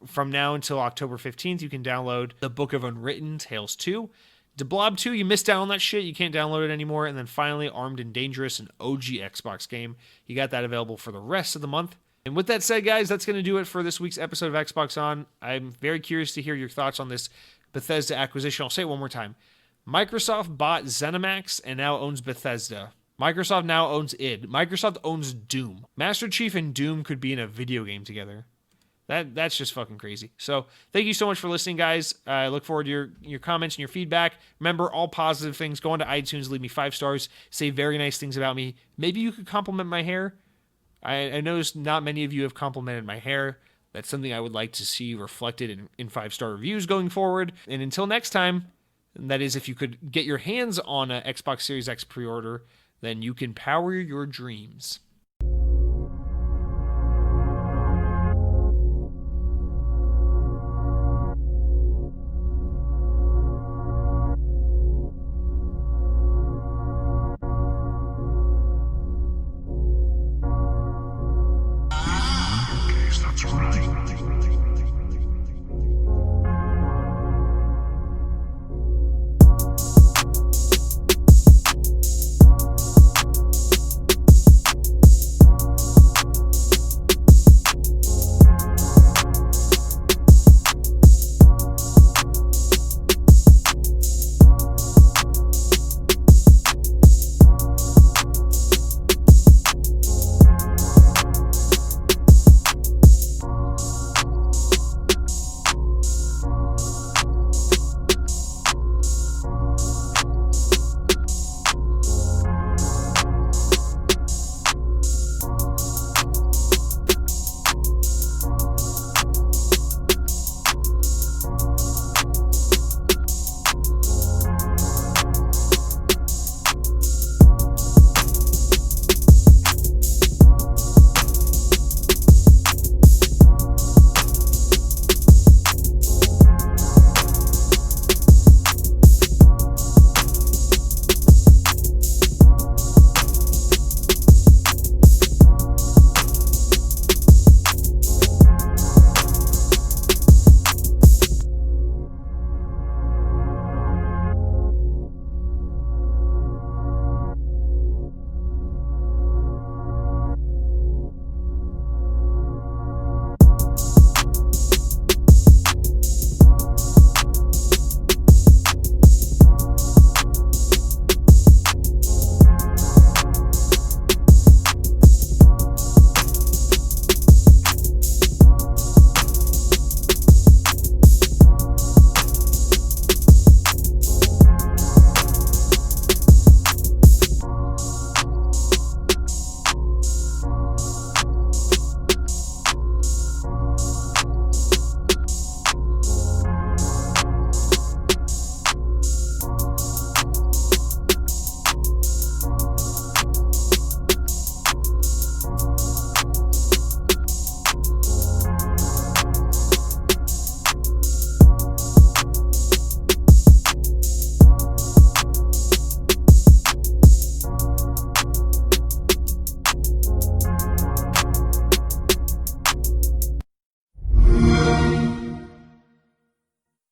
from now until October 15th, you can download The Book of Unwritten Tales 2. The Blob 2, you missed out on that shit. You can't download it anymore. And then finally, Armed and Dangerous, an OG Xbox game. You got that available for the rest of the month. And with that said, guys, that's going to do it for this week's episode of Xbox On. I'm very curious to hear your thoughts on this Bethesda acquisition. I'll say it one more time. Microsoft bought ZeniMax and now owns Bethesda. Microsoft now owns id. Microsoft owns Doom. Master Chief and Doom could be in a video game together. That's just fucking crazy. So thank you so much for listening, guys. I look forward to your comments and your feedback. Remember, all positive things. Go on to iTunes, leave me 5 stars, say very nice things about me. Maybe you could compliment my hair. I noticed not many of you have complimented my hair. That's something I would like to see reflected in 5-star reviews going forward. And until next time, and that is if you could get your hands on an Xbox Series X pre-order, then you can power your dreams.